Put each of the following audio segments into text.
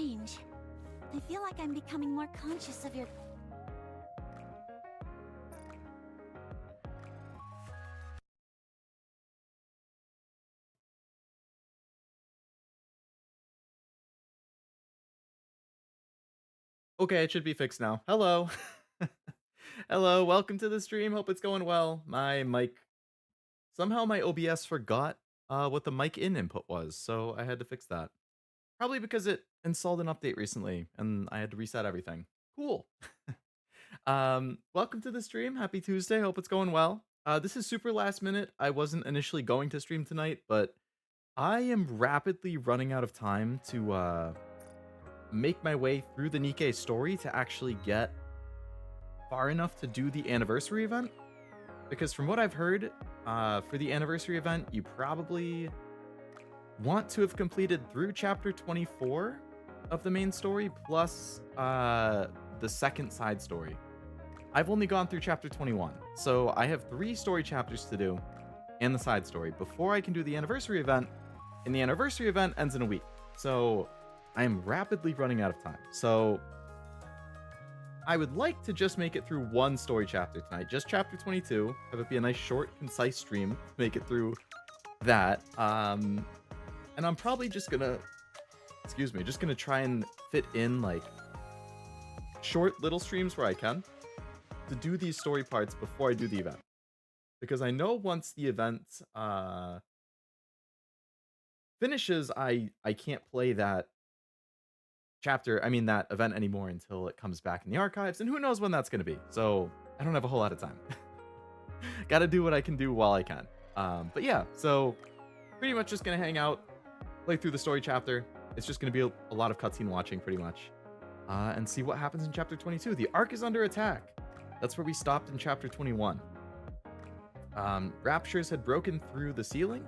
strange. I feel like I'm becoming more conscious of your... Okay, it should be fixed now. Hello. Hello, welcome to the stream. Hope it's going well. My mic, somehow my OBS forgot what the mic in input was, so I had to fix that. Probably because it installed an update recently and I had to reset everything. Cool. Welcome to the stream. Happy Tuesday. Hope it's going well. This is super last minute. I wasn't initially going to stream tonight, but I am rapidly running out of time to make my way through the NIKKE story to actually get far enough to do the anniversary event. Because from what I've heard, for the anniversary event, you probably want to have completed through chapter 24 of the main story, plus the second side story. I've only gone through chapter 21, so I have 3 story chapters to do and the side story before I can do the anniversary event, and the anniversary event ends in a week. So I am rapidly running out of time. So I would like to just make it through one story chapter tonight, just chapter 22. Have it be a nice, short, concise stream to make it through that. And I'm probably just gonna, just gonna try and fit in like short little streams where I can to do these story parts before I do the event. Because I know once the event finishes, I can't play that that event anymore until it comes back in the archives, and who knows when that's going to be. So I don't have a whole lot of time. Gotta do what I can do while I can. But yeah, so pretty much just gonna hang out, play through the story chapter. It's just gonna be a lot of cutscene watching pretty much, and see what happens in chapter 22. The Ark is under attack. That's where we stopped in chapter 21. Raptures had broken through the ceiling,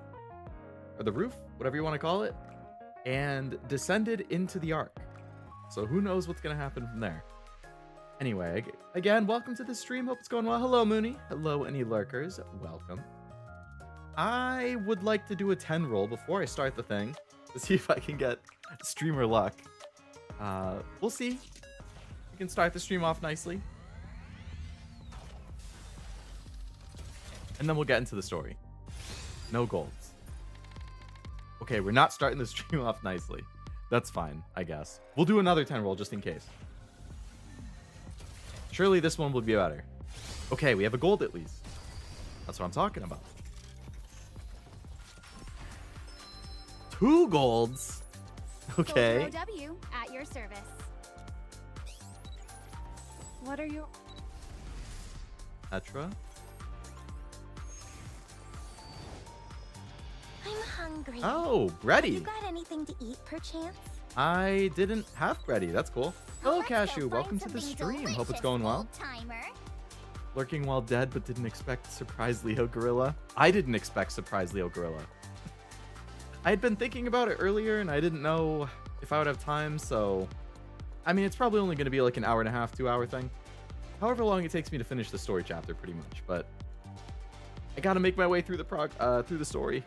or the roof, whatever you want to call it, and descended into the Ark. So who knows what's going to happen from there. Anyway, again, welcome to the stream. Hope it's going well. Hello, Mooney. Hello, any lurkers. Welcome. I would like to do a 10 roll before I start the thing to see if I can get streamer luck. We'll see. We can start the stream off nicely. And then we'll get into the story. No golds. Okay, we're not starting the stream off nicely. That's fine, I guess. We'll do another 10 roll just in case. Surely this one will be better. Okay, we have a gold at least. That's what I'm talking about. 2 golds. Okay. W at your service. What are your... Petra. I'm hungry. Oh, bready. You got anything to eat, perchance? I didn't have bready. That's cool. Hello, Cashew. Welcome to the stream. Hope it's going well. Lurking while dead, but didn't expect surprise Leo Gorilla. I didn't expect surprise Leo Gorilla. I had been thinking about it earlier, and I didn't know if I would have time, so... I mean, it's probably only going to be like an hour and a half, 2-hour thing. However long it takes me to finish the story chapter, pretty much. But I gotta make my way through the story.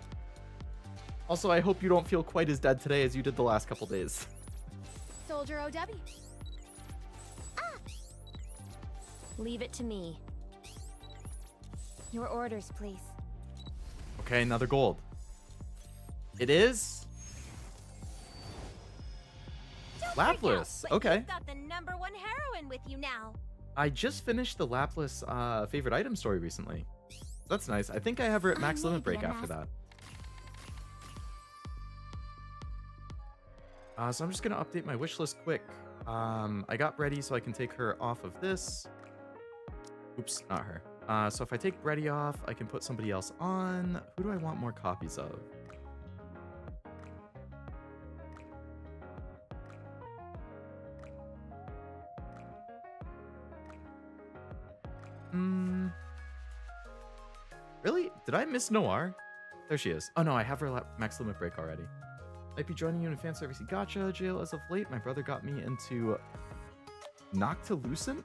Also, I hope you don't feel quite as dead today as you did the last couple days. Soldier OW. Ah! Leave it to me. Your orders, please. Okay, another gold. It is Lovelace. Okay. You've got the #1 heroine with you now. I just finished the Lovelace favorite item story recently. That's nice. I think I have her at max limit break after that. So I'm just going to update my wish list quick. I got Brady so I can take her off of this. Oops, not her. So if I take Brady off, I can put somebody else on. Who do I want more copies of? Really? Did I miss Noir? There she is. Oh no, I have her max limit break already. Might be joining you in fan service gacha jail as of late. My brother got me into Noctilucent?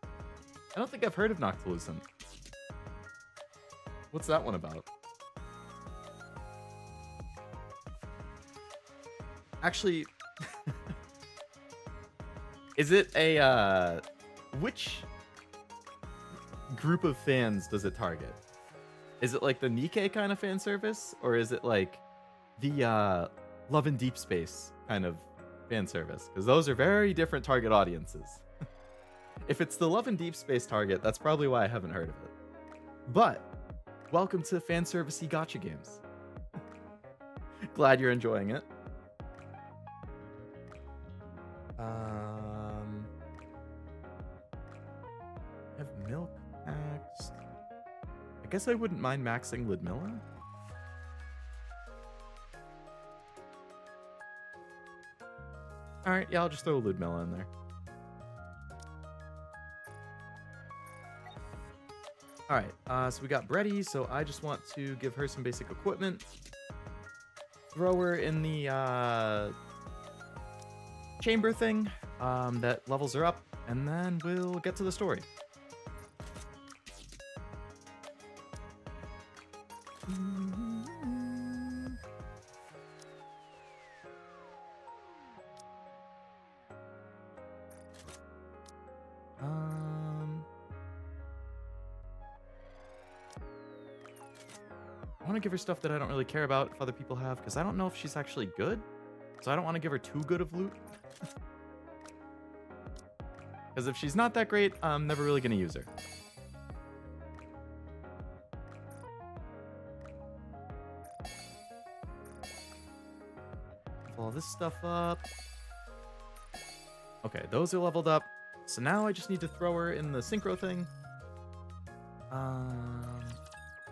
I don't think I've heard of Noctilucent. What's that one about? Actually, Is it a which group of fans does it target? Is it like the NIKKE kind of fan service, or is it like the Love and Deep Space kind of fan service? Because those are very different target audiences. If it's the Love and Deep Space target, that's probably why I haven't heard of it. But welcome to fan servicey gotcha games. Glad you're enjoying it. Have milk maxed. I guess I wouldn't mind maxing Ludmilla. All right, yeah, I'll just throw Ludmilla in there. All right, so we got Bretty, so I just want to give her some basic equipment. Throw her in the chamber thing that levels her up, and then we'll get to the story. I want to give her stuff that I don't really care about if other people have, because I don't know if she's actually good. So I don't want to give her too good of loot. Because if she's not that great, I'm never really going to use her. Follow this stuff up. Okay, those are leveled up. So now I just need to throw her in the synchro thing.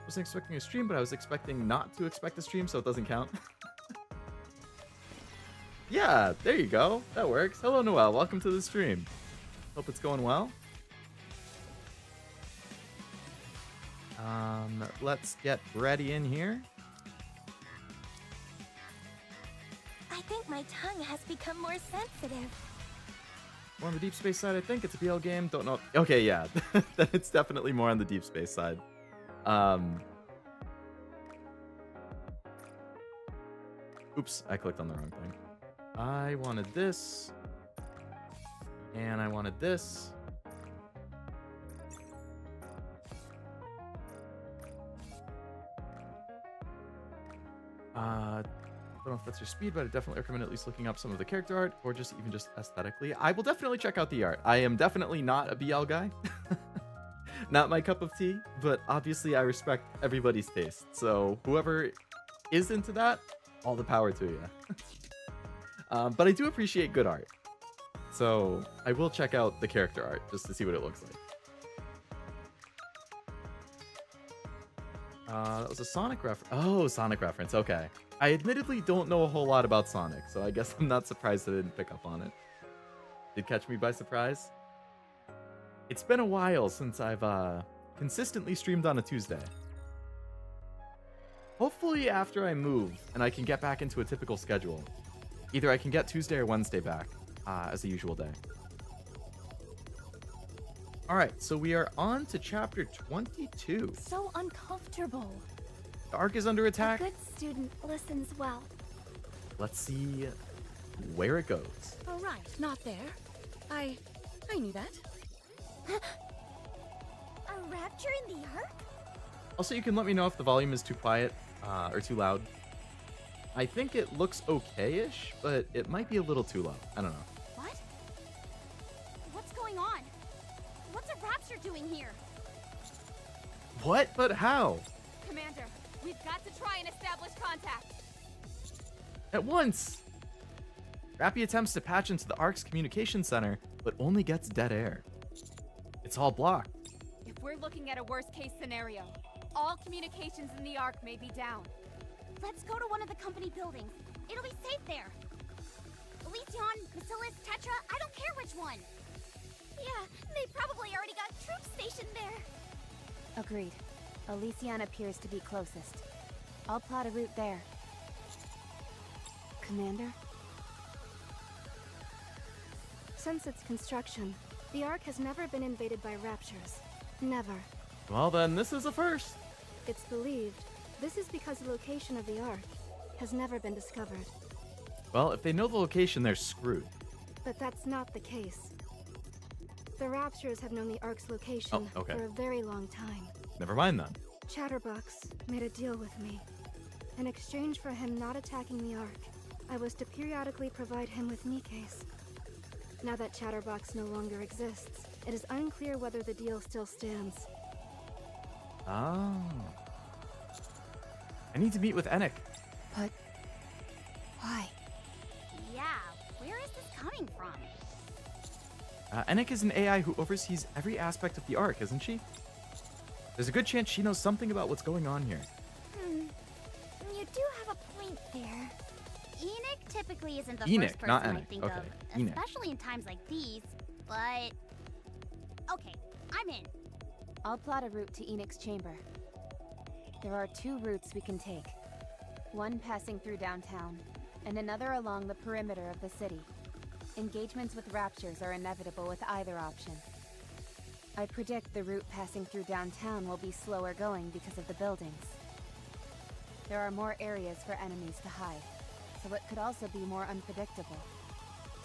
Wasn't expecting a stream, but I was expecting not to expect a stream, so it doesn't count. Yeah, there you go. That works. Hello, Noelle. Welcome to the stream. Hope it's going well. Let's get Bretty in here. I think my tongue has become more sensitive. More on the Deep Space side, I think. It's a BL game. Don't know. Okay, yeah. It's definitely more on the Deep Space side. Oops, I clicked on the wrong thing. I wanted this. And I wanted this. I don't know if that's your speed, but I definitely recommend at least looking up some of the character art, or just even just aesthetically. I will definitely check out the art. I am definitely not a BL guy. Not my cup of tea, but obviously I respect everybody's taste. So whoever is into that, all the power to you. But I do appreciate good art. So I will check out the character art just to see what it looks like. That was a Sonic reference. Oh, Sonic reference. Okay. I admittedly don't know a whole lot about Sonic, so I guess I'm not surprised I didn't pick up on it. Did catch me by surprise? It's been a while since I've consistently streamed on a Tuesday. Hopefully after I move and I can get back into a typical schedule. Either I can get Tuesday or Wednesday back as the usual day. All right, so we are on to chapter 22. So uncomfortable. The Ark is under attack. A good student listens well. Let's see where it goes. All right. Not there. I knew that. A rapture in the Ark? Also, you can let me know if the volume is too quiet or too loud. I think it looks okay-ish, but it might be a little too loud. I don't know. What? What's going on? What's a rapture doing here? What? But how? Commander, we've got to try and establish contact. At once! Rappy attempts to patch into the Ark's communication center, but only gets dead air. It's all blocked. If we're looking at a worst-case scenario, all communications in the Ark may be down. Let's go to one of the company buildings. It'll be safe there. Elysion, Bacillus, Tetra, I don't care which one. Yeah, they probably already got troops stationed there. Agreed. Elysion appears to be closest. I'll plot a route there. Commander? Since its construction, the Ark has never been invaded by raptures. Never. Well then, this is a first. It's believed this is because the location of the Ark has never been discovered. Well, if they know the location, they're screwed. But that's not the case. The Raptures have known the Ark's location Oh, okay. for a very long time. Never mind then. Chatterbox made a deal with me. In exchange for him not attacking the Ark, I was to periodically provide him with Nikke's. Now that Chatterbox no longer exists, it is unclear whether the deal still stands. Oh. I need to meet with Enoch. But why? Yeah, where is this coming from? Enoch is an AI who oversees every aspect of the Ark, isn't she? There's a good chance she knows something about what's going on here. You do have a point there. Enoch typically isn't the Enoch, first person not I Enoch. think Okay, of, Enoch. especially in times like these, but... Okay, I'm in. I'll plot a route to Enoch's chamber. There are 2 routes we can take. One passing through downtown, and another along the perimeter of the city. Engagements with Raptures are inevitable with either option. I predict the route passing through downtown will be slower going because of the buildings. There are more areas for enemies to hide, so it could also be more unpredictable.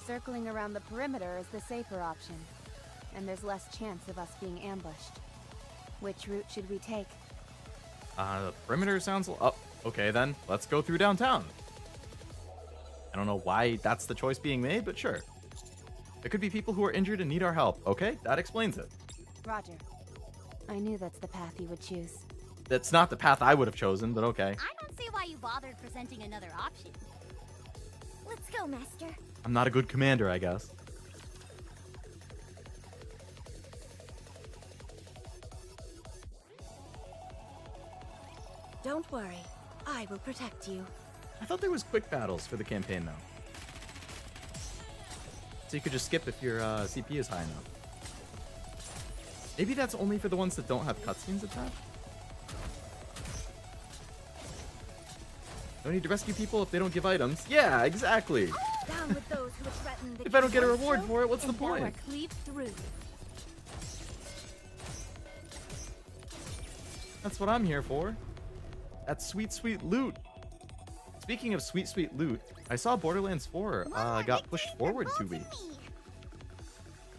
Circling around the perimeter is the safer option, and there's less chance of us being ambushed. Which route should we take? The perimeter sounds... Oh, okay then. Let's go through downtown. I don't know why that's the choice being made, but sure. There could be people who are injured and need our help. Okay, that explains it. Roger. I knew that's the path you would choose. That's not the path I would have chosen, but okay. I don't see why you bothered presenting another option. Let's go, Master. I'm not a good commander, I guess. Don't worry. I will protect you. I thought there was quick battles for the campaign, though. So you could just skip if your CP is high enough. Maybe that's only for the ones that don't have cutscenes attached? Don't need to rescue people if they don't give items. Yeah, exactly. Down with those who threaten the If I don't get a king's reward show, for it, what's the and thou point? art cleaved through. That's what I'm here for. That sweet, sweet loot. Speaking of sweet, sweet loot, I saw Borderlands 4 got pushed forward 2 weeks.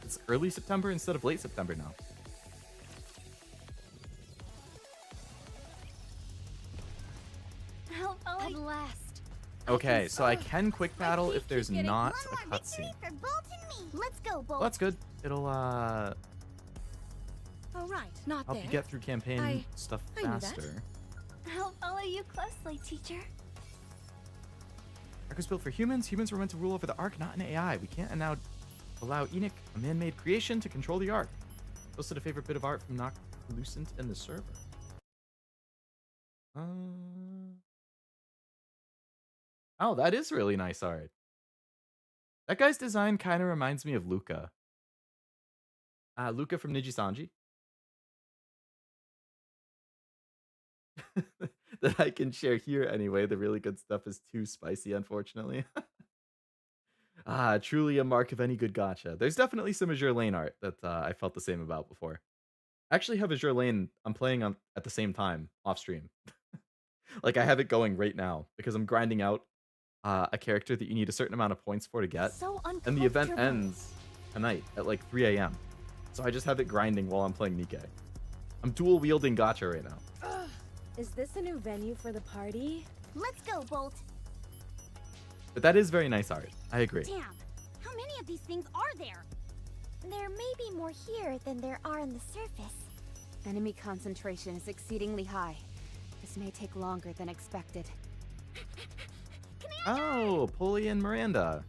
It's early September instead of late September now. At last. Okay, so I can quick battle if there's not a One more cutscene. victory for Bolt and me. Let's go, Bolt. Well, that's good. It'll Oh, right. Not help there. you get through campaign stuff I knew that. faster. I'll follow you closely, teacher. Ark was built for humans. Humans were meant to rule over the Ark, not an AI. We can't now allow Enoch, a man-made creation, to control the Ark. Posted a favorite bit of art from Knock Lucent in the server. Oh, that is really nice art. That guy's design kind of reminds me of Luca. Luca from Nijisanji. That I can share here anyway. The really good stuff is too spicy, unfortunately. Truly a mark of any good gacha. There's definitely some Azure Lane art that I felt the same about before. I actually have Azure Lane I'm playing on at the same time, off stream. Like, I have it going right now because I'm grinding out a character that you need a certain amount of points for to get. So And the event uncomfortable. ends tonight at like 3 a.m. So I just have it grinding while I'm playing Nikke. I'm dual wielding gacha right now. Is this a new venue for the party? Let's go, Bolt. But that is very nice art. I agree. Damn. How many of these things are there? There may be more here than there are on the surface. Enemy concentration is exceedingly high. This may take longer than expected. Oh, Polly and Miranda.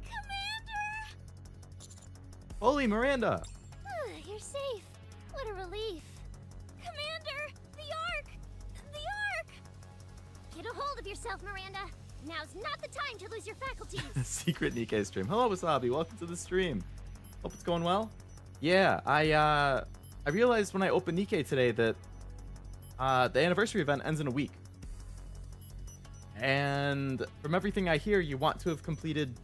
Commander! Polly, Miranda. You're safe. What a relief. Commander! The Ark! The Ark! Get a hold of yourself, Miranda. Now's not the time to lose your faculties. Secret Nikke stream. Hello, Wasabi. Welcome to the stream. Hope it's going well. Yeah, I realized when I opened Nikke today that the anniversary event ends in a week. And from everything I hear, you want to have completed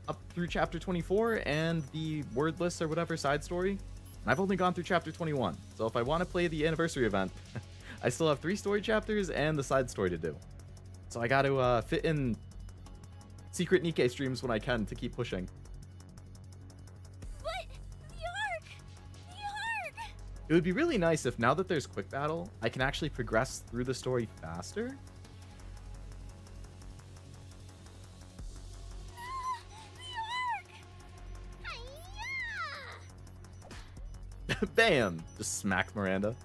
up through chapter 24 and the wordless or whatever side story. And I've only gone through chapter 21. So if I want to play the anniversary event, I still have 3 story chapters and the side story to do. So I got to fit in secret Nikke streams when I can to keep pushing. It would be really nice if now that there's quick battle, I can actually progress through the story faster. Bam! Just smack Miranda.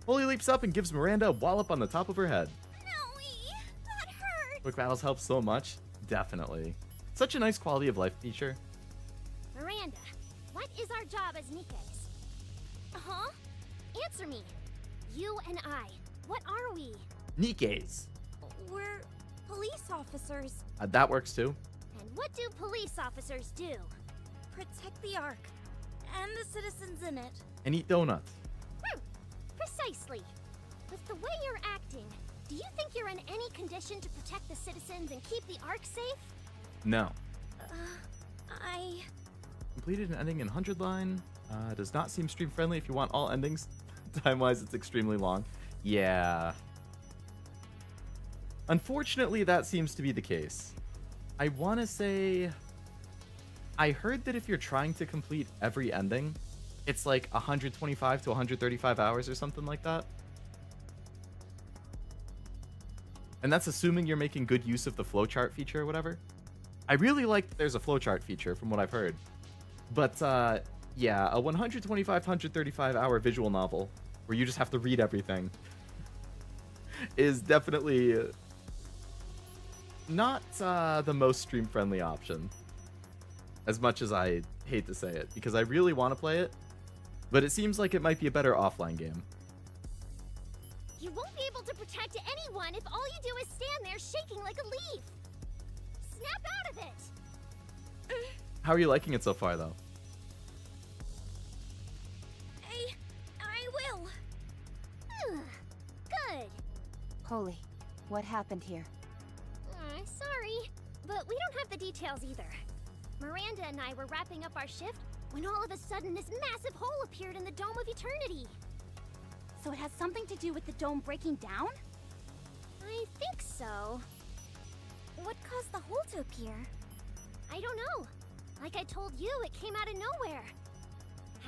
Holy leaps up and gives Miranda a wallop on the top of her head. That hurt. Quick battles help so much. Definitely. Such a nice quality of life feature. Miranda, what is our job as Nikke's? Huh? Answer me. You and I, what are we? Nikke's. We're police officers. That works too. And what do police officers do? Protect the Ark and the citizens in it. And eat donuts. Precisely. With the way you're acting, do you think you're in any condition to protect the citizens and keep the Ark safe? No. I... Completed an ending in 100 line. Does not seem stream friendly if you want all endings. Time-wise, it's extremely long. Yeah. Unfortunately, that seems to be the case. I want to say... I heard that if you're trying to complete every ending, it's like 125 to 135 hours or something like that. And that's assuming you're making good use of the flowchart feature or whatever. I really like that there's a flowchart feature from what I've heard. But, yeah, a 125 to 135 hour visual novel where you just have to read everything is definitely not the most stream-friendly option. As much as I hate to say it, because I really want to play it, but it seems like it might be a better offline game. You won't be able to protect anyone if all you do is stand there shaking like a leaf. Snap out of it! How are you liking it so far, though? I will. Good. Holy, what happened here? Sorry, but we don't have the details either. Miranda and I were wrapping up our shift when all of a sudden this massive hole appeared in the Dome of Eternity. So it has something to do with the dome breaking down? I think so. What caused the hole to appear? I don't know. Like I told you, it came out of nowhere.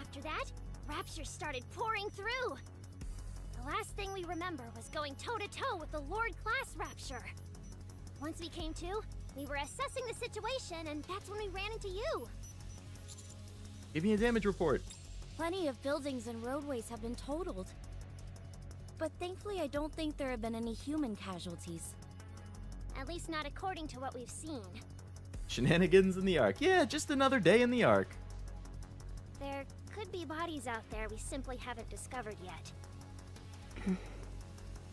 After that, raptures started pouring through. The last thing we remember was going toe-to-toe with the Lord Class Rapture. Once we came to, we were assessing the situation, and that's when we ran into you. Give me a damage report. Plenty of buildings and roadways have been totaled. But thankfully, I don't think there have been any human casualties. At least not according to what we've seen. Shenanigans in the Ark. Yeah, just another day in the Ark. There could be bodies out there we simply haven't discovered yet.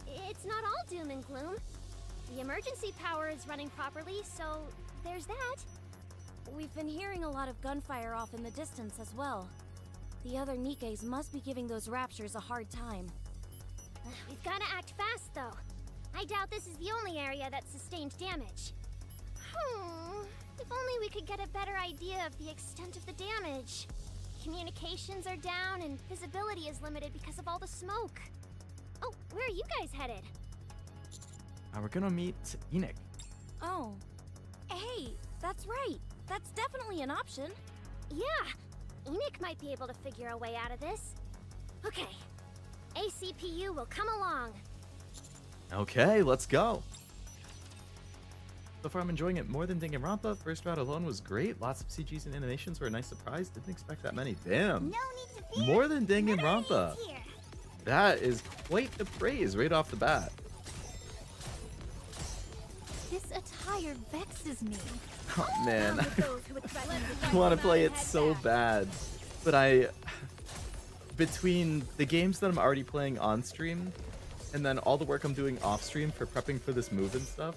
It's not all doom and gloom. The emergency power is running properly, so there's that. We've been hearing a lot of gunfire off in the distance as well. The other Nikkes must be giving those raptures a hard time. We've got to act fast, though. I doubt this is the only area that sustained damage. If only we could get a better idea of the extent of the damage. Communications are down and visibility is limited because of all the smoke. Oh, where are you guys headed? We're gonna meet Enoch. Oh. Hey, that's right. That's definitely an option. Yeah, Enoch might be able to figure a way out of this. Okay, ACPU will come along. Okay, let's go. So far, I'm enjoying it more than Danganronpa. First round alone was great. Lots of CGs and animations were a nice surprise. Didn't expect that many. Damn. No need to fear. More than Danganronpa. Here. That is quite the praise right off the bat. This attire vexes me. Oh man, Those who would threaten the I want to play it so bad, but between the games that I'm already playing on stream, and then all the work I'm doing off stream for prepping for this move and stuff,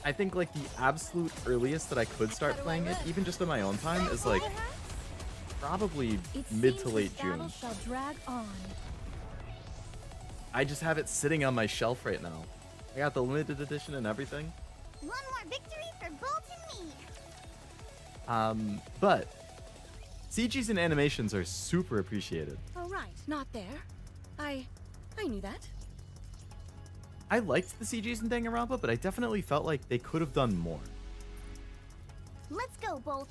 I think like the absolute earliest that I could start playing it, even just on my own time, is like probably mid to late June. Shall drag on. I just have it sitting on my shelf right now. I got the limited edition and everything. One more victory for Bolt and me. But CGs and animations are super appreciated. Oh right, not there. I knew that. I liked the CGs in Danganronpa, but I definitely felt like they could have done more. Let's go, Bolt.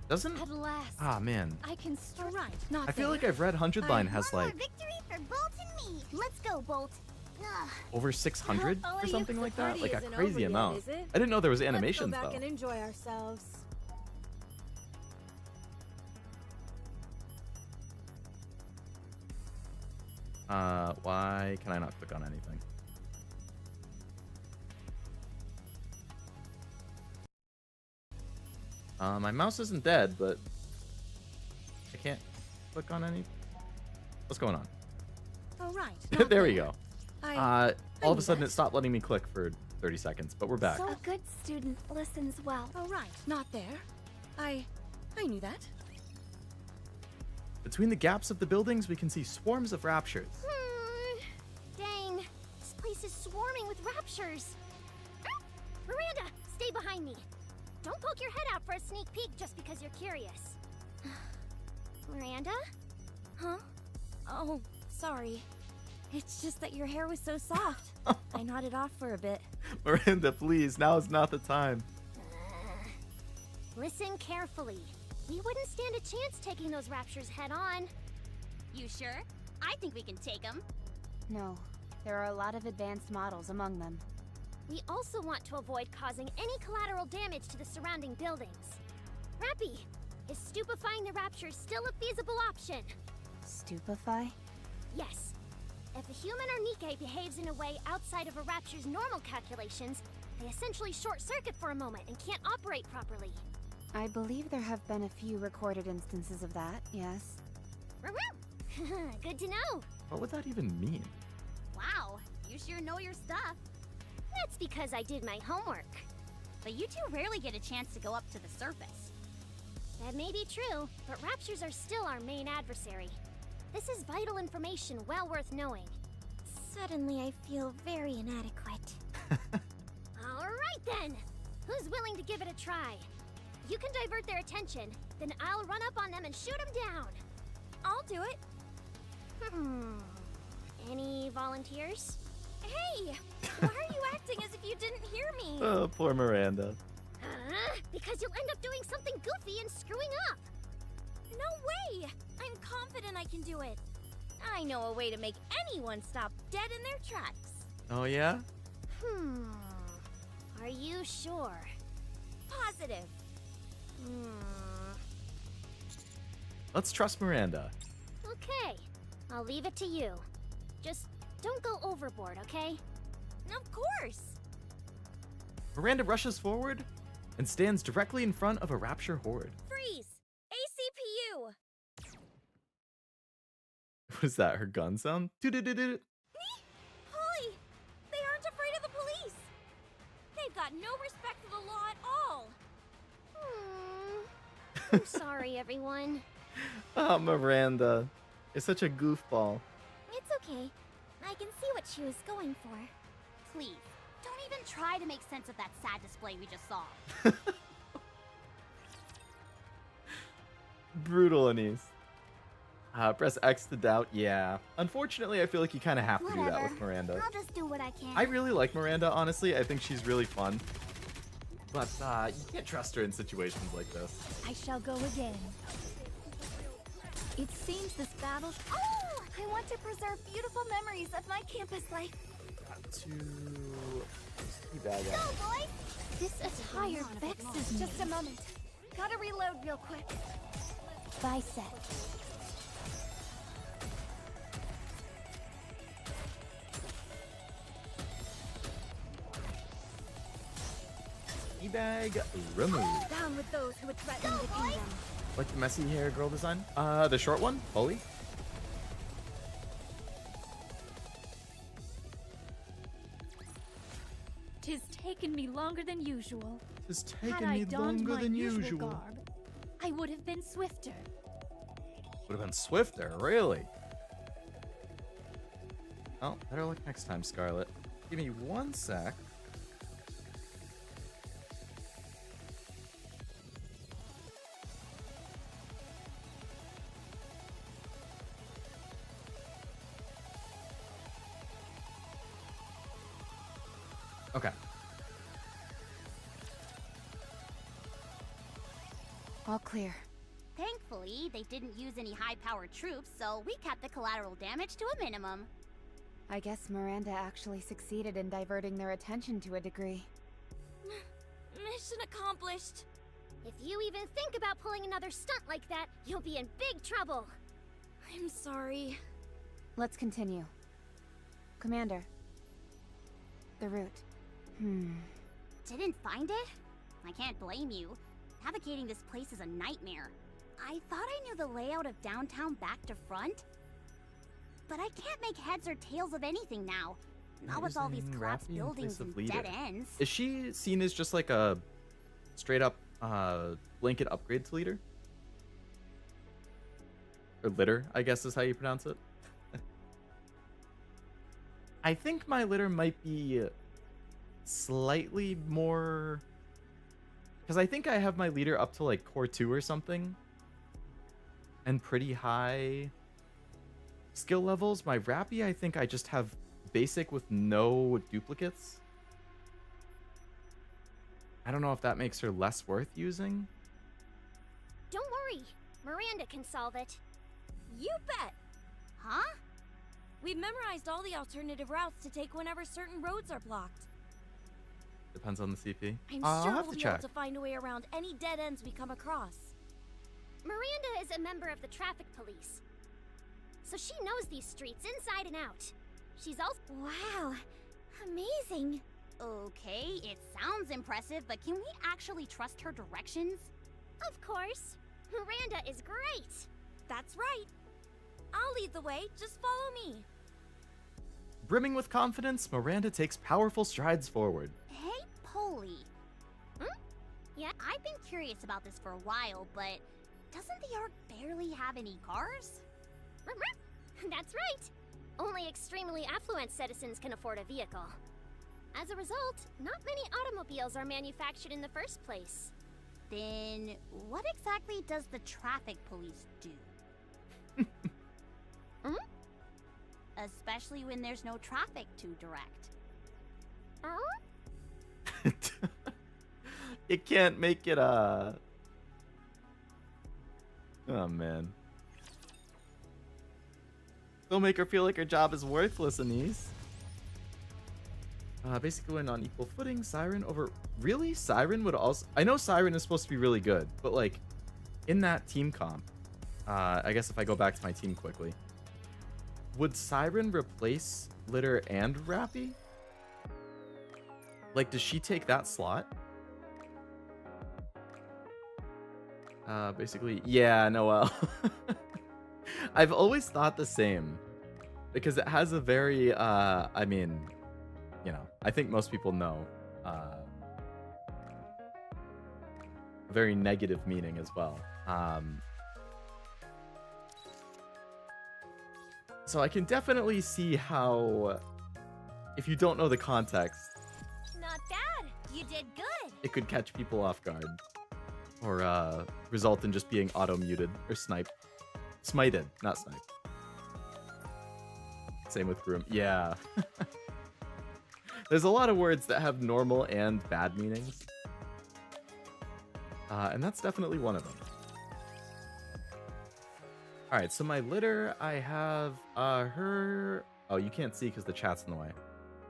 Doesn't? At last. Ah, man. I can right. Not I feel there. like I've read 100 line has One more like victory for Bolt and me. Let's go, Bolt. Ugh. over 600 Oh, or you- something the like that. party Like a isn't crazy over yet, amount. is it? I didn't know there was Let's animations go back though. and enjoy ourselves. Why can I not click on anything? My mouse isn't dead, but I can't click on any. What's going on? Oh, right. There we go. I All of a knew sudden that. it stopped letting me click for 30 seconds, but we're back. So a good student listens well. Oh, right. Not there. I knew that. Between the gaps of the buildings, we can see swarms of raptures. Dang, this place is swarming with raptures. Ah! Miranda, stay behind me. Don't poke your head out for a sneak peek just because you're curious. Miranda? Huh? Oh, sorry. It's just that your hair was so soft. I nodded off for a bit. Miranda, please, now is not the time. Listen carefully. We wouldn't stand a chance taking those raptures head on. You sure? I think we can take them. No, there are a lot of advanced models among them. We also want to avoid causing any collateral damage to the surrounding buildings. Rappy, is stupefying the raptures still a feasible option? Stupefy? Yes. If a human or Nikke behaves in a way outside of a rapture's normal calculations, they essentially short-circuit for a moment and can't operate properly. I believe there have been a few recorded instances of that, yes. Good to know. What would that even mean? Wow, you sure know your stuff. That's because I did my homework. But you two rarely get a chance to go up to the surface. That may be true, but raptures are still our main adversary. This is vital information well worth knowing. Suddenly I feel very inadequate. Alright then! Who's willing to give it a try? You can divert their attention, then I'll run up on them and shoot them down. I'll do it. Any volunteers? Hey! Why are you acting as if you didn't hear me? Oh, poor Miranda. Because you'll end up doing something goofy and screwing up. No way! I'm confident I can do it. I know a way to make anyone stop dead in their tracks. Oh, yeah? Are you sure? Positive. Let's trust Miranda. Okay, I'll leave it to you. Just don't go overboard, okay? Of course. Miranda rushes forward and stands directly in front of a rapture horde. Freeze! ACPU! What is that, her gun sound? Doo-doo-doo-doo. Holly! They aren't afraid of the police! They've got no respect for the law at all! I'm sorry, everyone. Oh, Miranda. You're such a goofball. It's okay. I can see what she was going for. Please, don't even try to make sense of that sad display we just saw. Brutal, Anise. Press X to doubt. Yeah. Unfortunately, I feel like you kind of have to do that with Miranda. I'll just do what I can. I really like Miranda, honestly. I think she's really fun. But you can't trust her in situations like this. I shall go again. It seems this battle... Oh! I want to preserve beautiful memories of my campus life. Got to teabag Go, out. boy! This attire vexes me. Just a moment. Gotta reload real quick. Bicep. Teabag removed. Down with those who would threaten the kingdom. Like the messy hair girl design? The short one? Fully? Tis taken me longer than usual. It's Had taken I me donned longer my than usual usual. garb, I would have been swifter. Would have been swifter, really? Oh, better luck next time, Scarlet. Give me one sec. Okay. All clear. Thankfully, they didn't use any high-powered troops, so we kept the collateral damage to a minimum. I guess Miranda actually succeeded in diverting their attention to a degree. Mission accomplished. If you even think about pulling another stunt like that, you'll be in big trouble. I'm sorry. Let's continue. Commander. The route. Didn't find it? I can't blame you. Navigating this place is a nightmare. I thought I knew the layout of downtown back to front, but I can't make heads or tails of anything now. Not with all these collapsed buildings and dead ends. Is she seen as just like a straight up blanket upgrade to leader? Or litter, I guess is how you pronounce it. I think my litter might be slightly more... Because I think I have my leader up to like core 2 or something. And pretty high skill levels. My Rappy, I think I just have basic with no duplicates. I don't know if that makes her less worth using. Don't worry, Miranda can solve it. You bet. Huh? We've memorized all the alternative routes to take whenever certain roads are blocked. Depends on the CP. I'm I'll sure have we'll to be check. able to find a way around any dead ends we come across. Miranda is a member of the traffic police, so she knows these streets inside and out. She's also— Wow, amazing. Okay, it sounds impressive, but can we actually trust her directions? Of course. Miranda is great. That's right. I'll lead the way, just follow me. Brimming with confidence, Miranda takes powerful strides forward. Hey, Polly. Yeah, I've been curious about this for a while, but doesn't the Ark barely have any cars? That's right. Only extremely affluent citizens can afford a vehicle. As a result, not many automobiles are manufactured in the first place. Then, what exactly does the traffic police do? Especially when there's no traffic to direct. You can't make it Oh man. Don't make her feel like her job is worthless, Anise. Basically went on equal footing. Siren over... Really? Siren would also... I know Siren is supposed to be really good, but like, in that team comp, I guess if I go back to my team quickly, would Siren replace Litter and Rappy? Like, does she take that slot? Basically, yeah, Noelle. I've always thought the same. Because it has a very, I mean, you know, I think most people know, a very negative meaning as well. So I can definitely see how, if you don't know the context, Not bad. You did good. it could catch people off guard. Or result in just being auto-muted or sniped. Smited, not sniped. Same with Groom. Yeah. There's a lot of words that have normal and bad meanings. And that's definitely one of them. Alright, so my litter, I have her... Oh, you can't see because the chat's in the way.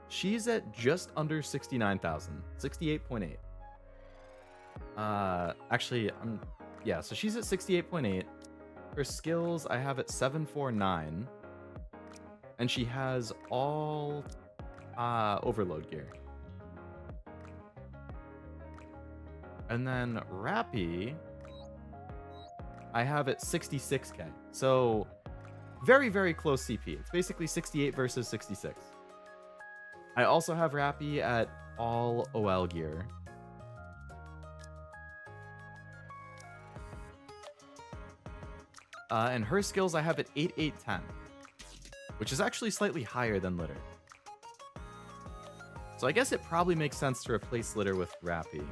She's at just under 69,000. 68.8. Actually, yeah, so she's at 68.8. Her skills, I have at 749. And she has all overload gear. And then Rappy, I have it 66k. So very, very close CP. It's basically 68 versus 66. I also have Rappy at all OL gear. And her skills I have at 8810, which is actually slightly higher than Litter. So I guess it probably makes sense to replace Litter with Rappy.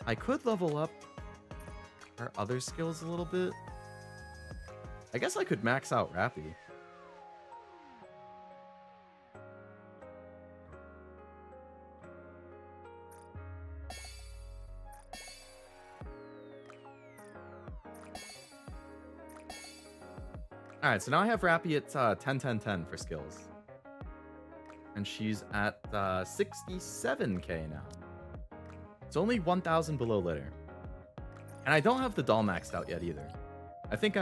I could level up her other skills a little bit. I guess I could max out Rappy. All right, so now I have Rappy at 10, 10, 10 for skills. And she's at 67k now. It's only 1,000 below litter. And I don't have the doll maxed out yet either. I think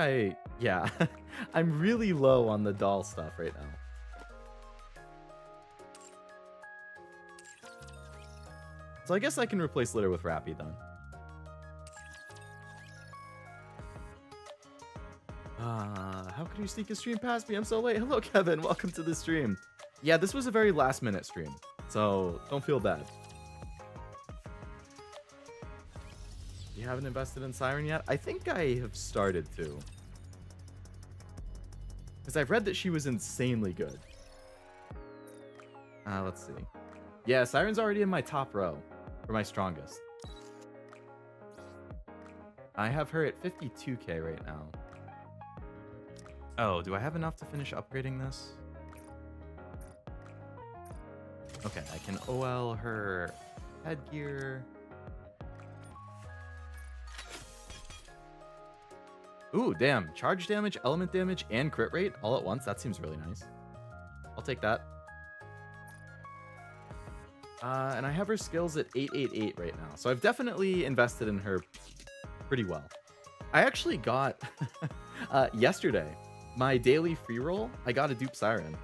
yeah, I'm really low on the doll stuff right now. So I guess I can replace litter with Rappy then. How could you sneak a stream past me? I'm so late. Hello, Kevin. Welcome to the stream. Yeah, this was a very last minute stream, so don't feel bad. You haven't invested in Siren yet? I think I have started to. Because I've read that she was insanely good. Let's see. Yeah, Siren's already in my top row for my strongest. I have her at 52k right now. Oh, do I have enough to finish upgrading this? Okay, I can OL her headgear. Ooh, damn. Charge damage, element damage, and crit rate all at once. That seems really nice. I'll take that. And I have her skills at 888 right now. So I've definitely invested in her pretty well. I actually got, yesterday, my daily free roll, I got a dupe Siren.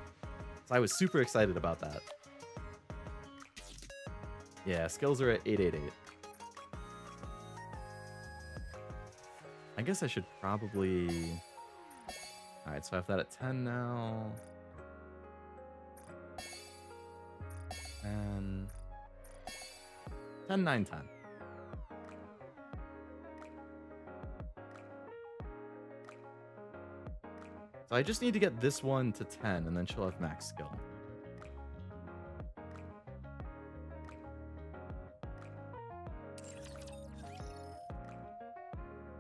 So I was super excited about that. Yeah, skills are at 888. I guess I should probably... Alright, so I have that at 10 now. And... 10, 9, 10. So I just need to get this one to 10, and then she'll have max skill.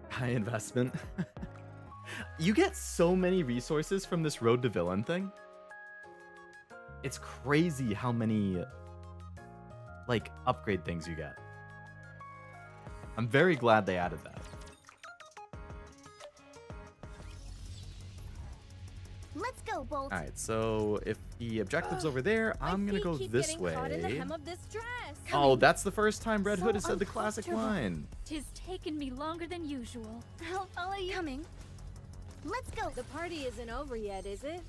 High investment. You get so many resources from this Road to Villain thing. It's crazy how many, like, upgrade things you get. I'm very glad they added that. Let's go, Bolt. All right, so if the objective's over there, I'm gonna go this way. Oh, that's the first time Red Hood has said the classic line. Tis taken me longer than usual. I'll follow you. Coming. Let's go. The party isn't over yet, is it?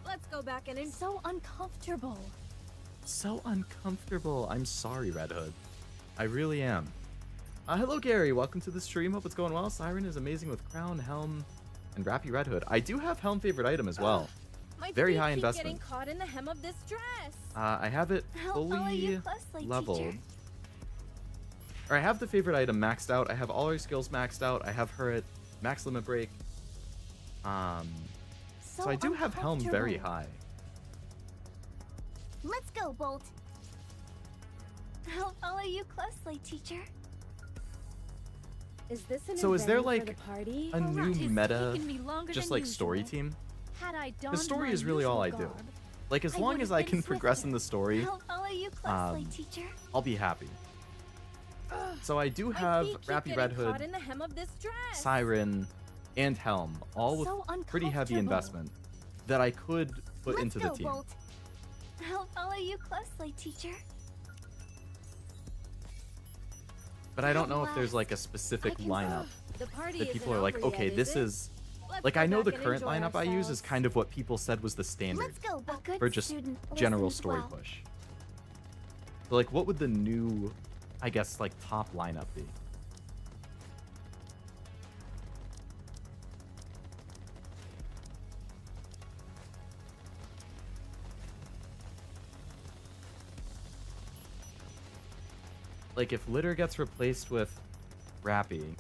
Let's go back and So uncomfortable. So uncomfortable. I'm sorry, Red Hood. I really am. Hello, Gary. Welcome to the stream. Hope it's going well. Siren is amazing with crown, helm, and Rappy Red Hood. I do have helm favorite item as well. My Very feet high keep investment. Getting caught in the hem of this dress. I have it I'll follow you fully closely, leveled. teacher. Or I have the favorite item maxed out. I have all her skills maxed out. I have her at max limit break. So I do have helm very high. Let's go, Bolt. I'll follow you closely, teacher. Is this a new So is there venue for like the party? a new Tis meta, taken me longer just than like story usual. team? Had I donned The story my is really all I usual do. garb, Like as I long would as have I been can progress swifter. in the story, I'll follow you closely, teacher. I'll be happy. So I do My have feet keep Rappy getting Red caught Hood, in the hem of this dress. Siren, and Helm, all with So pretty heavy uncomfortable. investment that I could put Let's into go, the team. Bolt. I'll follow you closely, teacher. But I don't know if there's like a specific lineup The party that isn't people are like, over okay, yet, this is it? is Let's like go I know the back and current enjoy lineup I use is ourselves. kind of what people said was the standard Let's go, Bolt. A good for just student general listens story well. push. So like what would the new, I guess, like top lineup be? Like if Litter gets replaced with Rappy,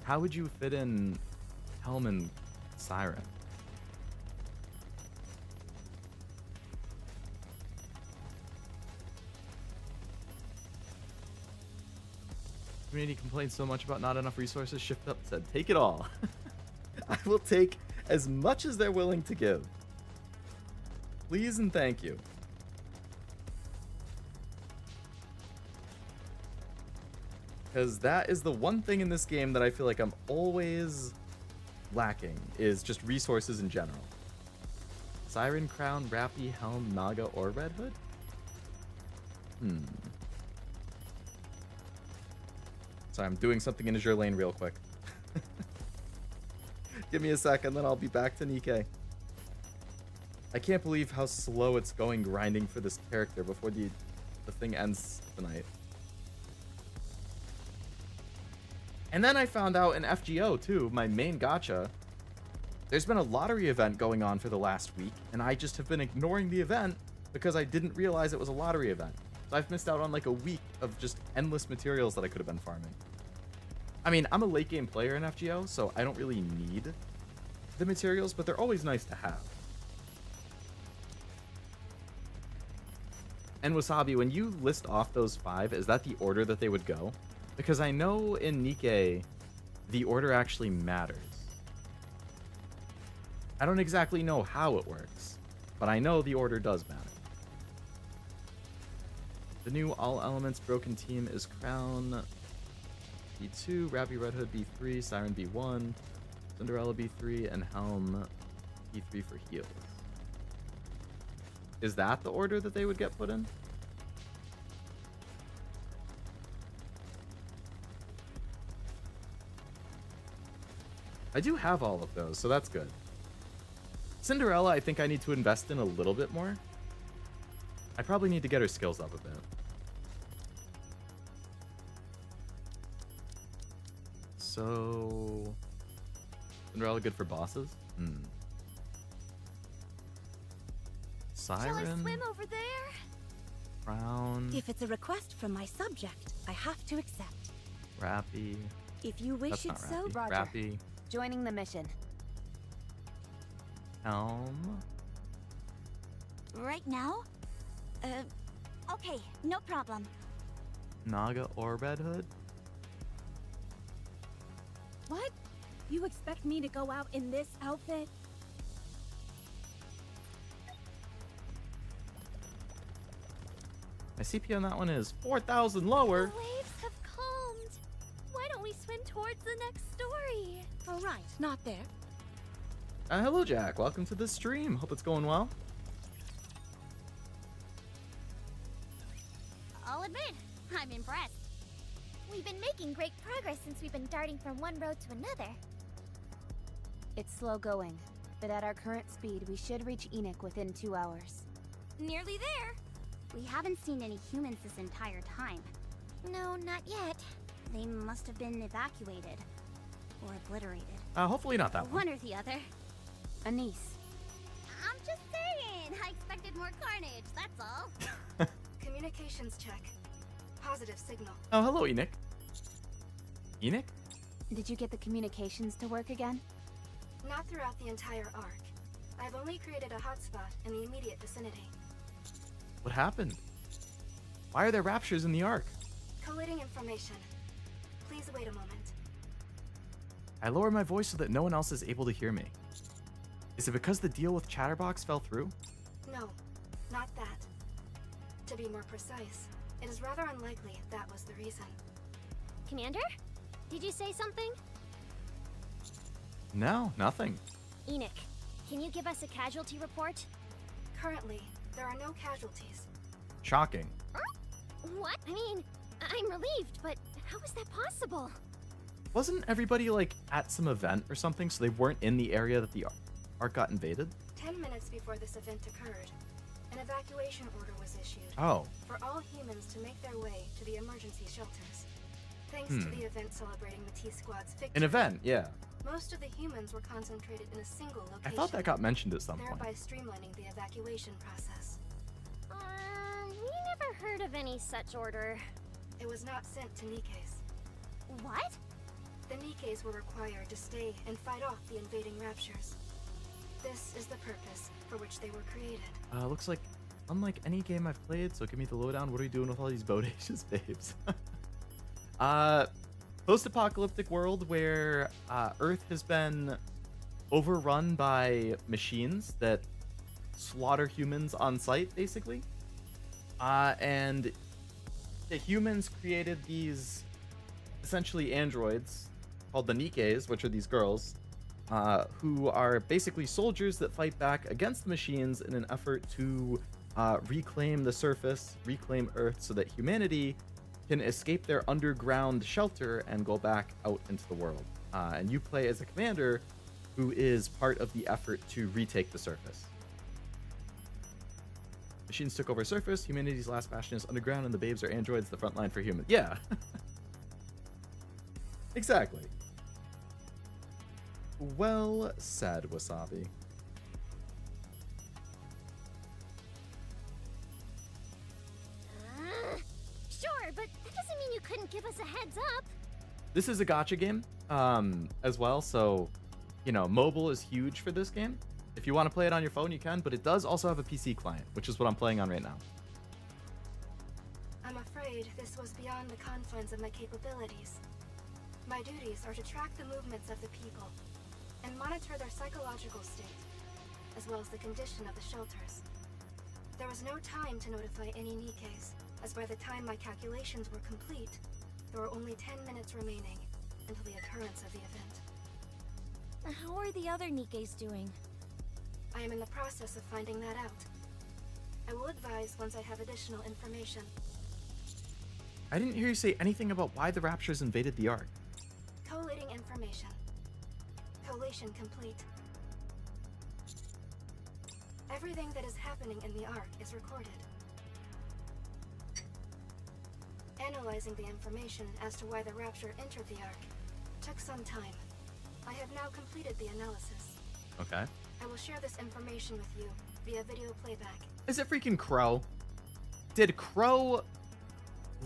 how would you fit in Helm and Siren? Community complains so much about not enough resources. Shift Up said, take it all. I will take as much as they're willing to give. Please and thank you. Because that is the one thing in this game that I feel like I'm always lacking, is just resources in general. Siren Crown, Rappy, Helm, Naga, or Red Hood? Sorry, I'm doing something in Azure Lane real quick. Give me a second, then I'll be back to NIKKE. I can't believe how slow it's going grinding for this character before the thing ends tonight. And then I found out in FGO too, my main gacha, there's been a lottery event going on for the last week, and I just have been ignoring the event because I didn't realize it was a lottery event. So I've missed out on like a week of just endless materials that I could have been farming. I mean, I'm a late game player in FGO, so I don't really need the materials, but they're always nice to have. And Wasabi, when you list off those 5, is that the order that they would go? Because I know in NIKKE, the order actually matters. I don't exactly know how it works, but I know the order does matter. The new All Elements Broken team is Crown B2, Rappy Red Hood B3, Siren B1, Cinderella B3, and Helm B3 for heals. Is that the order that they would get put in? I do have all of those, so that's good. Cinderella, I think I need to invest in a little bit more. I probably need to get her skills up a bit. So... Cinderella good for bosses? Siren? Shall I swim over there? Crown? If it's a request from my subject, I have to accept. Rappy? If you wish That's it not so, Rappy. Roger. Rappy? Joining the mission. Helm? Right now? Okay, no problem. Naga or Red Hood? What? You expect me to go out in this outfit? My CP on that one is 4,000 lower. The waves have calmed. Why don't we swim towards the next story? All right, not there. Hello, Jack. Welcome to the stream. Hope it's going well. I'll admit, I'm impressed. We've been making great progress since we've been darting from one road to another. It's slow going, but at our current speed, we should reach Enoch within 2 hours. Nearly there. We haven't seen any humans this entire time. No, not yet. They must have been evacuated. Or obliterated. Hopefully not that one. One or the other. Anise, I'm just saying! I expected more carnage, that's all. Communications check. Positive signal. Oh, hello, Enoch. Enoch? did you get the communications to work again? Not throughout the entire Ark. I've only created a hotspot in the immediate vicinity. What happened? Why are there raptures in the Ark? Collating information. Please wait a moment. I lower my voice so that no one else is able to hear me. Is it because the deal with Chatterbox fell through? No, not that. To be more precise, it is rather unlikely that was the reason. Commander? Did you say something? No, nothing. Enoch, can you give us a casualty report? Currently, there are no casualties. Shocking. What? I mean, I'm relieved, but how is that possible? Wasn't everybody, like, at some event or something, so they weren't in the area that the Ark got invaded? 10 minutes before this event occurred, an evacuation order was issued Oh. for all humans to make their way to the emergency shelters. Thanks to the event celebrating the T-Squad's victory, An event, yeah. most of the humans were concentrated in a single location. I thought that got mentioned at some thereby point. streamlining the evacuation process. We never heard of any such order. It was not sent to NIKKE's. What? The NIKKE's were required to stay and fight off the invading raptures. This is the purpose for which they were created. Looks like unlike any game I've played, so give me the lowdown. What are we doing with all these bodacious babes? Post-apocalyptic world where Earth has been overrun by machines that slaughter humans on sight, basically. And the humans created these essentially androids called the NIKKEs, which are these girls, who are basically soldiers that fight back against the machines in an effort to reclaim the surface, reclaim Earth, so that humanity can escape their underground shelter and go back out into the world. And you play as a commander who is part of the effort to retake the surface. Machines took over surface, humanity's last bastion is underground, and the babes are androids, the front line for humans. Yeah. Exactly. Well said, Wasabi. Sure, but that doesn't mean you couldn't give us a heads up. This is a gacha game, as well, so, you know, mobile is huge for this game. If you want to play it on your phone, you can, but it does also have a PC client, which is what I'm playing on right now. I'm afraid this was beyond the confines of my capabilities. My duties are to track the movements of the people and monitor their psychological state, as well as the condition of the shelters. There was no time to notify any NIKKEs, as by the time my calculations were complete, there were only 10 minutes remaining until the occurrence of the event. How are the other NIKKEs doing? I am in the process of finding that out. I will advise once I have additional information. I didn't hear you say anything about why the Raptures invaded the Ark. Collating information. Collation complete. Everything that is happening in the Ark is recorded. Analyzing the information as to why the Rapture entered the Ark took some time. I have now completed the analysis. Okay. I will share this information with you via video playback. Is it freaking Crow? Did Crow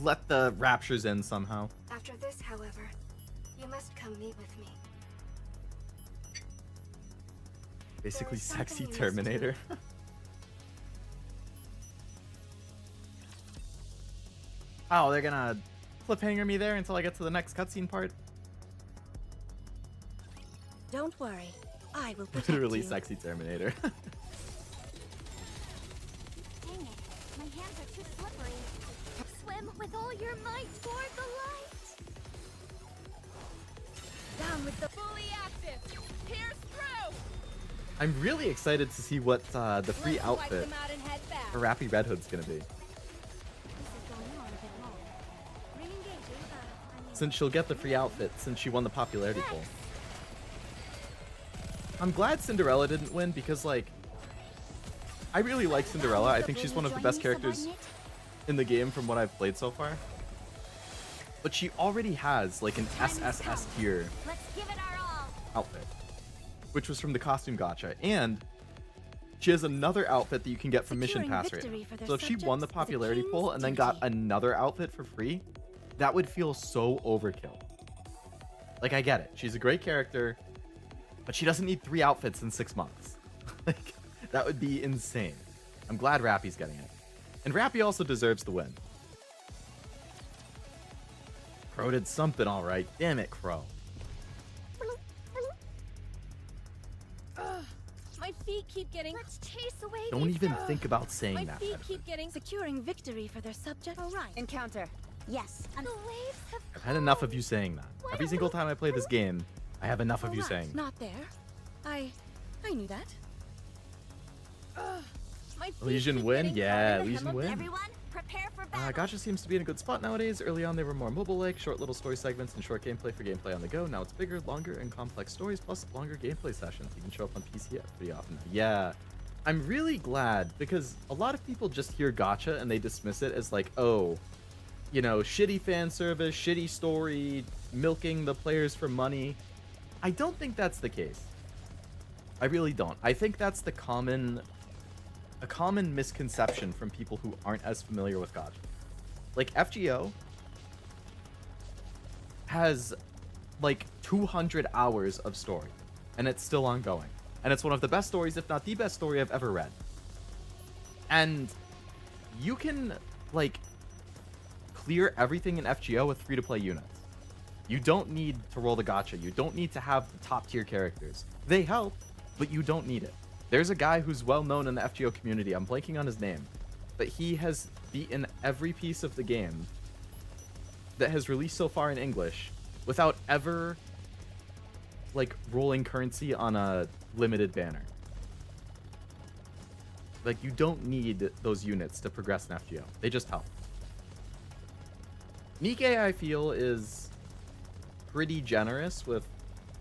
let the Raptures in somehow? After this, however, you must come meet with me. Basically, is something sexy you must Terminator. Oh, they're gonna cliffhanger me there until I get to the next cutscene part? Don't worry, I will protect Literally you. sexy Terminator. Dang it, my hands are too slippery. Swim with all your might toward the light. Down with the fully active. Pierce through. I'm really excited to see what the free Let's wipe outfit them out and head back. for Rappy Red Hood's gonna be. This is going on a bit long. Re-engaging, Since she'll get the free outfit since she won the popularity poll. I'm glad Cinderella didn't win because, like, I really like Cinderella. I think she's one of the best characters in the game from what I've played so far. But she already has, like, an SSS tier let's give it our all. outfit, which was from the costume gacha. And she has another outfit that you can get from Mission Securing Pass right victory now. for their So if she won the subjects is a popularity king's poll and then got duty. another outfit for free, that would feel so overkill. Like, I get it. She's a great character, but she doesn't need 3 outfits in 6 months. Like, that would be insane. I'm glad Rappy's getting it. And Rappy also deserves the win. Crow did something all right. Damn it, Crow. My feet keep getting. Let's chase away Don't these even think about saying My that. feet Red Hood. keep getting. Securing victory for their subject. All right. Encounter. Yes. The waves have I've had enough of you saying that. What Every a single time I play this game, I have enough of you All right, saying that. Not there. I knew that. My feet Legion keep win? getting Yeah, harder. Legion win. everyone. Prepare for battle. Gacha seems to be in a good spot nowadays. Early on, they were more mobile-like, short little story segments and short gameplay for gameplay on the go. Now it's bigger, longer, and complex stories, plus longer gameplay sessions. You can show up on PC pretty often now. Yeah, I'm really glad, because a lot of people just hear gacha and they dismiss it as like, oh, you know, shitty fan service, shitty story, milking the players for money. I don't think that's the case. I really don't. I think that's a common misconception from people who aren't as familiar with gacha. Like, FGO has like 200 hours of story, and it's still ongoing. And it's one of the best stories, if not the best story I've ever read. And you can, like, clear everything in FGO with free-to-play units. You don't need to roll the gacha. You don't need to have the top-tier characters. They help, but you don't need it. There's a guy who's well known in the FGO community. I'm blanking on his name, but he has beaten every piece of the game that has released so far in English without ever like rolling currency on a limited banner. Like, you don't need those units to progress in FGO. They just help. NIKKE, I feel, is pretty generous with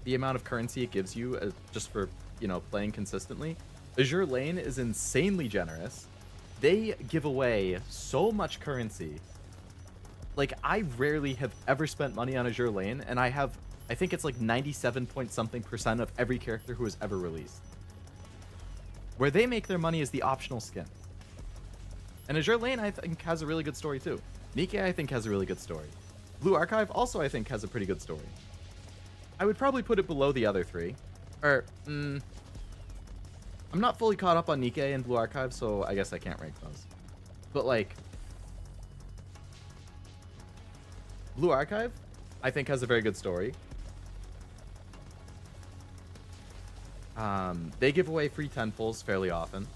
the amount of currency it gives you just for, you know, playing consistently. Azure Lane is insanely generous. They give away so much currency. Like, I rarely have ever spent money on Azure Lane, and I think it's like 97 point something % of every character who has ever released. Where they make their money is the optional skin. And Azure Lane, I think, has a really good story too. NIKKE, I think, has a really good story. Blue Archive also, I think, has a pretty good story. I would probably put it below the other three. I'm not fully caught up on NIKKE and Blue Archive, so I guess I can't rank those. But, like, Blue Archive, I think, has a very good story. They give away free 10 pulls fairly often.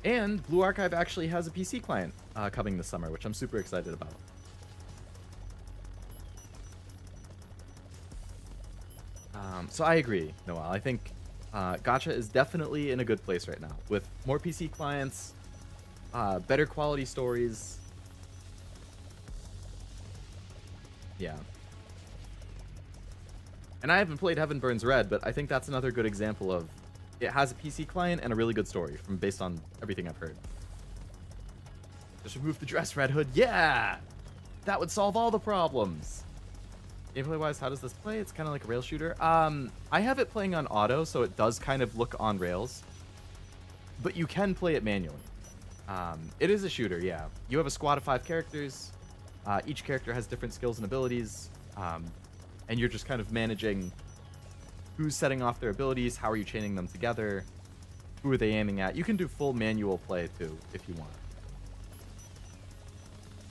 And Blue Archive actually has a PC client coming this summer, which I'm super excited about. So I agree, Noel. I think Gacha is definitely in a good place right now with more PC clients, better quality stories. Yeah. And I haven't played Heaven Burns Red, but I think that's another good example of it has a PC client and a really good story based on everything I've heard. Just remove the dress, Red Hood. Yeah! That would solve all the problems. Gameplay-wise, how does this play? It's kind of like a rail shooter. I have it playing on auto, so it does kind of look on rails. But you can play it manually. It is a shooter, yeah. You have a squad of 5 characters. Each character has different skills and abilities. And you're just kind of managing who's setting off their abilities, how are you chaining them together, who are they aiming at. You can do full manual play, too, if you want.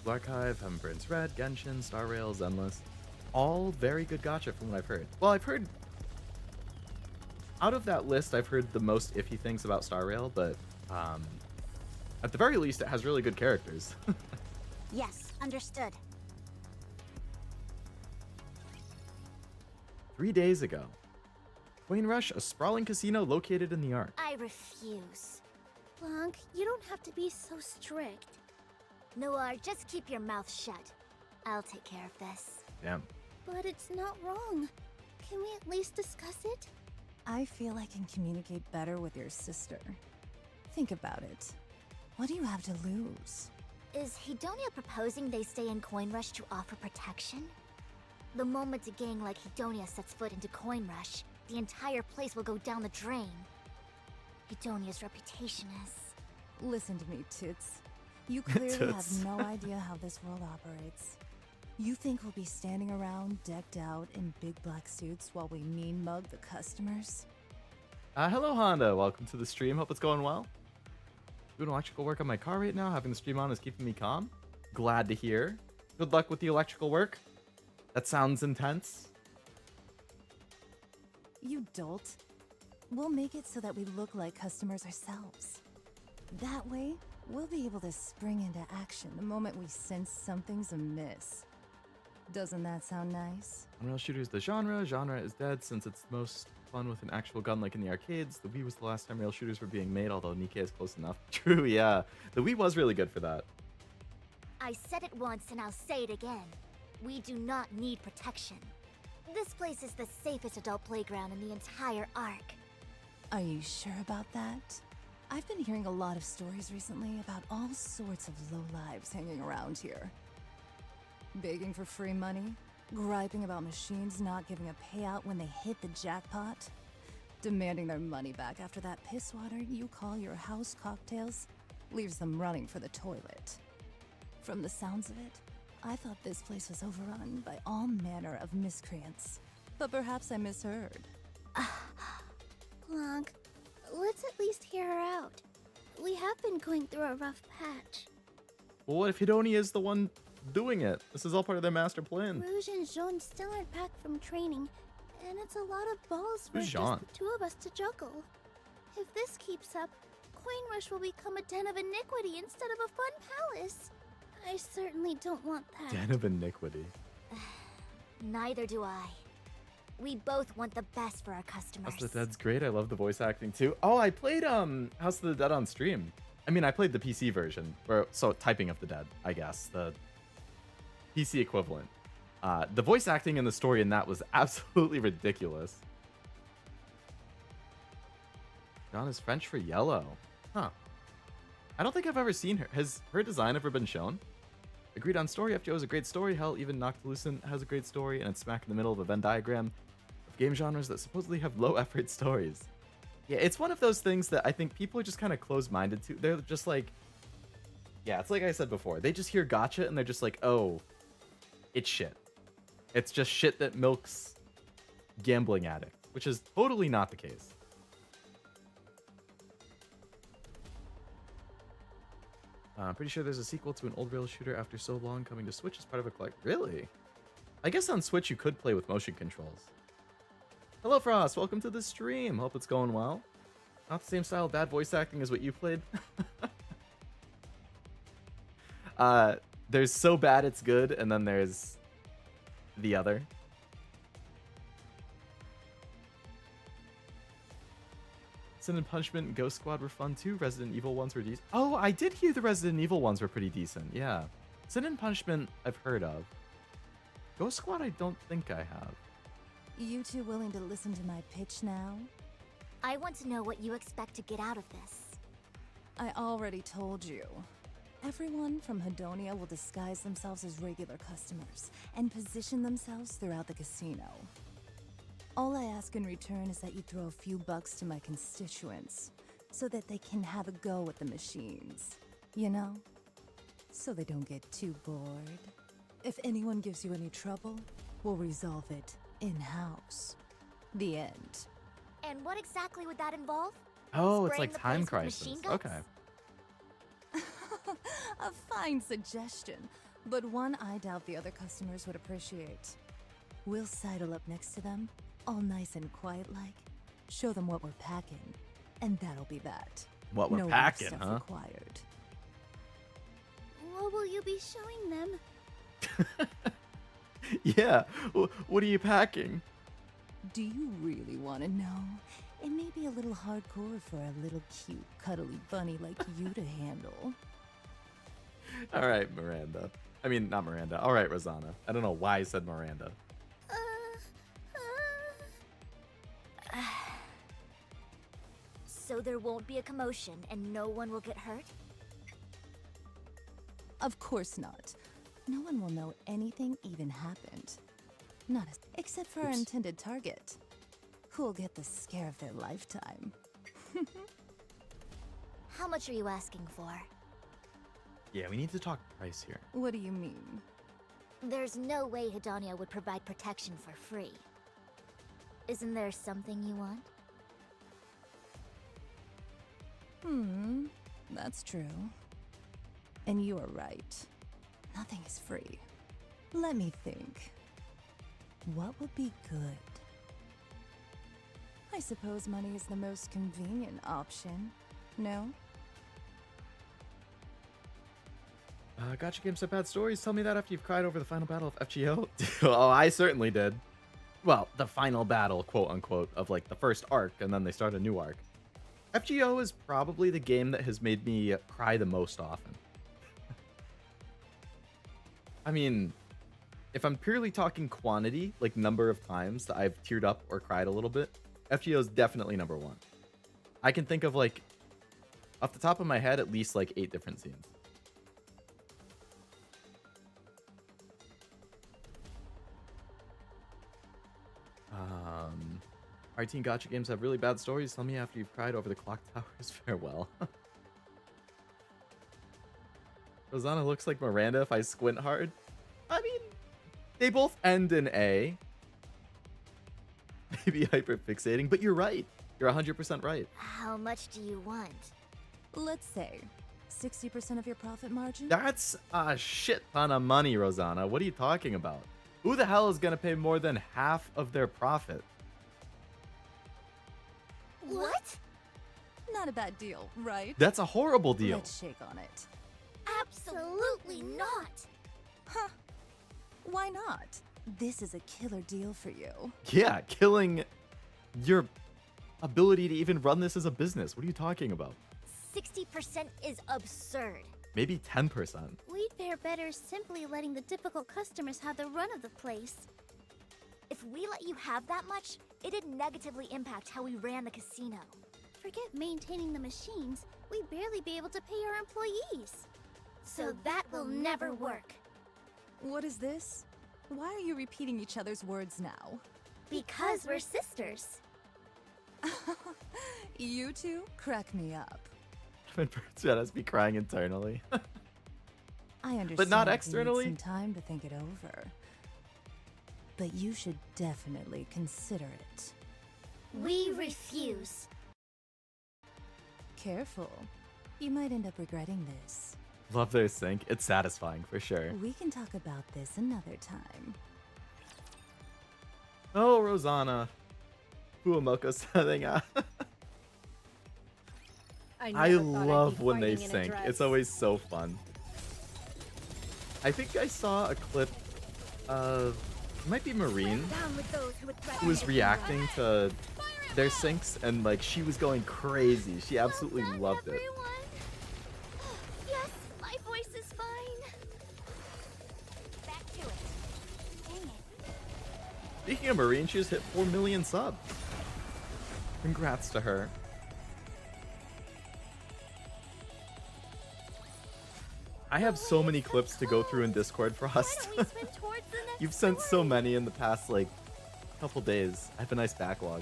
Blue Archive, Heaven Burns Red, Genshin, Star Rail, Zenless. All very good gacha from what I've heard. Well, I've heard... Out of that list, I've heard the most iffy things about Star Rail, but at the very least, it has really good characters. Yes, understood. 3 days ago. Coin Rush, a sprawling casino located in the Ark. I refuse. Blanc, you don't have to be so strict. Noir, just keep your mouth shut. I'll take care of this. Damn. But it's not wrong. Can we at least discuss it? I feel I can communicate better with your sister. Think about it. What do you have to lose? Is Hedonia proposing they stay in Coin Rush to offer protection? The moment a gang like Hedonia sets foot into Coin Rush, the entire place will go down the drain. Hedonia's reputation is... Listen to me, Toots. You clearly Toots. have no idea how this world operates. You think we'll be standing around decked out in big black suits while we mean mug the customers? Hello, Honda. Welcome to the stream. Hope it's going well. Doing electrical work on my car right now. Having the stream on is keeping me calm. Glad to hear. Good luck with the electrical work. That sounds intense. You dolt. We'll make it so that we look like customers ourselves. That way, we'll be able to spring into action the moment we sense something's amiss. Doesn't that sound nice? Unreal Shooter is the genre. Genre is dead since it's most fun with an actual gun like in the arcades. The Wii was the last time rail shooters were being made, although NIKKE is close enough. True, yeah. The Wii was really good for that. I said it once and I'll say it again. We do not need protection. This place is the safest adult playground in the entire Ark. Are you sure about that? I've been hearing a lot of stories recently about all sorts of lowlives hanging around here. Begging for free money, griping about machines not giving a payout when they hit the jackpot, demanding their money back after that piss water you call your house cocktails leaves them running for the toilet. From the sounds of it, I thought this place was overrun by all manner of miscreants, but perhaps I misheard. Blanc, let's at least hear her out. We have been going through a rough patch. Well, what if Hedonia is the one doing it? This is all part of their master plan. Rouge and Jaune still aren't back from training, and it's a lot of balls for Who's just Jaune? the two of us to juggle. If this keeps up, Coin Rush will become a den of iniquity instead of a fun palace. I certainly don't want that. Den of Iniquity. Neither do I. We both want the best for our customers. House of the Dead's great. I love the voice acting too. Oh, I played House of the Dead on stream. I mean, I played the PC version, or so Typing of the Dead, I guess, the PC equivalent. The voice acting and the story in that was absolutely ridiculous. Dawn is French for yellow. Huh. I don't think I've ever seen her. Has her design ever been shown? Agreed on story. FGO is a great story. Hell, even Noctilucent has a great story, and it's smack in the middle of a Venn diagram of game genres that supposedly have low effort stories. Yeah, it's one of those things that I think people are just kind of closed-minded to. They're just like, yeah, it's like I said before. They just hear gotcha, and they're just like, oh, it's shit. It's just shit that milks gambling addicts, which is totally not the case. I'm pretty sure there's a sequel to an old rail shooter after so long coming to Switch as part of a collect. Really? I guess on Switch you could play with motion controls. Hello, Frost. Welcome to the stream. Hope it's going well. Not the same style of bad voice acting as what you played. There's so bad it's good, and then there's the other. Sin and Punishment and Ghost Squad were fun too. Resident Evil ones were decent. Oh, I did hear the Resident Evil ones were pretty decent. Yeah. Sin and Punishment I've heard of. Ghost Squad I don't think I have. You two willing to listen to my pitch now? I want to know what you expect to get out of this. I already told you. Everyone from Hedonia will disguise themselves as regular customers and position themselves throughout the casino. All I ask in return is that you throw a few bucks to my constituents so that they can have a go at the machines, you know? So they don't get too bored. If anyone gives you any trouble, we'll resolve it in-house. The end. And what exactly would that involve? Oh, it's Spraying like the Time place with Crisis. machine guns? Okay. A fine suggestion, but one I doubt the other customers would appreciate. We'll sidle up next to them, all nice and quiet like, show them what we're packing, and that'll be that. What we're no packing, stuff huh? required. What will you be showing them? Yeah. What are you packing? Do you really want to know? It may be a little hardcore for a little cute, cuddly bunny like you to handle. All right, Miranda. I mean, not Miranda. All right, Rosanna. I don't know why I said Miranda. So there won't be a commotion and no one will get hurt? Of course not. No one will know anything even happened. Not as, except for our Oops. intended target, who'll get the scare of their lifetime. How much are you asking for? Yeah, we need to talk price here. What do you mean? There's no way Hedonia would provide protection for free. Isn't there something you want? That's true. And you are right. Nothing is free. Let me think. What would be good? I suppose money is the most convenient option. No? Gotcha games have bad stories. Tell me that after you've cried over the final battle of FGO. Oh, I certainly did. Well, the final battle, quote unquote, of like the first arc, and then they start a new arc. FGO is probably the game that has made me cry the most often. I mean, if I'm purely talking quantity, like number of times that I've teared up or cried a little bit, FGO is definitely number one. I can think of like, off the top of my head, at least like 8 different scenes. Our teen gotcha games have really bad stories. Tell me after you've cried over the clock tower's farewell. Rosanna looks like Miranda if I squint hard. I mean, they both end in A. Maybe hyperfixating, but you're right. You're 100% right. How much do you want? Let's say 60% of your profit margin? That's a shit ton of money, Rosanna. What are you talking about? Who the hell is going to pay more than half of their profit? What? Not a bad deal, right? That's a horrible deal. Let's shake on it. Absolutely not! Huh. Why not? This is a killer deal for you. Yeah, killing your ability to even run this as a business. What are you talking about? 60% is absurd. Maybe 10%. We'd fare better simply letting the difficult customers have the run of the place. If we let you have that much, it'd negatively impact how we ran the casino. Forget maintaining the machines, we'd barely be able to pay our employees. So that will never work. What is this? Why are you repeating each other's words now? Because we're sisters. You two crack me up. When Birdsweat has be crying internally. I understand. But not if you need externally? some time to think it over. But you should definitely consider it. We refuse. Careful. You might end up regretting this. Love their sync. It's satisfying for sure. We can talk about this another time. Oh, Rosanna. Fuamoko setting up. I love when they sync. It's always so fun. I think I saw a clip of, it might be Marine, who was reacting to their syncs, and like she was going crazy. She absolutely loved it. Yes, my voice is fine. Back to it. Dang it. Speaking of Marine, she just hit 4 million subs. Congrats to her. I have so many clips to go through in Discord, Frost. You've sent so many in the past, like, couple days. I have a nice backlog.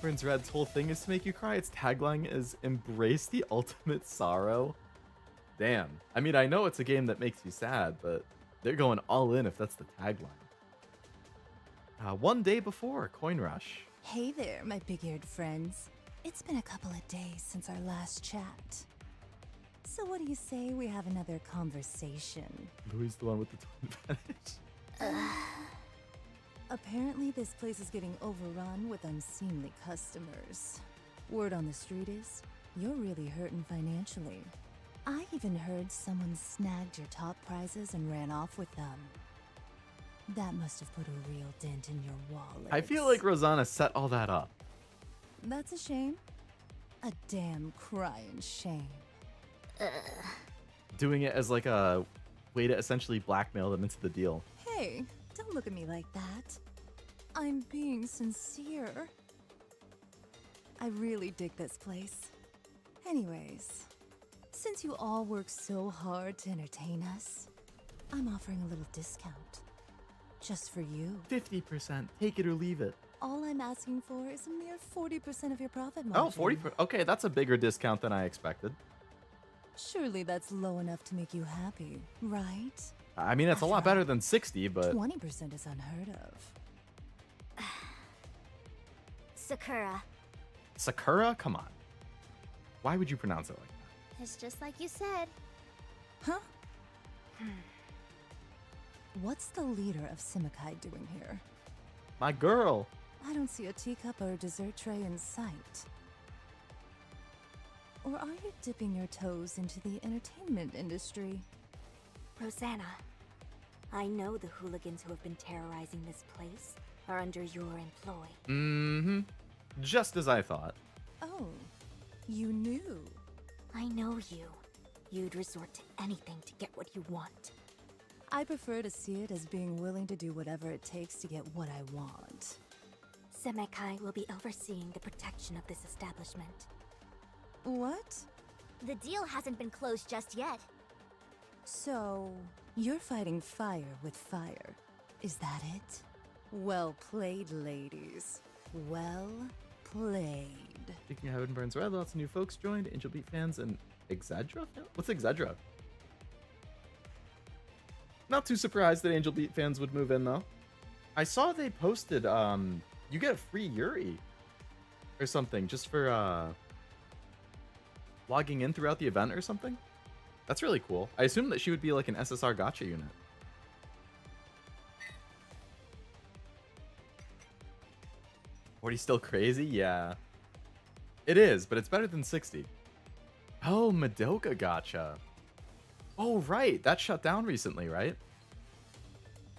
Burns Red's whole thing is to make you cry. Its tagline is "Embrace the ultimate sorrow." Damn. I mean, I know it's a game that makes you sad, but they're going all in if that's the tagline. One day before Coin Rush. Hey there, my big-eared friends. It's been a couple of days since our last chat. So what do you say we have another conversation? Louis the one with the twin fetish. Apparently this place is getting overrun with unseemly customers. Word on the street is, you're really hurting financially. I even heard someone snagged your top prizes and ran off with them. That must have put a real dent in your wallet. I feel like Rosanna set all that up. That's a shame. A damn crying shame. Doing it as like a way to essentially blackmail them into the deal. Hey, don't look at me like that. I'm being sincere. I really dig this place. Anyways, since you all work so hard to entertain us, I'm offering a little discount. Just for you. 50%. Take it or leave it. All I'm asking for is a mere 40% of your profit margin. Oh, 40%. Okay, that's a bigger discount than I expected. Surely that's low enough to make you happy, right? I mean, it's a lot better than 60, but 20% is unheard of. Sakura. Sakura? Come on. Why would you pronounce it like that? It's just like you said. Huh? What's the leader of Simikai doing here? My girl. I don't see a teacup or a dessert tray in sight. Or are you dipping your toes into the entertainment industry? Rosanna, I know the hooligans who have been terrorizing this place are under your employ. Mm-hmm. Just as I thought. Oh, you knew. I know you. You'd resort to anything to get what you want. I prefer to see it as being willing to do whatever it takes to get what I want. Simikai will be overseeing the protection of this establishment. What? The deal hasn't been closed just yet. So, you're fighting fire with fire. Is that it? Well played, ladies. Well played. Speaking of Heaven Burns Red, lots of new folks joined. Angel Beat fans and Exedra? What's Exedra? Not too surprised that Angel Beat fans would move in, though. I saw they posted, you get a free Yuri or something just for, logging in throughout the event or something. That's really cool. I assume that she would be like an SSR gacha unit. Still crazy? Yeah. It is, but it's better than 60. Oh, Madoka gacha. Oh, right. That shut down recently, right?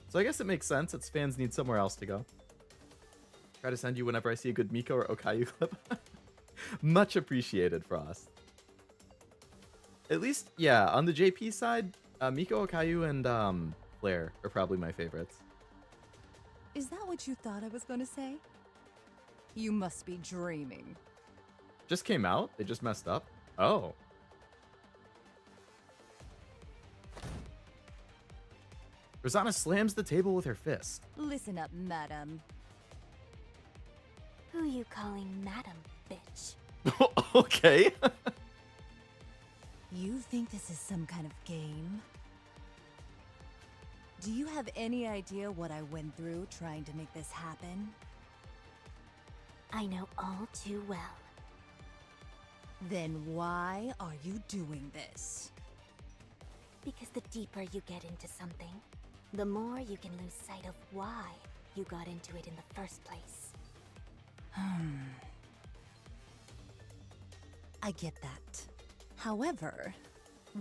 So I guess it makes sense. Its fans need somewhere else to go. Try to send you whenever I see a good Miko or Okayu clip. Much appreciated, Frost. At least, yeah, on the JP side, Miko, Okayu, and Flare are probably my favorites. Is that what you thought I was going to say? You must be dreaming. Just came out? They just messed up? Oh. Rosanna slams the table with her fist. Listen up, madam. Who you calling madam, bitch? Okay. You think this is some kind of game? Do you have any idea what I went through trying to make this happen? I know all too well. Then why are you doing this? Because the deeper you get into something, the more you can lose sight of why you got into it in the first place. I get that. However,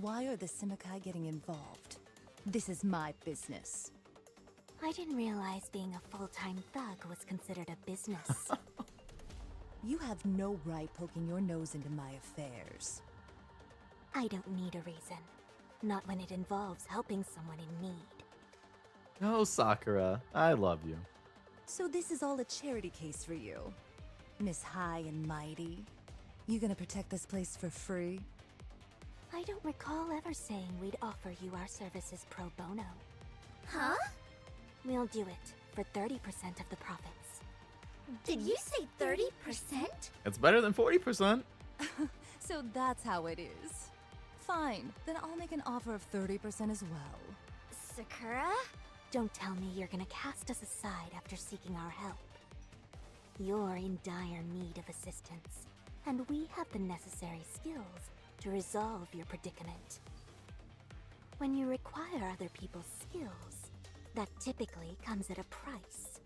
why are the Simikai getting involved? This is my business. I didn't realize being a full-time thug was considered a business. You have no right poking your nose into my affairs. I don't need a reason. Not when it involves helping someone in need. Oh, Sakura. I love you. So this is all a charity case for you, Miss High and Mighty. You gonna protect this place for free? I don't recall ever saying we'd offer you our services pro bono. Huh? We'll do it for 30% of the profits. Did you say 30%? It's better than 40%. So that's how it is. Fine, then I'll make an offer of 30% as well. Sakura? Don't tell me you're gonna cast us aside after seeking our help. You're in dire need of assistance, and we have the necessary skills to resolve your predicament. When you require other people's skills, that typically comes at a price.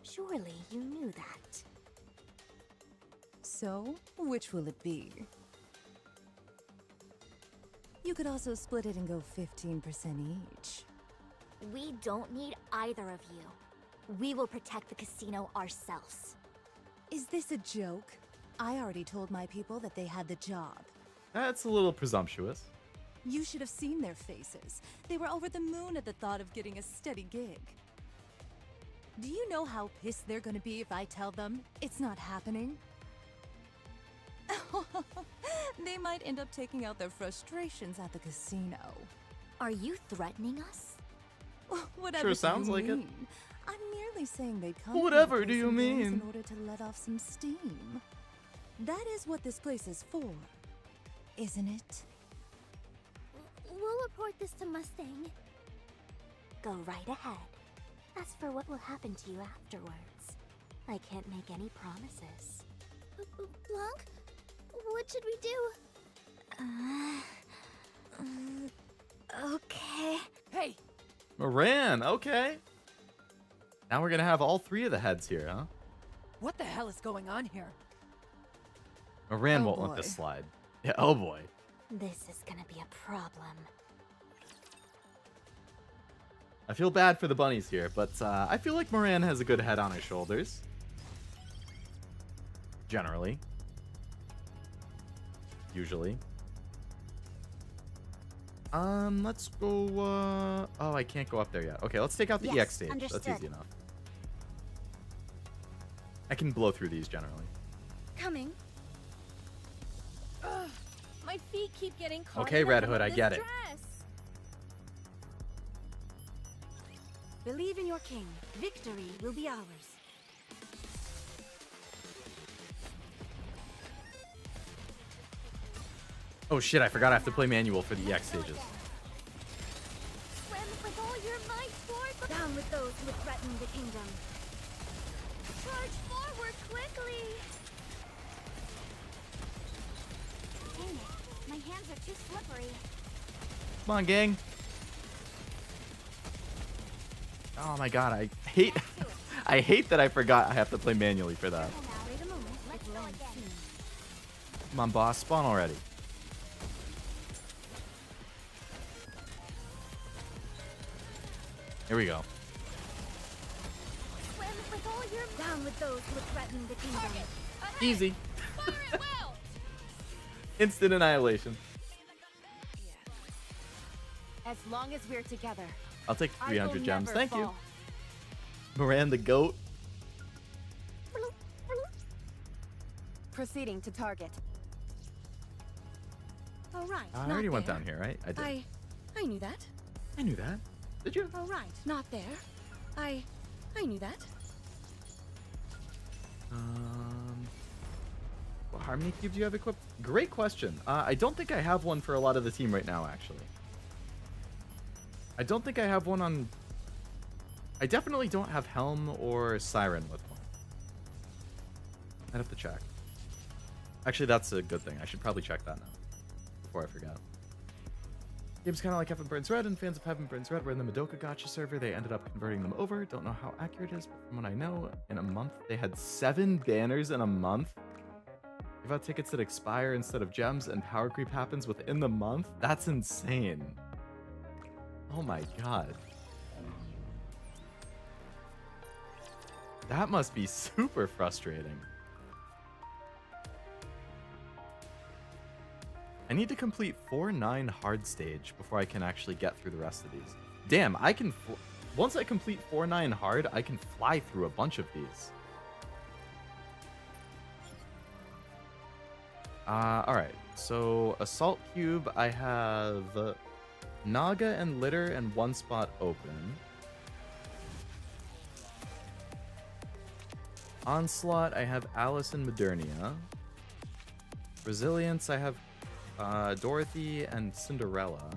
Surely you knew that. So, which will it be? You could also split it and go 15% each. We don't need either of you. We will protect the casino ourselves. Is this a joke? I already told my people that they had the job. That's a little presumptuous. You should have seen their faces. They were over the moon at the thought of getting a steady gig. Do you know how pissed they're gonna be if I tell them it's not happening? They might end up taking out their frustrations at the casino. Are you threatening us? Whatever Sure sounds do you like it. mean? I'm merely saying they'd come here Whatever to do play you some games mean? in order to let off some steam. That is what this place is for, isn't it? We'll report this to Mustang. Go right ahead. As for what will happen to you afterwards, I can't make any promises. Blanc? What should we do? Okay. Hey, Moran, okay. Now we're gonna have all three of the heads here, huh? what the hell is going on here? Moran Oh won't let boy. this slide. Yeah, oh boy. This is gonna be a problem. I feel bad for the bunnies here, but I feel like Moran has a good head on his shoulders. Generally. Usually. Let's go, oh, I can't go up there yet. Okay, let's take out the Yes, EX stage. That's understood. easy enough. I can blow through these generally. Coming. Ugh, my feet keep getting caught. Okay, in the Red hem Hood, of I this get it. dress. Believe in your king. Victory will be ours. Oh shit, I forgot I have to play manual for the EX stages. Swim with all your might toward the... Down with those who would threaten the kingdom. Charge forward quickly! Dang it. My hands are too slippery. Come on, gang. Oh my god, I hate I hate that I forgot I have to play manually for that. Wait a moment. Let's go again. Come on, boss, spawn already. Here we go. Swim with all your Down with those who threaten the kingdom. Easy. Fire at will! Instant annihilation. As long as we're together, I'll take I 300 will gems. never Thank you. fall. Miranda Goat. Proceeding to target. All right. I not already went there. down here, right? I did. I knew that. I knew that. Did you? All right. Not there. I knew that. What harmony cube do you have equipped? Great question. I don't think I have one for a lot of the team right now, actually. I don't think I have one on... I definitely don't have Helm or Siren with one. I'd have to check. Actually, that's a good thing. I should probably check that now before I forget. Game's kind of like Heaven Burns Red, and fans of Heaven Burns Red were in the Madoka Gacha server. They ended up converting them over. Don't know how accurate it is, but from what I know, in a month, they had 7 banners in a month. Give out tickets that expire instead of gems, and power creep happens within the month? That's insane. Oh my god. That must be super frustrating. I need to complete 4-9 hard stage before I can actually get through the rest of these. Damn, I can... Once I complete 4-9 hard, I can fly through a bunch of these. Alright. So, Assault Cube, I have Naga and Litter and one spot open. Onslaught, I have Alice and Modernia. Resilience, I have Dorothy and Cinderella.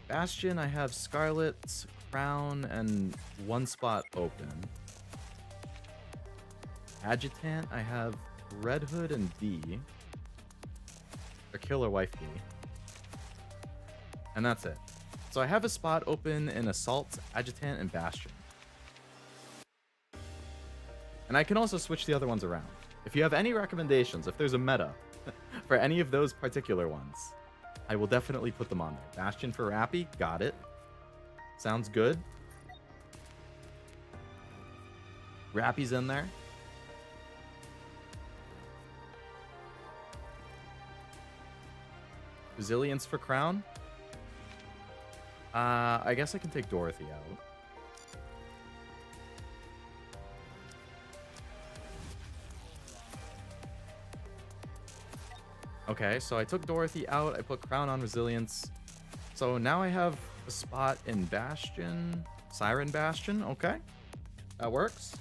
Bastion, I have Scarlet, Crown, and one spot open. Adjutant, I have Red Hood and D. Or Killer Wife D. And that's it. So I have a spot open in Assault, Adjutant, and Bastion. And I can also switch the other ones around. If you have any recommendations, if there's a meta for any of those particular ones, I will definitely put them on there. Bastion for Rappy, got it. Sounds good. Rappy's in there. Resilience for Crown. I guess I can take Dorothy out. Okay, so I took Dorothy out. I put Crown on Resilience. So now I have a spot in Bastion. Siren Bastion. Okay. That works.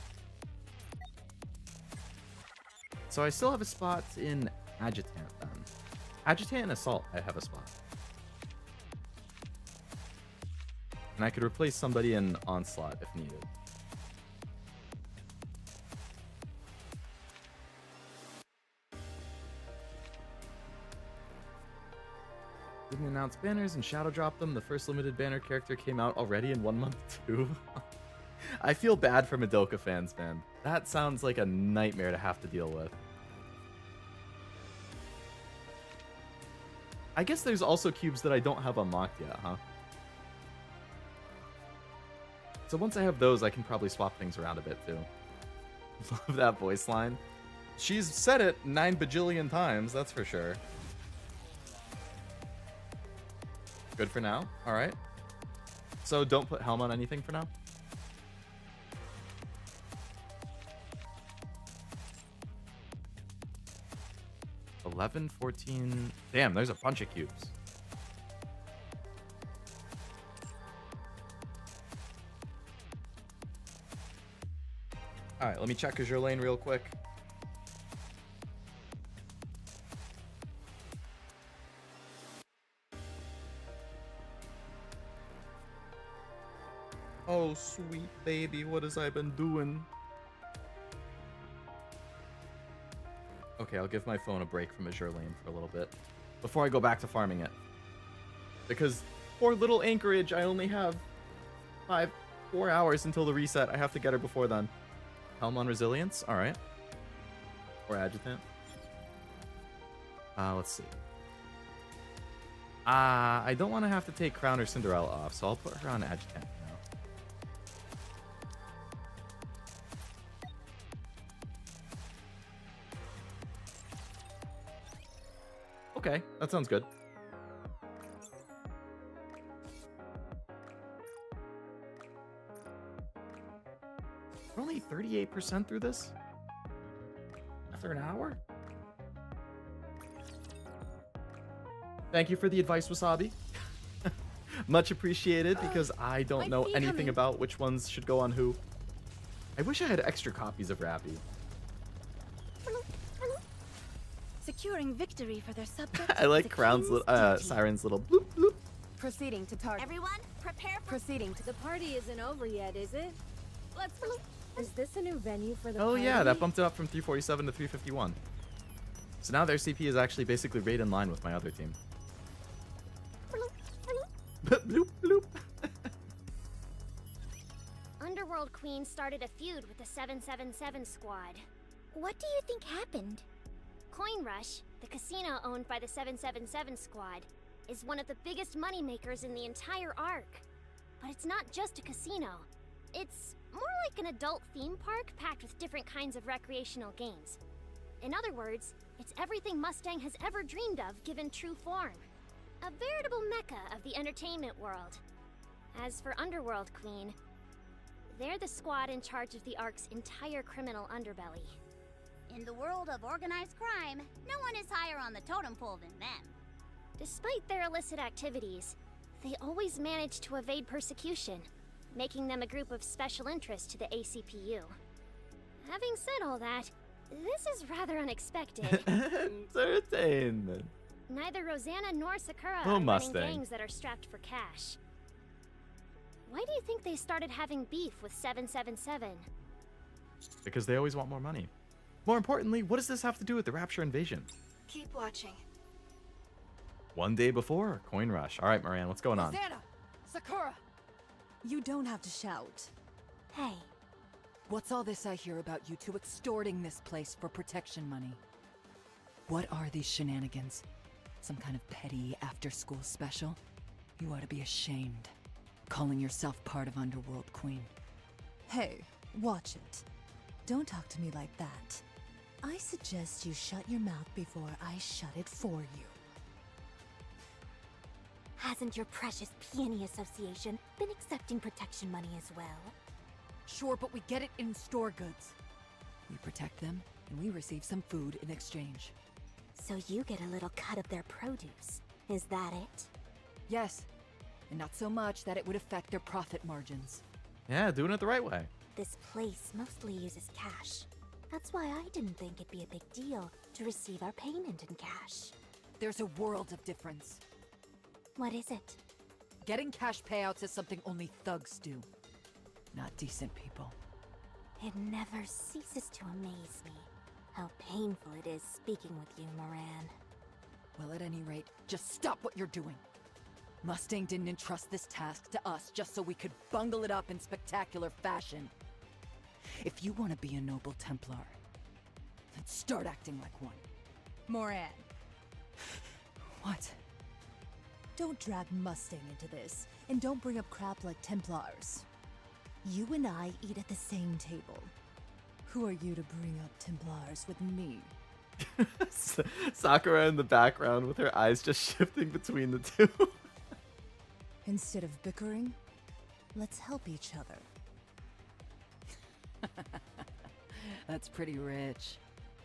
So I still have a spot in Adjutant then. Adjutant and Assault, I have a spot. And I could replace somebody in Onslaught if needed. Didn't announce banners and shadow drop them. The first limited banner character came out already in 1 month too. I feel bad for Madoka fans, man. That sounds like a nightmare to have to deal with. I guess there's also cubes that I don't have unlocked yet, huh? So once I have those, I can probably swap things around a bit too. Love that voice line. She's said it 9 bajillion times, that's for sure. Good for now. All right. So don't put Helm on anything for now. $11, $14. Damn, there's a bunch of cubes. All right, let me check Azure Lane real quick. Oh, sweet baby, what has I been doing? Okay, I'll give my phone a break from Azure Lane for a little bit before I go back to farming it. Because poor little Anchorage, I only have 4 hours until the reset. I have to get her before then. Helm on Resilience, all right. Or Adjutant. Let's see. I don't want to have to take Crown or Cinderella off, so I'll put her on Adjutant now. Okay, that sounds good. We're only 38% through this? After an hour? Thank you for the advice, Wasabi. Much appreciated, because I don't know anything about which ones should go on who. I wish I had extra copies of Rappy. Securing victory for their subjects. I like is a Crown's king's duty. Siren's little bloop bloop. Proceeding to target. Everyone, prepare for Proceeding to The party isn't over yet, is it? Is this a new venue for the Oh party? yeah, that bumped it up from 347 to 351. So now their CP is actually basically right in line with my other team. Bloop bloop. Underworld Queen started a feud with the 777 squad. What do you think happened? Coin Rush, the casino owned by the 777 squad, is one of the biggest moneymakers in the entire arc. But it's not just a casino. It's more like an adult theme park packed with different kinds of recreational games. In other words, it's everything Mustang has ever dreamed of given true form. A veritable mecca of the entertainment world. As for Underworld Queen, they're the squad in charge of the Ark's entire criminal underbelly. In the world of organized crime, no one is higher on the totem pole than them. Despite their illicit activities, they always manage to evade persecution, making them a group of special interest to the ACPU. Having said all that, this is rather unexpected. Entertainment. Neither Rosanna nor Sakura Oh, are running Mustang. gangs that are strapped for cash. Why do you think they started having beef with 777? Because they always want more money. More importantly, what does this have to do with the Rapture invasion? Keep watching. One day before, Coin Rush. All right, Moran, what's going on? Rosanna! Sakura! You don't have to shout. Hey, What's all this I hear about you two extorting this place for protection money? What are these shenanigans? Some kind of petty after-school special? You ought to be ashamed. Calling yourself part of Underworld Queen. Hey, watch it. Don't talk to me like that. I suggest you shut your mouth before I shut it for you. hasn't your precious Peony Association been accepting protection money as well? Sure, but we get it in store goods. We protect them, and we receive some food in exchange. So you get a little cut of their produce. Is that it? Yes, and not so much that it would affect their profit margins. Yeah, doing it the right way. This place mostly uses cash. That's why I didn't think it'd be a big deal to receive our payment in cash. There's a world of difference. What is it? Getting cash payouts is something only thugs do. Not decent people. It never ceases to amaze me how painful it is speaking with you, Moran. Well, at any rate, just stop what you're doing. Mustang didn't entrust this task to us just so we could bungle it up in spectacular fashion. If you want to be a noble Templar, then start acting like one. Moran, What? don't drag Mustang into this, and don't bring up crap like Templars. You and I eat at the same table. Who are you to bring up Templars with me? Sakura in the background with her eyes just shifting between the two. Instead of bickering, let's help each other. That's pretty rich.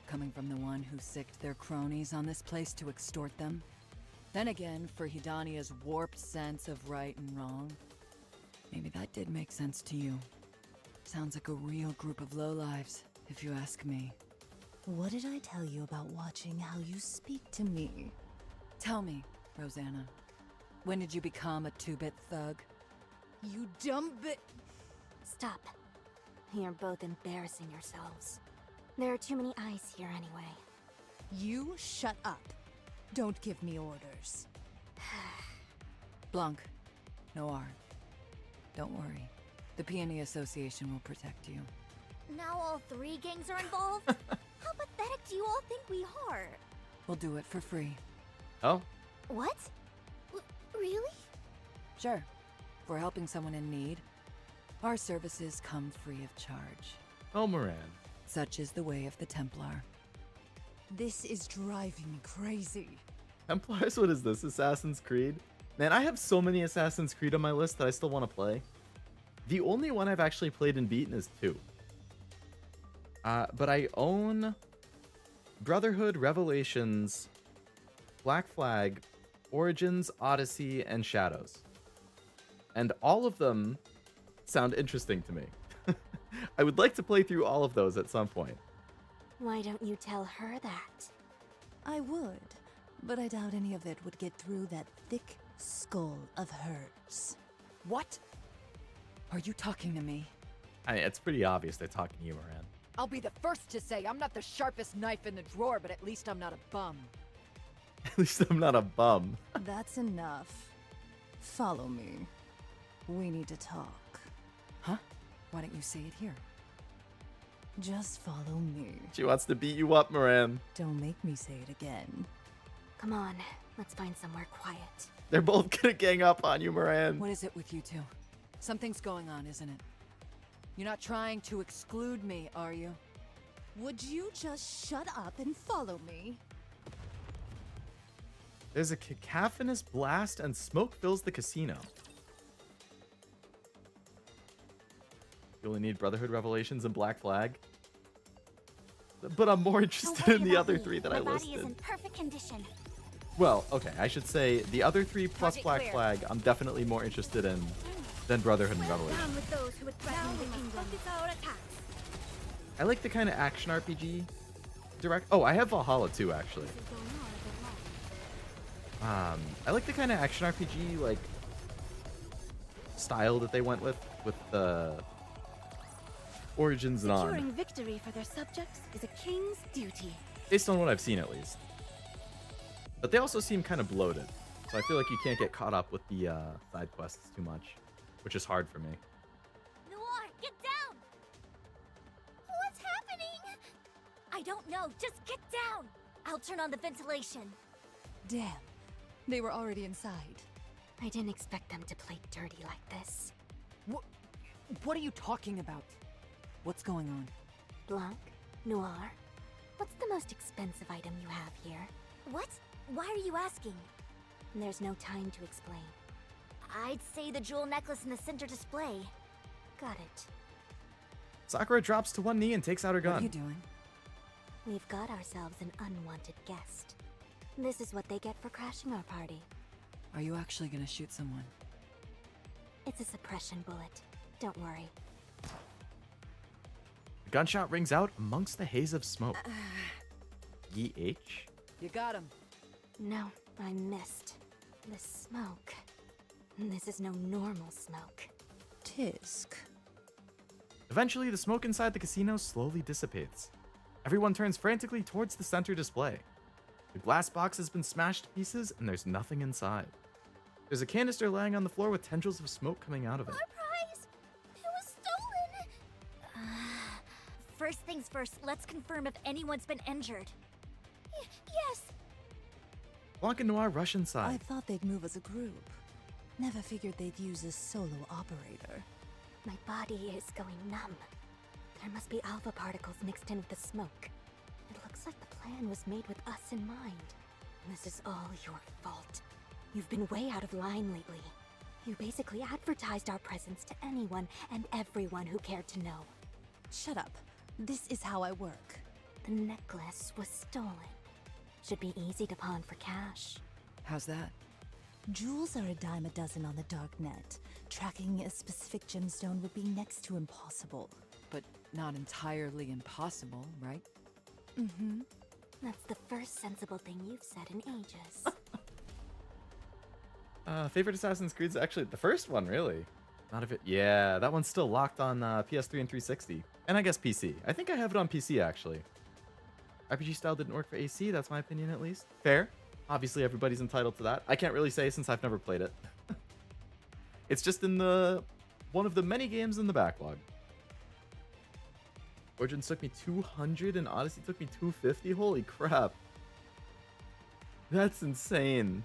Coming from the one who sicked their cronies on this place to extort them. Then again, for Hidania's warped sense of right and wrong, maybe that did make sense to you. Sounds like a real group of lowlives, if you ask me. What did I tell you about watching how you speak to me? Tell me, Rosanna, when did you become a two-bit thug? You dumb bit. Stop. You're both embarrassing yourselves. There are too many eyes here anyway. You shut up. Don't give me orders. Blanc, Noir, don't worry. The Peony Association will protect you. Now all three gangs are involved? How pathetic do you all think we are? We'll do it for free. Oh, What? Really? Sure. If we're helping someone in need, our services come free of charge. oh, Moran. Such is the way of the Templar. This is driving me crazy. Templars, what is this? Assassin's Creed? Man, I have so many Assassin's Creed on my list that I still want to play. The only one I've actually played and beaten is 2. But I own Brotherhood, Revelations, Black Flag, Origins, Odyssey, and Shadows. And all of them sound interesting to me. I would like to play through all of those at some point. Why don't you tell her that? I would, but I doubt any of it would get through that thick skull of hers. What? Are you talking to me? It's pretty obvious they're talking to you, Moran. I'll be the first to say I'm not the sharpest knife in the drawer, but at least I'm not a bum. At least I'm not a bum. That's enough. Follow me. We need to talk. Huh? Why don't you say it here? Just follow me. She wants to beat you up, Moran. Don't make me say it again. Come on, let's find somewhere quiet. They're both gonna gang up on you, Moran. What is it with you two? Something's going on, isn't it? You're not trying to exclude me, are you? Would you just shut up and follow me? There's a cacophonous blast and smoke fills the casino. You only need Brotherhood, Revelations, and Black Flag. But I'm more interested in the other 3 that I My body listed. is in perfect condition. Well, okay, I should say the other 3 plus Project Black clear. Flag I'm definitely more interested in than Brotherhood and Revelations. Down with those who would threaten the kingdom. Focus our attacks. I like the kind of action RPG direct. Oh, I have Valhalla too, actually. I like the kind of action RPG like style that they went with the Origins and on, Securing victory for their subjects is a king's duty. based on what I've seen at least. But they also seem kind of bloated, so I feel like you can't get caught up with the side quests too much, which is hard for me. Noir, get down! What's happening? I don't know. Just get down. I'll turn on the ventilation. Damn, they were already inside. I didn't expect them to play dirty like this. What are you talking about? What's going on? Blanc, Noir, what's the most expensive item you have here? What? Why are you asking? There's no time to explain. I'd say the jewel necklace in the center display. Got it. Sakura drops to one knee and takes out her What are gun. you doing? We've got ourselves an unwanted guest. This is what they get for crashing our party. Are you actually gonna shoot someone? It's a suppression bullet. Don't worry. The gunshot rings out amongst the haze of smoke. Ye-H? You got him. No, I missed. The smoke. This is no normal smoke. Tisk. Eventually, the smoke inside the casino slowly dissipates. Everyone turns frantically towards the center display. The glass box has been smashed to pieces, and there's nothing inside. There's a canister lying on the floor with tendrils of smoke coming out of it. Our prize! It was stolen! First things first, let's confirm if anyone's been injured. Yes! Blanc and Noir rush I inside. thought they'd move as a group. Never figured they'd use a solo operator. My body is going numb. There must be alpha particles mixed in with the smoke. It looks like the plan was made with us in mind. This is all your fault. You've been way out of line lately. You basically advertised our presence to anyone and everyone who cared to know. Shut up. This is how I work. The necklace was stolen. Should be easy to pawn for cash. How's that? Jewels are a dime a dozen on the dark net. Tracking a specific gemstone would be next to impossible. But not entirely impossible, right? Mm-hmm. That's the first sensible thing you've said in ages. Favorite Assassin's Creed is actually the first one, really. Not if it. Yeah, that one's still locked on PS3 and 360. And I guess PC. I think I have it on PC, actually. RPG style didn't work for AC, that's my opinion at least. Fair. Obviously, everybody's entitled to that. I can't really say since I've never played it. It's just in one of the many games in the backlog. Origins took me 200 and Odyssey took me 250. Holy crap. That's insane.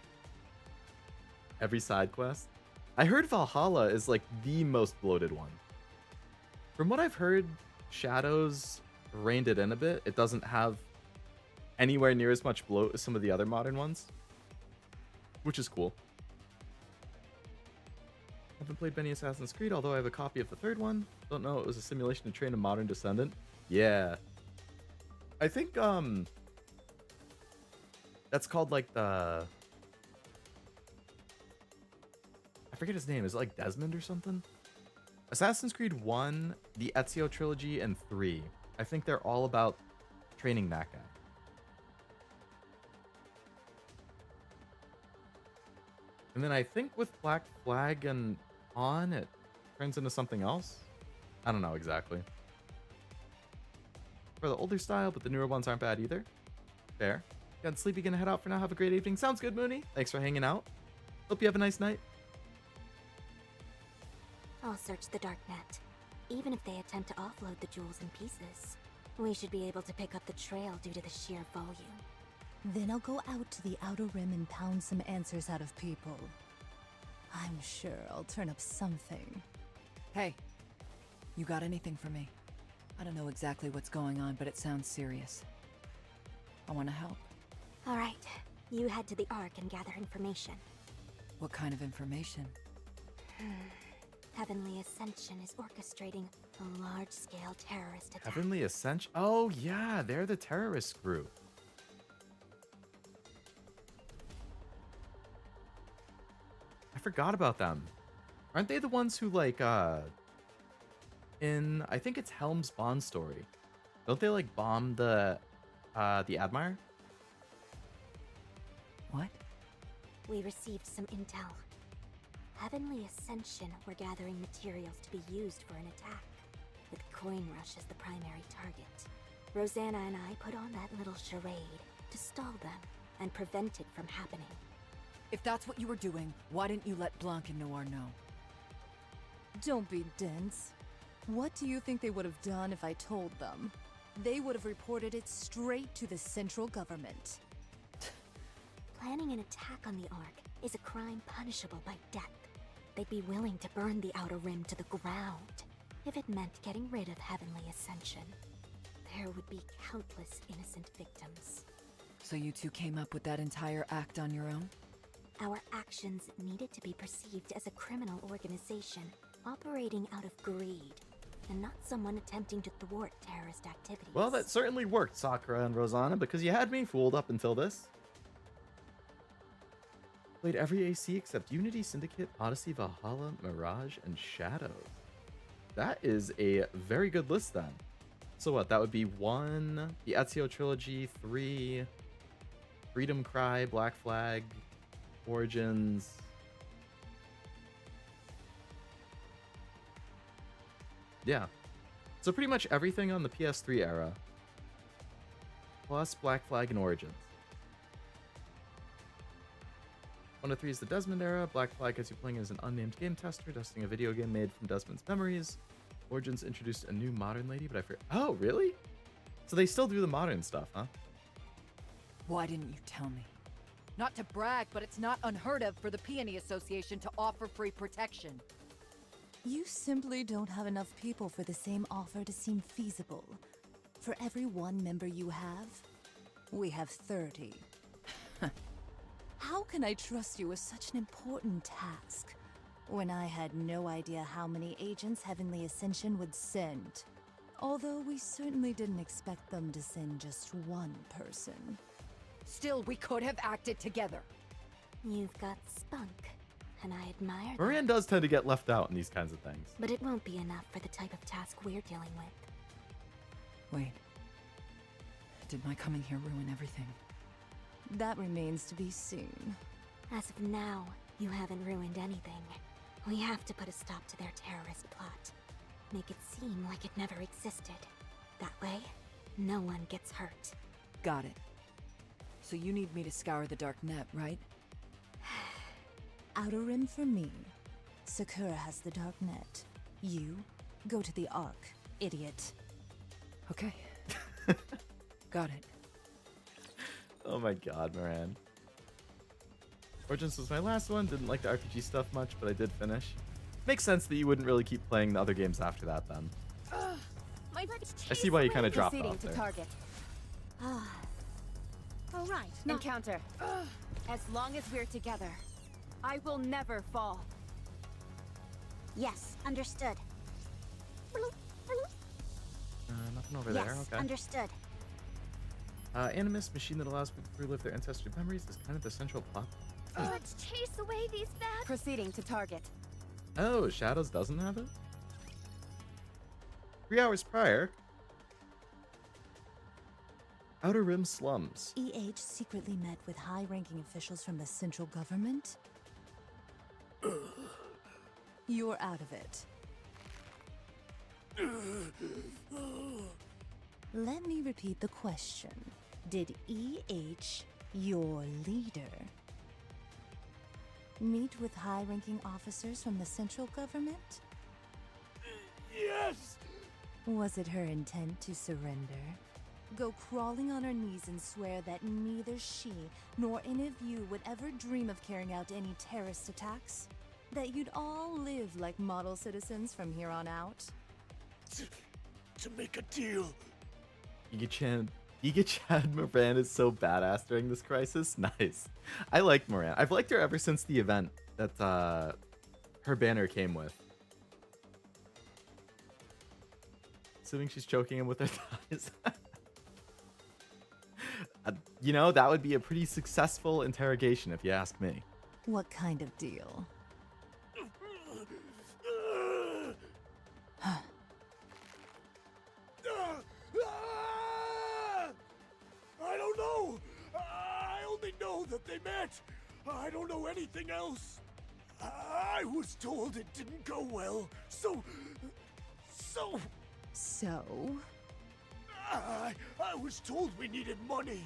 Every side quest. I heard Valhalla is like the most bloated one. From what I've heard, Shadows reined it in a bit. It doesn't have anywhere near as much bloat as some of the other modern ones. which is cool. Haven't played many Assassin's Creed, although I have a copy of the third one. Don't know it was a simulation to train a modern descendant. Yeah. I think, that's called, like, the... I forget his name. Is it, like, Desmond or something? Assassin's Creed 1, the Ezio Trilogy, and 3. I think they're all about training that guy. And then I think with Black Flag and on, it turns into something else. I don't know exactly. For the older style, but the newer ones aren't bad either. Fair. Got sleepy, gonna head out for now. Have a great evening. Sounds good, Mooney. Thanks for hanging out. Hope you have a nice night. I'll search the darknet. Even if they attempt to offload the jewels in pieces, we should be able to pick up the trail due to the sheer volume. Then I'll go out to the Outer Rim and pound some answers out of people. I'm sure I'll turn up something. Hey, you got anything for me? I don't know exactly what's going on, but it sounds serious. I want to help. All right, you head to the Ark and gather information. What kind of information? Heavenly Ascension is orchestrating a large-scale terrorist attack. Heavenly Ascension? Oh, yeah, they're the terrorist group. I forgot about them. Aren't they the ones who, like, in, I think it's Helm's Bond story. Don't they, like, bomb the Admire? What? We received some intel. Heavenly Ascension were gathering materials to be used for an attack, with Coin Rush as the primary target. Rosanna and I put on that little charade to stall them and prevent it from happening. If that's what you were doing, why didn't you let Blanc and Noir know? Don't be dense. What do you think they would have done if I told them? They would have reported it straight to the central government. Planning an attack on the Ark is a crime punishable by death. They'd be willing to burn the Outer Rim to the ground if it meant getting rid of Heavenly Ascension. There would be countless innocent victims. So you two came up with that entire act on your own? Our actions needed to be perceived as a criminal organization operating out of greed, and not someone attempting to thwart terrorist activities. Well, that certainly worked, Sakura and Rosanna, because you had me fooled up until this. Played every AC except Unity, Syndicate, Odyssey, Valhalla, Mirage, and Shadows. That is a very good list then. So what, that would be 1, the Ezio Trilogy, 3, Freedom Cry, Black Flag, Origins. Yeah. So pretty much everything on the PS3 era. Plus Black Flag and Origins. 1 to 3 is the Desmond era. Black Flag has you playing as an unnamed game tester, testing a video game made from Desmond's memories. Origins introduced a new modern lady, but I forget. Oh, really? So they still do the modern stuff, huh? Why didn't you tell me? Not to brag, but it's not unheard of for the Peony Association to offer free protection. You simply don't have enough people for the same offer to seem feasible. For every 1 member you have, we have 30. How can I trust you with such an important task, when I had no idea how many agents Heavenly Ascension would send? Although we certainly didn't expect them to send just 1 person. Still, we could have acted together. You've got spunk, and I admire that. Moran does tend to get left out in these kinds of things. But it won't be enough for the type of task we're dealing with. Wait. Did my coming here ruin everything? That remains to be seen. As of now, you haven't ruined anything. We have to put a stop to their terrorist plot. Make it seem like it never existed. That way, no one gets hurt. Got it. So you need me to scour the dark net, right? Outer Rim for me. Sakura has the dark net. You, go to the Ark, idiot. Okay. Got it. Oh my god, Moran. Origins was my last one. Didn't like the RPG stuff much, but I did finish. Makes sense that you wouldn't really keep playing the other games after that then. I see why you kind of dropped off there. Target. All right. Encounter. As long as we're together, I will never fall. Yes, understood. Nothing over Yes, there. Okay. understood. Animus machine that allows people to relive their ancestral memories is kind of the central plot. Let's chase away these bats. Proceeding to target. Oh, Shadows doesn't have it? 3 hours prior. Outer Rim slums. EH secretly met with high-ranking officials from the central government? You're out of it. Let me repeat the question. Did EH, your leader, meet with high-ranking officers from the central government? Yes! Was it her intent to surrender? Go crawling on her knees and swear that neither she nor any of you would ever dream of carrying out any terrorist attacks? That you'd all live like model citizens from here on out? To make a deal. Giga Chad Moran is so badass during this crisis. Nice. I like Moran. I've liked her ever since the event that her banner came with. Assuming she's choking him with her thighs. You know, that would be a pretty successful interrogation if you ask me. What kind of deal? I don't know. I only know that they met. I don't know anything else. I was told it didn't go well, so... I was told we needed money.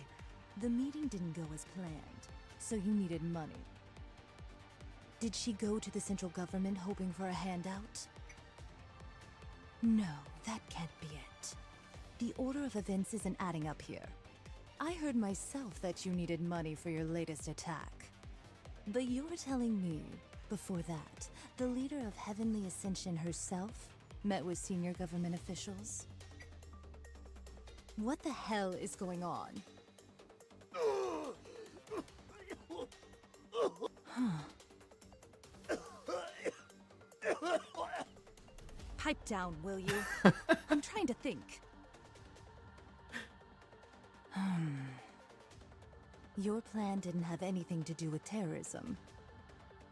The meeting didn't go as planned, so you needed money. Did she go to the central government hoping for a handout? No, that can't be it. The order of events isn't adding up here. I heard myself that you needed money for your latest attack. But you were telling me, before that, the leader of Heavenly Ascension herself met with senior government officials? What the hell is going on? Pipe down, will you? I'm trying to think. Your plan didn't have anything to do with terrorism.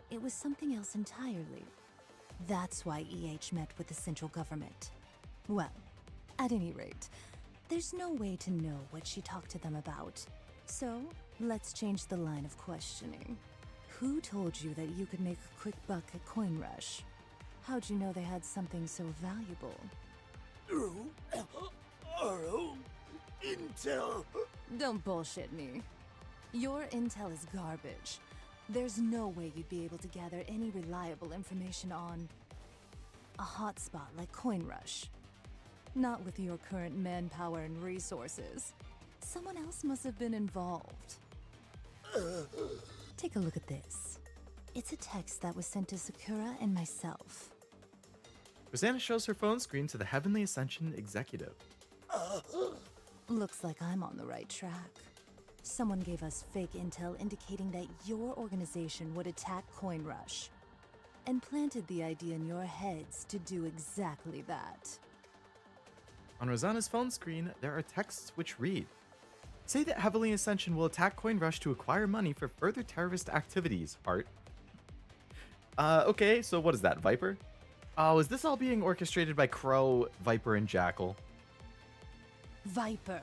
It was something else entirely. That's why EH met with the central government. Well, at any rate, there's no way to know what she talked to them about. So, let's change the line of questioning. Who told you that you could make a quick buck at Coin Rush? How'd you know they had something so valuable? Our own intel. Don't bullshit me. Your intel is garbage. There's no way you'd be able to gather any reliable information on a hotspot like Coin Rush. Not with your current manpower and resources. Someone else must have been involved. Take a look at this. It's a text that was sent to Sakura and myself. Rosanna shows her phone screen to the Heavenly Ascension executive. Looks like I'm on the right track. Someone gave us fake intel indicating that your organization would attack Coin Rush, and planted the idea in your heads to do exactly that. On Rosanna's phone screen, there are texts which read, "Say that Heavenly Ascension will attack Coin Rush to acquire money for further terrorist activities, Heart." Okay, so what is that, Viper? Oh, is this all being orchestrated by Crow, Viper, and Jackal? Viper.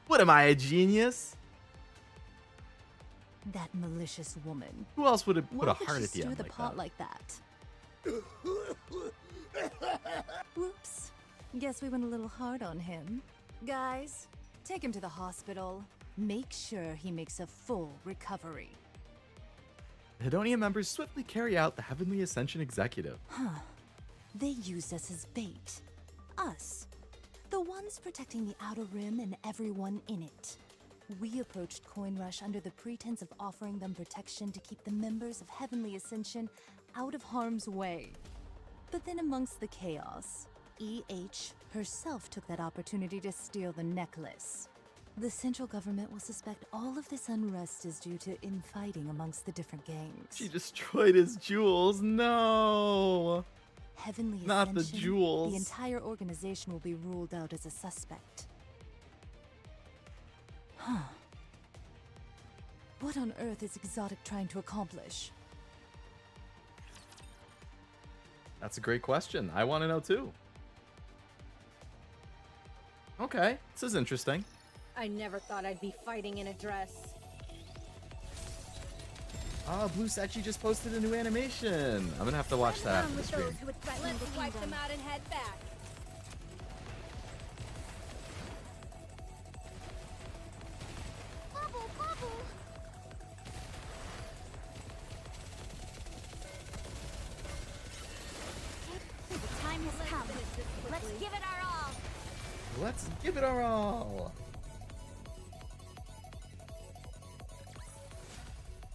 What am I, a genius? That malicious woman. Who else would have put Why a would heart she at the stir end the like pot that? like that? Whoops. Guess we went a little hard on him. Guys, take him to the hospital. Make sure he makes a full recovery. The Hedonia members swiftly carry out the Heavenly Ascension executive. Huh. They used us as bait. Us. The ones protecting the Outer Rim and everyone in it. We approached Coin Rush under the pretense of offering them protection to keep the members of Heavenly Ascension out of harm's way. But then amongst the chaos, EH herself took that opportunity to steal the necklace. The central government will suspect all of this unrest is due to infighting amongst the different gangs. She destroyed his jewels. No. Heavenly Not the Ascension, jewels. the entire organization will be ruled out as a suspect. Huh. What on earth is Exotic trying to accomplish? That's a great question. I want to know too. Okay, this is interesting. I never thought I'd be fighting in a dress. Oh, Blue Sachi just posted a new animation. I'm gonna have to watch that after the stream. Let's wipe them out and head back. Bubble, bubble. The time has come. Let's give it our all. Let's give it our all.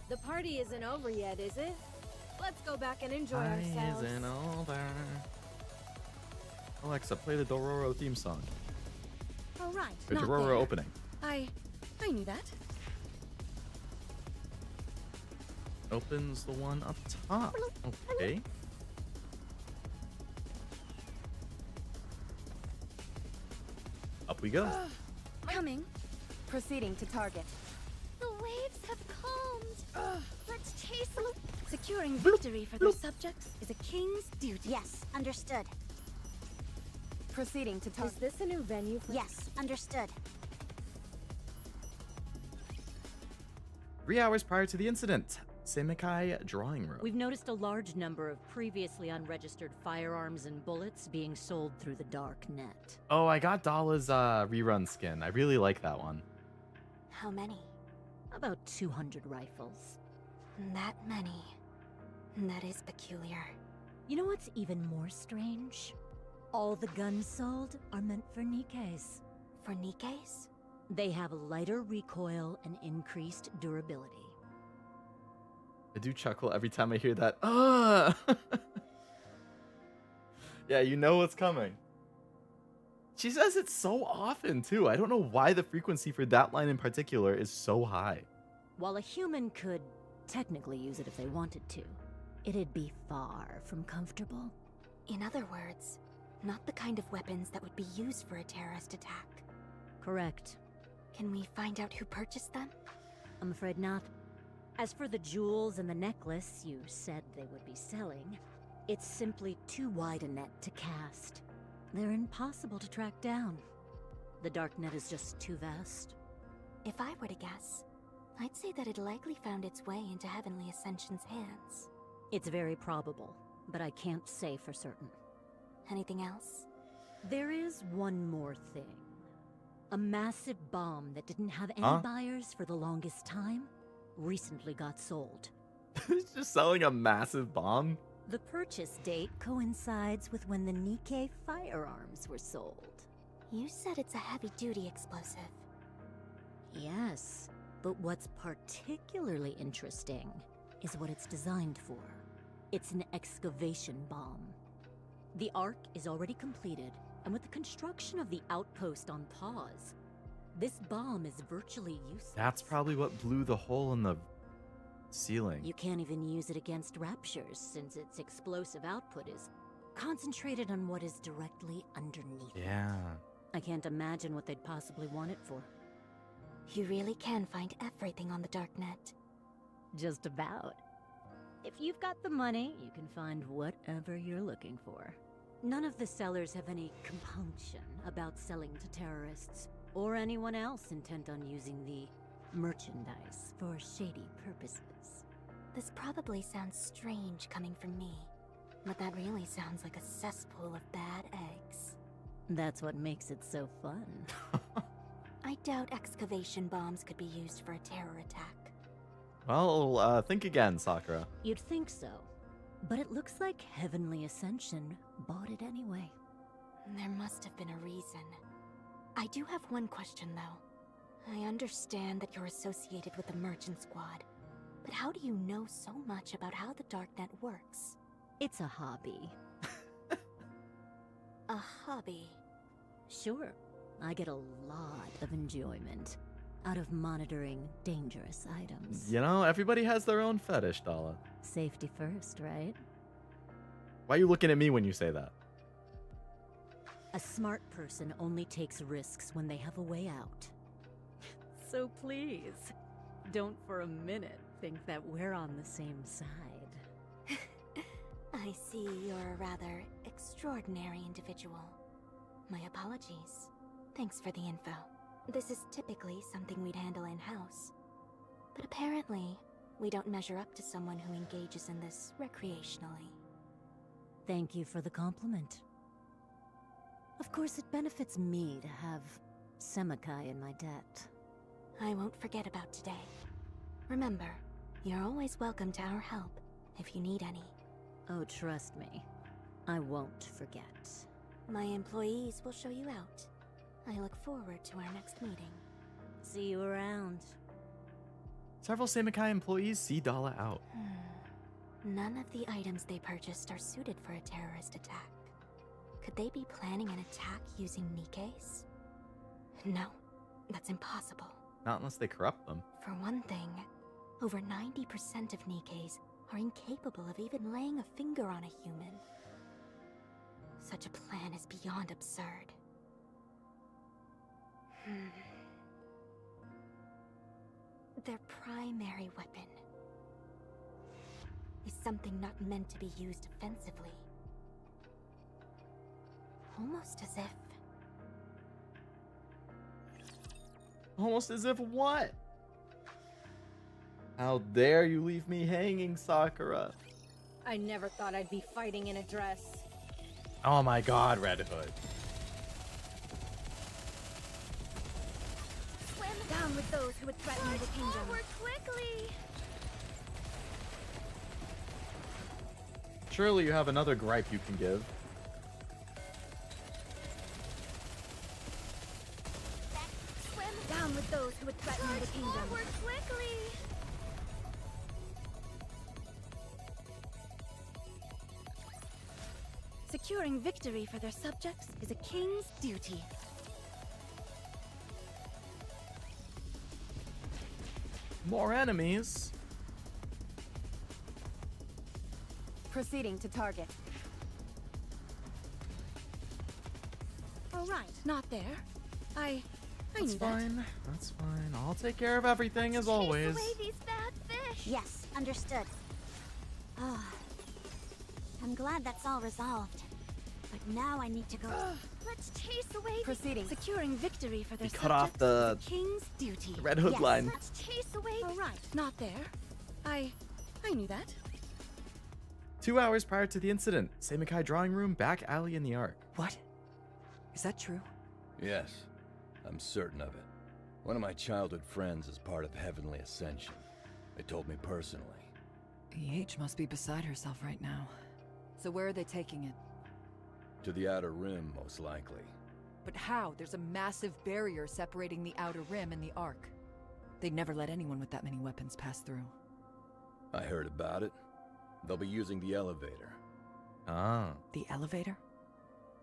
The party isn't over yet, is it? Let's go back and enjoy ourselves. Isn't over. Alexa, play the Dororo theme song. Oh, right. The not Dororo there. opening. I knew that. Opens the one up top. Okay. Up we go. Coming. Proceeding to target. The waves have calmed. Let's chase them. Securing victory for their subjects is a king's duty. Yes, understood. Proceeding to Is target. this a new venue for... Yes, understood. 3 hours prior to the incident. Seimekai drawing room. We've noticed a large number of previously unregistered firearms and bullets being sold through the dark net. Oh, I got Dala's rerun skin. I really like that one. How many? About 200 rifles. That many. That is peculiar. You know what's even more strange? All the guns sold are meant for Nikke's. For Nikke's? They have a lighter recoil and increased durability. I do chuckle every time I hear that. Ah! Yeah, you know what's coming. She says it so often, too. I don't know why the frequency for that line in particular is so high. While a human could technically use it if they wanted to, it'd be far from comfortable. In other words, not the kind of weapons that would be used for a terrorist attack. Correct. Can we find out who purchased them? I'm afraid not. As for the jewels and the necklace you said they would be selling, it's simply too wide a net to cast. They're impossible to track down. The dark net is just too vast. If I were to guess, I'd say that it likely found its way into Heavenly Ascension's hands. It's very probable, but I can't say for certain. Anything else? There is one more thing. A massive bomb that didn't have any buyers for the longest time recently got sold. It's just selling a massive bomb? The purchase date coincides with when the Nikke firearms were sold. You said it's a heavy-duty explosive. Yes, but what's particularly interesting is what it's designed for. It's an excavation bomb. The Ark is already completed, and with the construction of the outpost on pause, this bomb is virtually useless. That's probably what blew the hole in the ceiling. You can't even use it against raptures, since its explosive output is concentrated on what is directly underneath. Yeah. I can't imagine what they'd possibly want it for. You really can find everything on the darknet. Just about. If you've got the money, you can find whatever you're looking for. None of the sellers have any compunction about selling to terrorists, or anyone else intent on using the merchandise for shady purposes. This probably sounds strange coming from me, but that really sounds like a cesspool of bad eggs. That's what makes it so fun. I doubt excavation bombs could be used for a terror attack. Well, think again, Sakura. You'd think so, but it looks like Heavenly Ascension bought it anyway. There must have been a reason. I do have one question, though. I understand that you're associated with the Merchant Squad, but how do you know so much about how the Darknet works? It's a hobby. A hobby? Sure. I get a lot of enjoyment out of monitoring dangerous items. You know, everybody has their own fetish, Dala. Safety first, right? Why are you looking at me when you say that? A smart person only takes risks when they have a way out. So please, don't for a minute think that we're on the same side. I see you're a rather extraordinary individual. My apologies. Thanks for the info. This is typically something we'd handle in-house. But apparently, we don't measure up to someone who engages in this recreationally. Thank you for the compliment. Of course, it benefits me to have Semakai in my debt. I won't forget about today. Remember, you're always welcome to our help, if you need any. Oh, trust me, I won't forget. My employees will show you out. I look forward to our next meeting. See you around. Several Semakai employees see Dala out. None of the items they purchased are suited for a terrorist attack. Could they be planning an attack using Nikke's? No, that's impossible. Not unless they corrupt them. For one thing, over 90% of Nikke's are incapable of even laying a finger on a human. Such a plan is beyond absurd. Their primary weapon is something not meant to be used offensively. Almost as if... Almost as if what? How dare you leave me hanging, Sakura? I never thought I'd be fighting in a dress. Oh my god, Red Hood. Swim Down with those who would threaten the kingdom. forward quickly! Surely you have another gripe you can give. Swim Down with those who would threaten the kingdom. forward quickly! Securing victory for their subjects is a king's duty. More enemies? Proceeding to target. All right, not there. I That's knew that. fine. That's fine. I'll take care of everything as always. Chase away these bad fish! Yes, understood. Ah, I'm glad that's all resolved. But now I need to go. Let's chase away these... Proceeding. Securing victory for their We cut off the subjects is a king's duty. Red Hood Yes. line. Let's chase away All right, not there. I knew that. 2 hours prior to the incident, Semakai drawing room, back alley in the Ark. What? Is that true? Yes, I'm certain of it. One of my childhood friends is part of Heavenly Ascension. They told me personally. EH must be beside herself right now. So where are they taking it? To the Outer Rim, most likely. But how? There's a massive barrier separating the Outer Rim and the Ark. They'd never let anyone with that many weapons pass through. I heard about it. They'll be using the elevator. Ah. The elevator?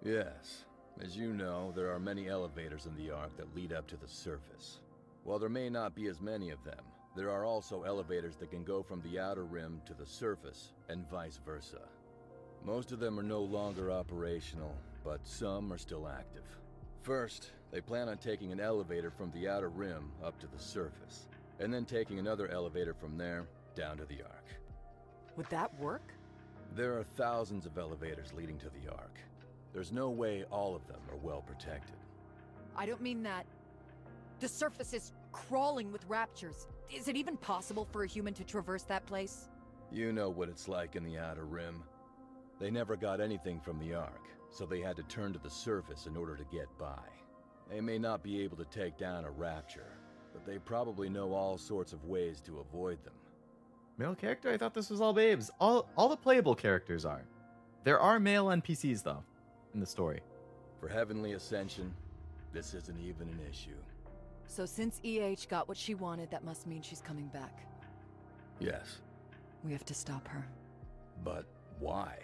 Yes. As you know, there are many elevators in the Ark that lead up to the surface. While there may not be as many of them, there are also elevators that can go from the Outer Rim to the surface, and vice versa. Most of them are no longer operational, but some are still active. First, they plan on taking an elevator from the Outer Rim up to the surface, and then taking another elevator from there down to the Ark. Would that work? There are thousands of elevators leading to the Ark. There's no way all of them are well protected. I don't mean that. The surface is crawling with raptures. Is it even possible for a human to traverse that place? You know what it's like in the Outer Rim. They never got anything from the Ark, so they had to turn to the surface in order to get by. They may not be able to take down a rapture, but they probably know all sorts of ways to avoid them. Male character? I thought this was all babes. All the playable characters are. There are male NPCs, though, in the story. For Heavenly Ascension, this isn't even an issue. So since EH got what she wanted, that must mean she's coming back. Yes. We have to stop her. But why?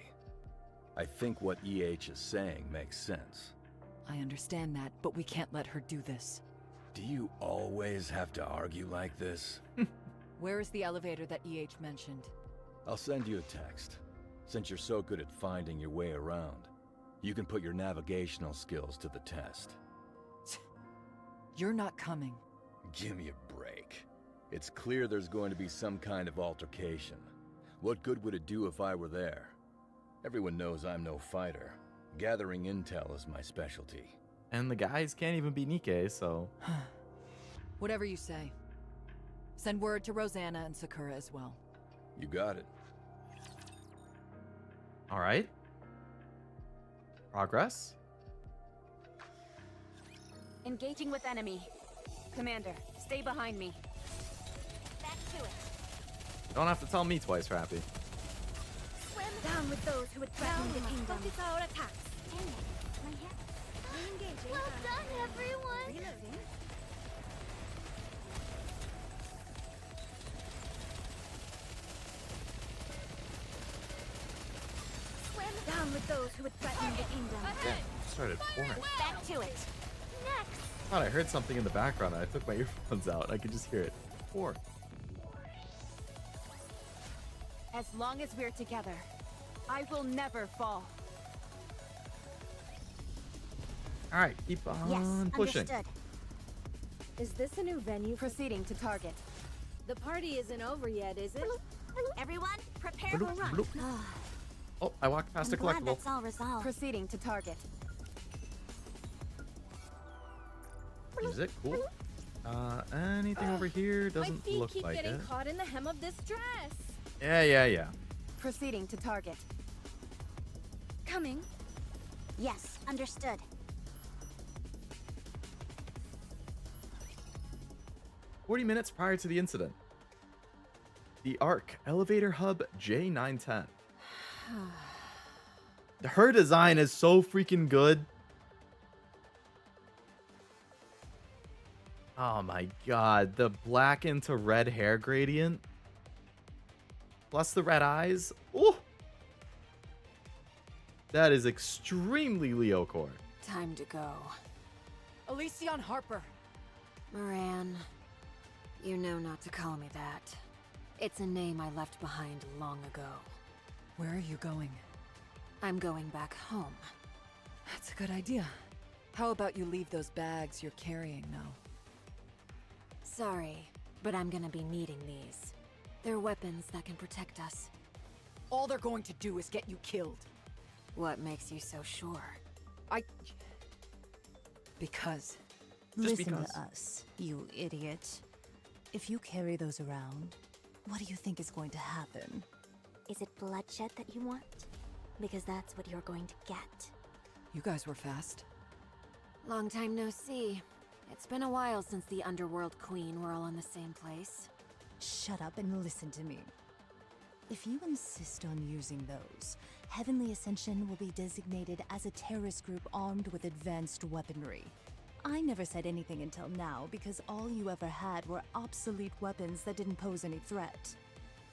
I think what EH is saying makes sense. I understand that, but we can't let her do this. Do you always have to argue like this? Where is the elevator that EH mentioned? I'll send you a text. Since you're so good at finding your way around, you can put your navigational skills to the test. You're not coming. Give me a break. It's clear there's going to be some kind of altercation. What good would it do if I were there? Everyone knows I'm no fighter. Gathering intel is my specialty. And the guys can't even be Nikke, so... Whatever you say. Send word to Rosanna and Sakura as well. You got it. Alright. Progress. Engaging with enemy. Commander, stay behind me. Back to it. Don't have to tell me twice, Rappy. Swim Down with those who would threaten the kingdom. focus our attacks. Dang it. My head. Re-engaging. Well done, everyone. Reloading. Swim Down with those who would threaten the kingdom. Damn, started pouring. back to it. Next. I thought I heard something in the background and I took my earphones out. I could just hear it. Pour. As long as we're together, I will never fall. Alright, keep on pushing. Understood. Is this a new venue? Proceeding to target. The party isn't over yet, is it? Everyone, prepare to Bloop, run. bloop. Oh, I walked past I'm a glad collectible. that's all resolved. Proceeding to target. Music, cool. Anything over here? My Doesn't feet look keep like getting it. caught in the hem of this dress. Yeah. Proceeding to target. Coming. Yes, understood. 40 minutes prior to the incident. The Ark, elevator hub J910. Her design is so freaking good. Oh my god, the black into red hair gradient. Plus the red eyes. Ooh! That is extremely Leo core. Time to go. Elysion Harper! Moran, you know not to call me that. It's a name I left behind long ago. Where are you going? I'm going back home. That's a good idea. How about you leave those bags you're carrying now? Sorry, but I'm gonna be needing these. They're weapons that can protect us. All they're going to do is get you killed. What makes you so sure? Because. Listen because. to us, you idiot. If you carry those around, what do you think is going to happen? Is it bloodshed that you want? Because that's what you're going to get. You guys were fast. Long time no see. It's been a while since the Underworld Queen were all in the same place. Shut up and listen to me. If you insist on using those, Heavenly Ascension will be designated as a terrorist group armed with advanced weaponry. I never said anything until now because all you ever had were obsolete weapons that didn't pose any threat.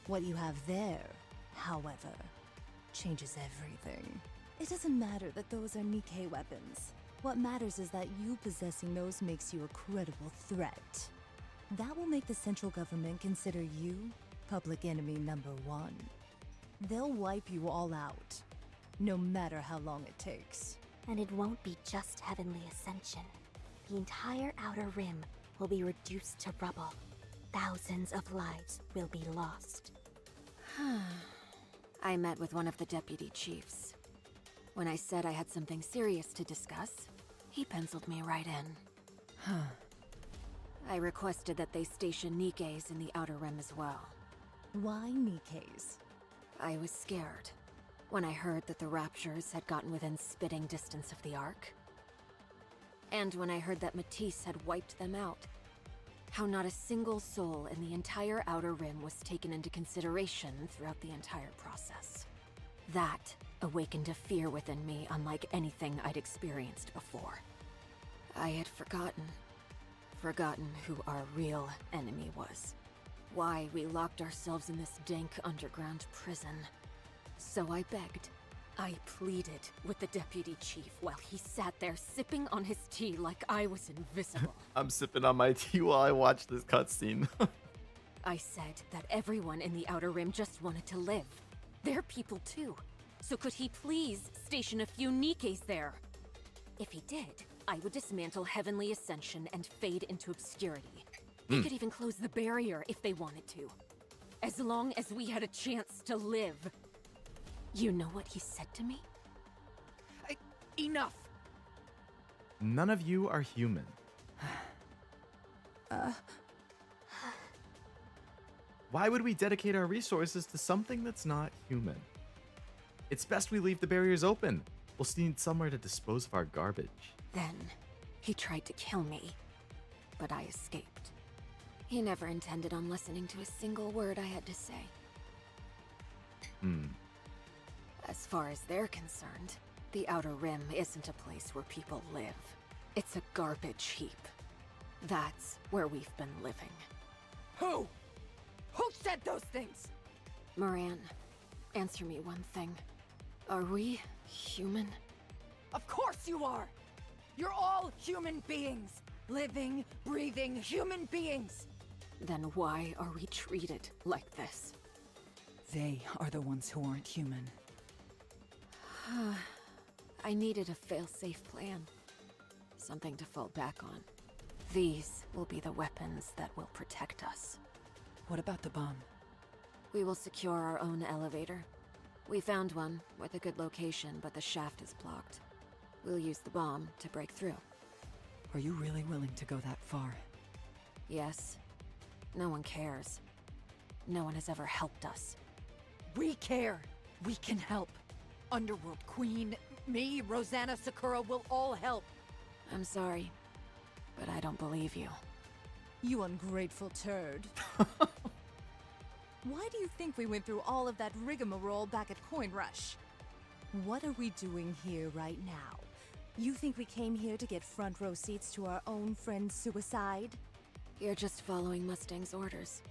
What you have there, however, changes everything. It doesn't matter that those are Nikke weapons. What matters is that you possessing those makes you a credible threat. That will make the central government consider you public enemy #1. They'll wipe you all out, no matter how long it takes. And it won't be just Heavenly Ascension. The entire Outer Rim will be reduced to rubble. Thousands of lives will be lost. I met with one of the deputy chiefs. When I said I had something serious to discuss, he penciled me right in. I requested that they station Nikkes in the Outer Rim as well. Why Nikkes? I was scared when I heard that the Raptures had gotten within spitting distance of the Ark. And when I heard that Matisse had wiped them out. How not a single soul in the entire Outer Rim was taken into consideration throughout the entire process. That awakened a fear within me unlike anything I'd experienced before. I had forgotten who our real enemy was. Why we locked ourselves in this dank underground prison. So I begged. I pleaded with the deputy chief while he sat there sipping on his tea like I was invisible. I'm sipping on my tea while I watch this cutscene. I said that everyone in the Outer Rim just wanted to live. They're people too. So could he please station a few Nikkes there? If he did, I would dismantle Heavenly Ascension and fade into obscurity. They could even close the barrier if they wanted to. As long as we had a chance to live. You know what he said to me? Enough! None of you are human. Why would we dedicate our resources to something that's not human? It's best we leave the barriers open. We'll need somewhere to dispose of our garbage. Then, he tried to kill me, but I escaped. He never intended on listening to a single word I had to say. As far as they're concerned, the Outer Rim isn't a place where people live. It's a garbage heap. That's where we've been living. Who? Who said those things? Moran, answer me one thing. Are we human? Of course you are! You're all human beings! Living, breathing human beings! Then why are we treated like this? They are the ones who aren't human. I needed a fail-safe plan. Something to fall back on. These will be the weapons that will protect us. What about the bomb? We will secure our own elevator. We found one with a good location, but the shaft is blocked. We'll use the bomb to break through. Are you really willing to go that far? Yes. No one cares. No one has ever helped us. We care! We can help! Underworld Queen, me, Rosanna, Sakura will all help! I'm sorry, but I don't believe you. You ungrateful turd. Why do you think we went through all of that rigmarole back at Coin Rush? What are we doing here right now? You think we came here to get front row seats to our own friend's suicide? You're just following Mustang's orders.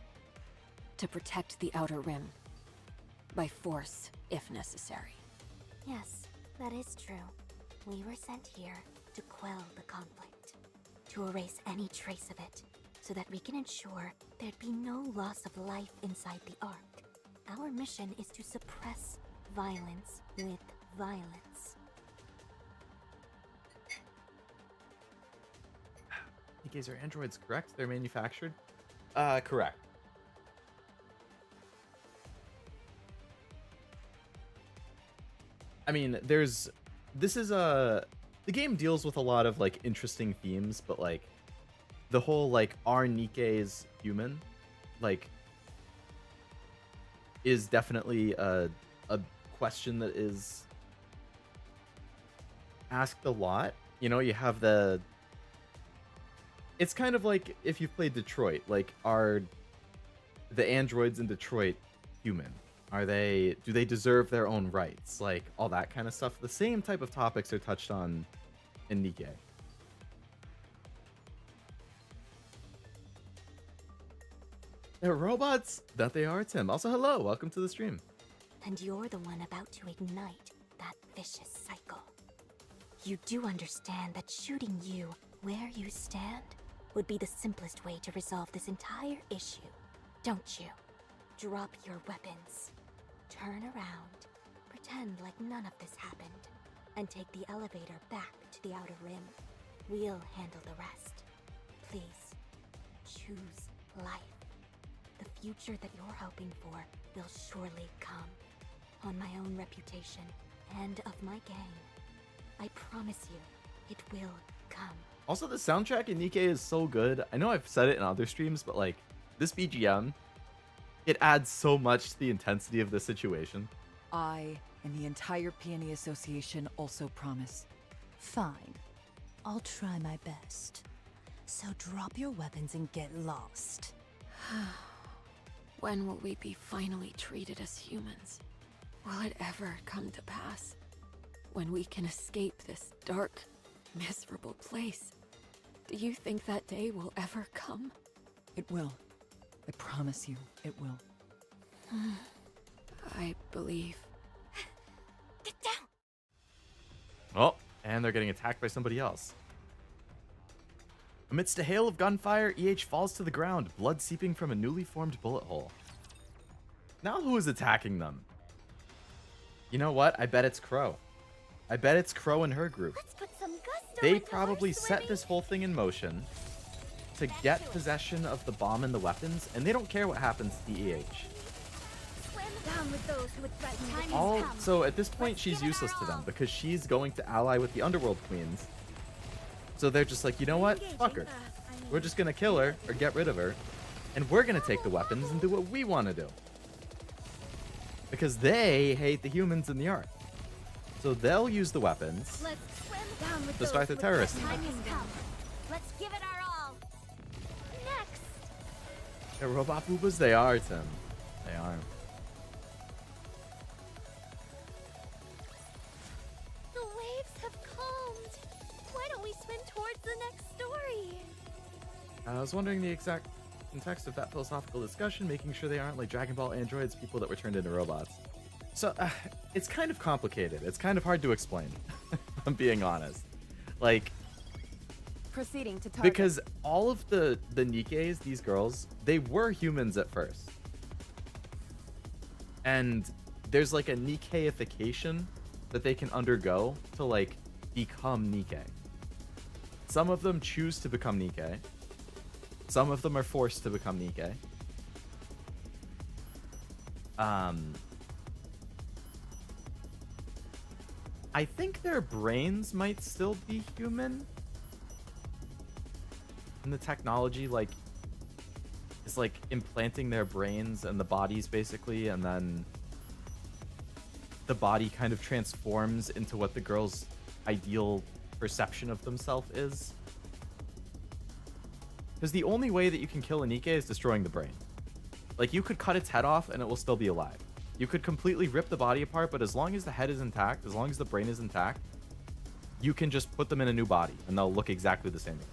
To protect the Outer Rim. By force, if necessary. Yes, that is true. We were sent here to quell the conflict, to erase any trace of it, so that we can ensure there'd be no loss of life inside the Ark. Our mission is to suppress violence with violence. Nikkes are androids, correct? They're manufactured? Correct. I mean, the game deals with a lot of, like, interesting themes, but, like, the whole, like, are Nikkes human? Like, is definitely a question that is asked a lot. You know, you have it's kind of like if you've played Detroit, like, are the androids in Detroit human? Do they deserve their own rights? Like, all that kind of stuff. The same type of topics are touched on in Nikke. They're robots? That they are, Tim. Also, hello. Welcome to the stream. And you're the one about to ignite that vicious cycle. You do understand that shooting you where you stand would be the simplest way to resolve this entire issue, don't you? Drop your weapons. Turn around, pretend like none of this happened, and take the elevator back to the Outer Rim. We'll handle the rest. Please, choose life. The future that you're hoping for will surely come. On my own reputation and of my gang. I promise you, it will come. Also, the soundtrack in Nikke is so good. I know I've said it in other streams, but, like, this BGM, it adds so much to the intensity of the situation. I and the entire Peony Association also promise. Fine. I'll try my best. So drop your weapons and get lost. When will we be finally treated as humans? Will it ever come to pass? When we can escape this dark, miserable place? Do you think that day will ever come? It will. I promise you, it will. I believe. Get down! Oh, and they're getting attacked by somebody else. Amidst a hail of gunfire, EH falls to the ground, blood seeping from a newly formed bullet hole. Now who is attacking them? You know what? I bet it's Crow. I bet it's Crow and her group. Let's put some gusto They into our probably set swimming. this whole thing in motion to get possession of the bomb and the weapons, and they don't care what happens to the EH. Swim down with those who would threaten time. So at this point, she's useless to them because she's going to ally with the Underworld Queens. So they're just like, you know what? Fuck her. We're just going to kill her or get rid of her, and we're going to take the weapons and do what we want to do. Because they hate the humans in the Ark. So they'll use the weapons Let's swim down with to start the terrorist Time invasion. has come. Let's give it our all. Next. They're robot boobas? They are, Tim. They are. The waves have calmed. Why don't we swim towards the next story? I was wondering the exact context of that philosophical discussion, making sure they aren't like Dragon Ball androids, people that were turned into robots. So, it's kind of complicated. It's kind of hard to explain, if I'm being honest. Like, Proceeding to target. because all of the Nikkes, these girls, they were humans at first. And there's like a Nikkeification that they can undergo to like become Nikke. Some of them choose to become Nikke. Some of them are forced to become Nikke. I think their brains might still be human. And the technology, like, is like implanting their brains and the bodies basically, and then the body kind of transforms into what the girl's ideal perception of themselves is. Because the only way that you can kill a Nikke is destroying the brain. Like, you could cut its head off and it will still be alive. You could completely rip the body apart, but as long as the head is intact, as long as the brain is intact, you can just put them in a new body and they'll look exactly the same again.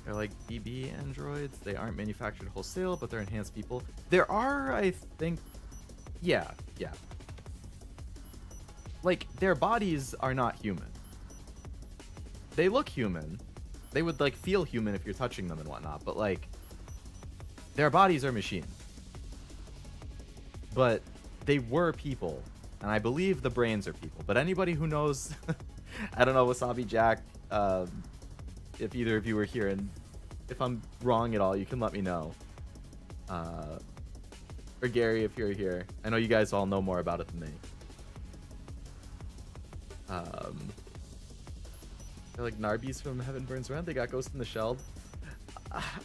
They're like BB androids. They aren't manufactured wholesale, but they're enhanced people. There are, I think... Yeah. Like, their bodies are not human. They look human. They would, like, feel human if you're touching them and whatnot, but, like, their bodies are machines. But they were people, and I believe the brains are people. But anybody who knows... I don't know, Wasabi Jack, if either of you are here, and if I'm wrong at all, you can let me know. Or Gary, if you're here. I know you guys all know more about it than me. They're like Narbies from Heaven Burns Red. They got Ghost in the Shell.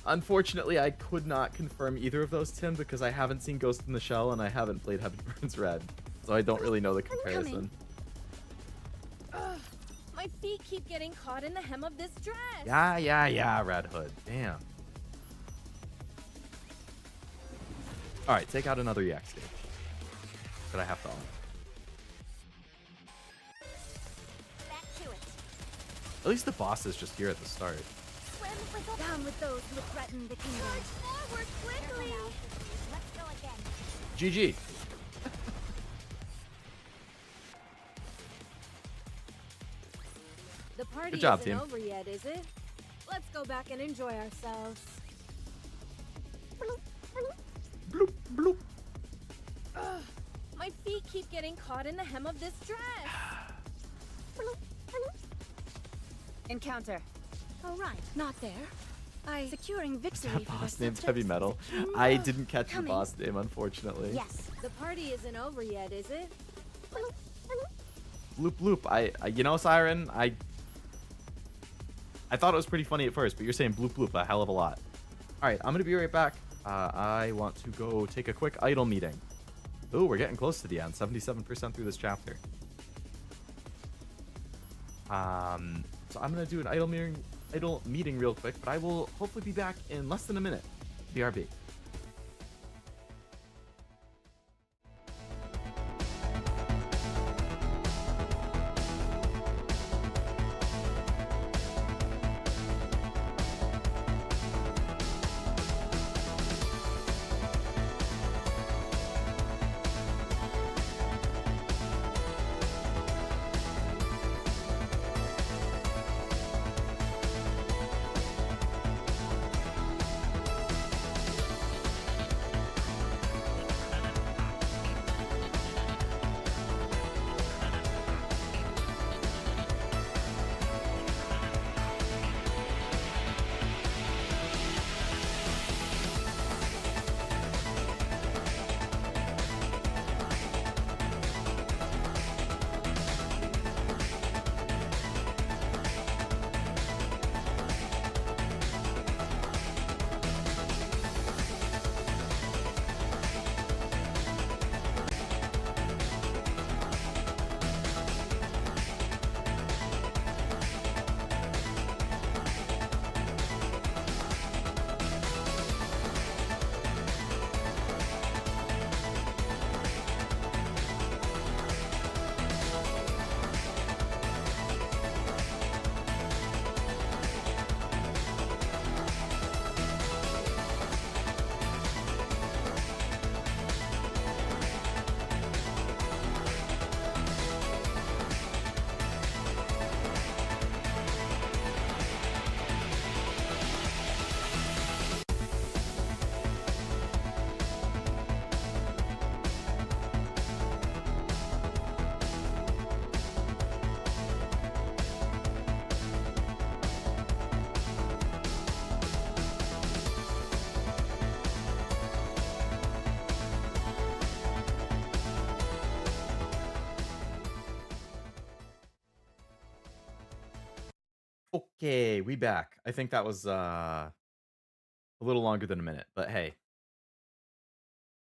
Unfortunately, I could not confirm either of those, Tim, because I haven't seen Ghost in the Shell and I haven't played Heaven Burns Red. So I don't really know the comparison. My feet keep getting caught in the hem of this dress. Yeah, Red Hood. Damn. Alright, take out another EX stage. But I have to on. Back to it. At least the boss is just here at the start. Swim with down with those who would threaten the kingdom. Forward quickly. Let's go again. GG. The party Good job, isn't team. over yet, is it? Let's go back and enjoy ourselves. Bloop, bloop. Ugh, my feet keep getting caught in the hem of this dress. Encounter. All right, not there. Securing victory That for the boss name's subjects Heavy is Metal. extremely I low. didn't catch the Coming. boss name, unfortunately. Yes. The party isn't over yet, is it? Bloop, bloop. I you know, Siren, I thought it was pretty funny at first, but you're saying bloop, bloop a hell of a lot. All right, I'm going to be right back. I want to go take a quick idle meeting. Ooh, we're getting close to the end. 77% through this chapter. So I'm going to do an idle meeting real quick, but I will hopefully be back in less than a minute. BRB. Okay, we back. I think that was a little longer than a minute, but hey.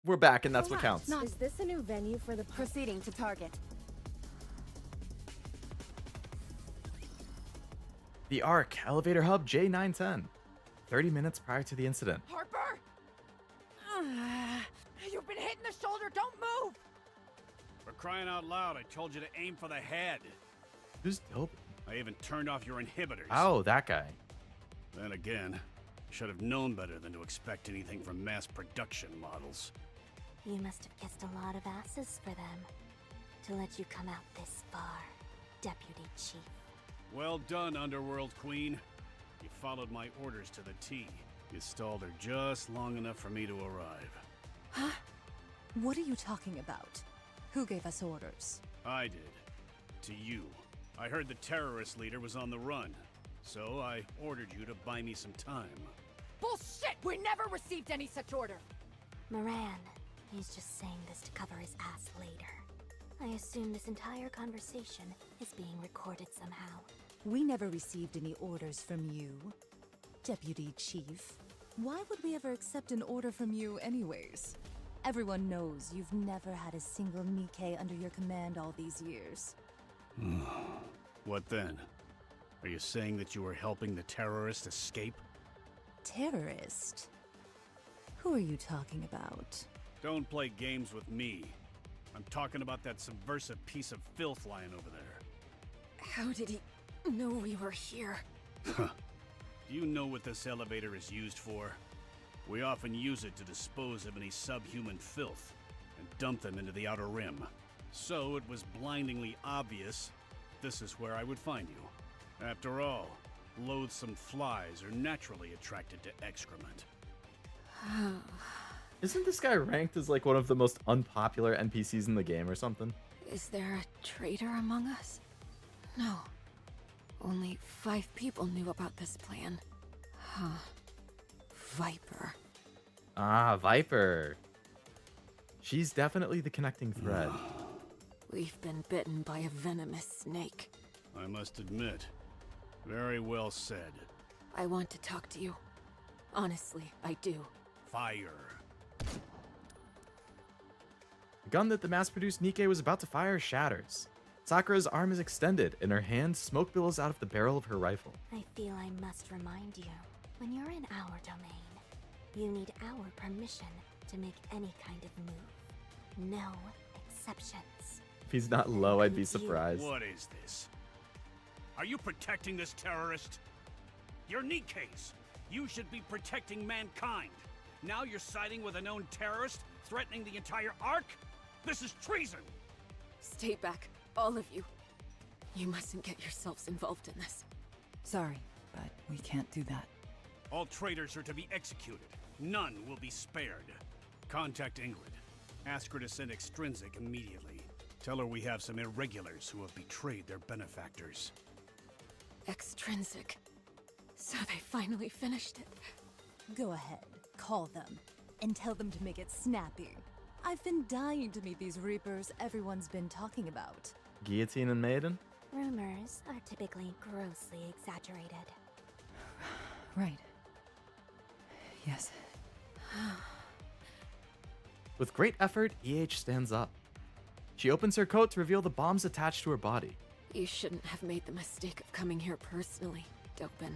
We're back and that's what counts. Is this a new venue for the Proceeding to target. The Ark, elevator hub J910. 30 minutes prior to the incident. Harper! You've been hit in the shoulder, don't move! For crying out loud, I told you to aim for the head. Who's dope? I even turned off your inhibitors. Oh, that guy. Then again, I should have known better than to expect anything from mass production models. You must have kissed a lot of asses for them to let you come out this far, Deputy Chief. Well done, Underworld Queen. You followed my orders to the T. You stalled her just long enough for me to arrive. Huh? What are you talking about? Who gave us orders? I did. To you. I heard the terrorist leader was on the run, so I ordered you to buy me some time. Bullshit! We never received any such order! Moran, he's just saying this to cover his ass later. I assume this entire conversation is being recorded somehow. We never received any orders from you, Deputy Chief. Why would we ever accept an order from you anyways? Everyone knows you've never had a single Nikke under your command all these years. What then? Are you saying that you were helping the terrorist escape? Terrorist? Who are you talking about? Don't play games with me. I'm talking about that subversive piece of filth lying over there. How did he know we were here? Do you know what this elevator is used for? We often use it to dispose of any subhuman filth and dump them into the Outer Rim. So it was blindingly obvious this is where I would find you. After all, loathsome flies are naturally attracted to excrement. Isn't this guy ranked as like one of the most unpopular NPCs in the game or something? Is there a traitor among us? No. Only 5 people knew about this plan. Huh. Viper. Ah, Viper. She's definitely the connecting thread. We've been bitten by a venomous snake. I must admit, very well said. I want to talk to you. Honestly, I do. Fire. The gun that the mass-produced Nikke was about to fire shatters. Sakura's arm is extended, in her hand, smoke billows out of the barrel of her rifle. I feel I must remind you, when you're in our domain, you need our permission to make any kind of move. No exceptions. If he's not low, I'd be surprised. What is this? Are you protecting this terrorist? You're Nikke's. You should be protecting mankind. Now you're siding with a known terrorist, threatening the entire Ark? This is treason! Stay back, all of you. You mustn't get yourselves involved in this. Sorry, but we can't do that. All traitors are to be executed. None will be spared. Contact Ingrid. Ask her to send Extrinsic immediately. Tell her we have some irregulars who have betrayed their benefactors. Extrinsic. So they finally finished it. Go ahead, call them, and tell them to make it snappy. I've been dying to meet these Reapers everyone's been talking about. Guillotine and Maiden? Rumors are typically grossly exaggerated. Right. Yes. With great effort, EH stands up. She opens her coat to reveal the bombs attached to her body. You shouldn't have made the mistake of coming here personally, Dopin.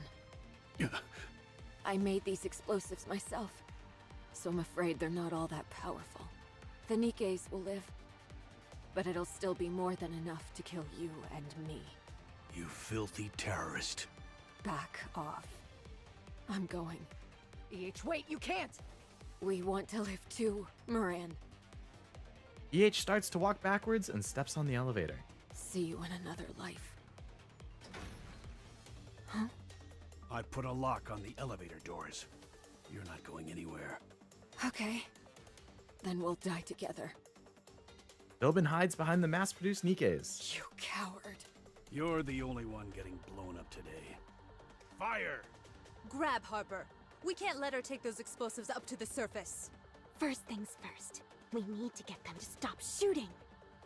I made these explosives myself, so I'm afraid they're not all that powerful. The Nikkes will live, but it'll still be more than enough to kill you and me. You filthy terrorist. Back off. I'm going. EH, wait, you can't! We want to live too, Moran. EH starts to walk backwards and steps on the elevator. See you in another life. Huh? I put a lock on the elevator doors. You're not going anywhere. Okay. Then we'll die together. Bilbin hides behind the mass-produced Nikkes. You coward. You're the only one getting blown up today. Fire! Grab Harper. We can't let her take those explosives up to the surface. First things first. We need to get them to stop shooting.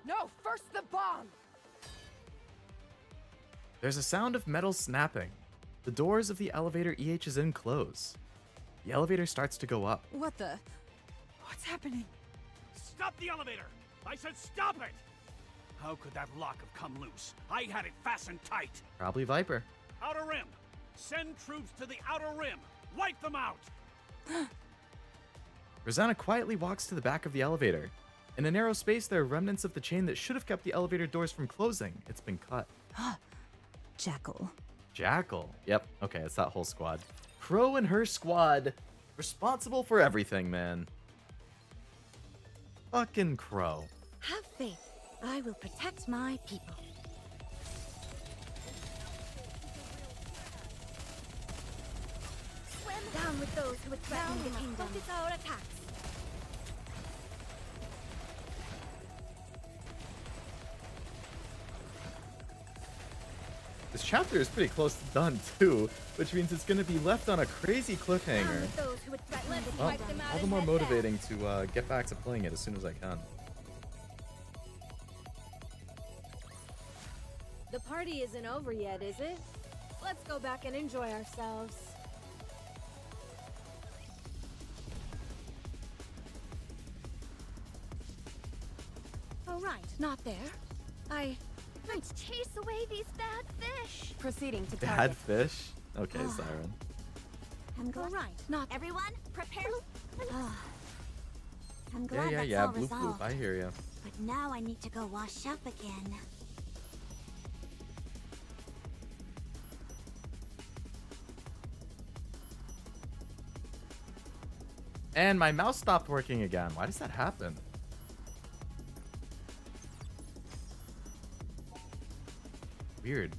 No, first the bomb! There's a sound of metal snapping. The doors of the elevator EH is in close. The elevator starts to go up. What the? What's happening? Stop the elevator! I said stop it! How could that lock have come loose? I had it fastened tight. Probably Viper. Outer Rim! Send troops to the Outer Rim! Wipe them out! Rosanna quietly walks to the back of the elevator. In a narrow space, there are remnants of the chain that should have kept the elevator doors from closing. It's been cut. Jackal. Jackal. Yep. Okay, it's that whole squad. Crow and her squad. Responsible for everything, man. Fucking Crow. Have faith. I will protect my people. Swim Down with those who would threaten the kingdom. Focus our attacks. This chapter is pretty close to done, too, which means it's going to be left on a crazy Down cliffhanger. with those who would threaten the Well, kingdom. all the more motivating to get back to playing it as soon as I can. The party isn't over yet, is it? Let's go back and enjoy ourselves. Oh, right, not there. Let's chase away these bad fish. Proceeding to Bad target. fish? Okay, Siren. I'm All right, not Everyone, prepare. I'm glad Yeah, that's yeah, all bloop bloop, resolved. I hear ya. But now I need to go wash up again. And my mouse stopped working again. Why does that happen? Weird.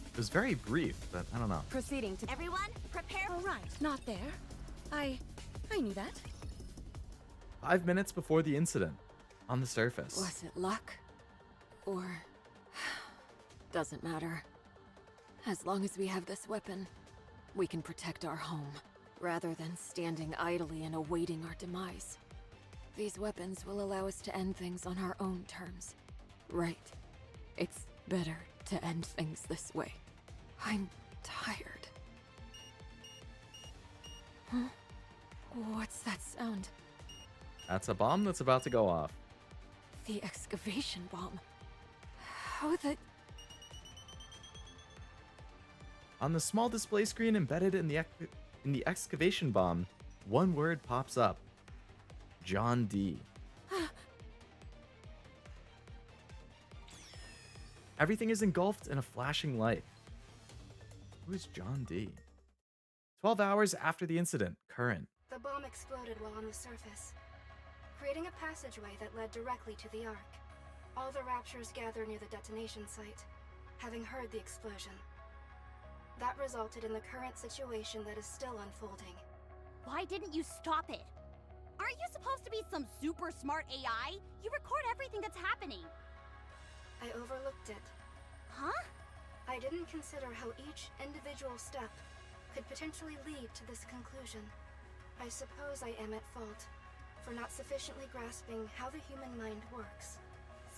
It was very brief, but I don't know. Proceeding to Everyone, prepare. all right, not there. I knew that. 5 minutes before the incident. On the surface. Was it luck? Or... doesn't matter. As long as we have this weapon, we can protect our home, rather than standing idly and awaiting our demise. These weapons will allow us to end things on our own terms. Right. It's better to end things this way. I'm tired. Huh? What's that sound? That's a bomb that's about to go off. The excavation bomb. How the... On the small display screen embedded in the excavation bomb, one word pops up. John D. Everything is engulfed in a flashing light. Who is John D? 12 hours after the incident, current. The bomb exploded while on the surface, creating a passageway that led directly to the Ark. All the Raptures gathered near the detonation site, having heard the explosion. That resulted in the current situation that is still unfolding. Why didn't you stop it? Aren't you supposed to be some super smart AI? You record everything that's happening. I overlooked it. Huh? I didn't consider how each individual step could potentially lead to this conclusion. I suppose I am at fault for not sufficiently grasping how the human mind works.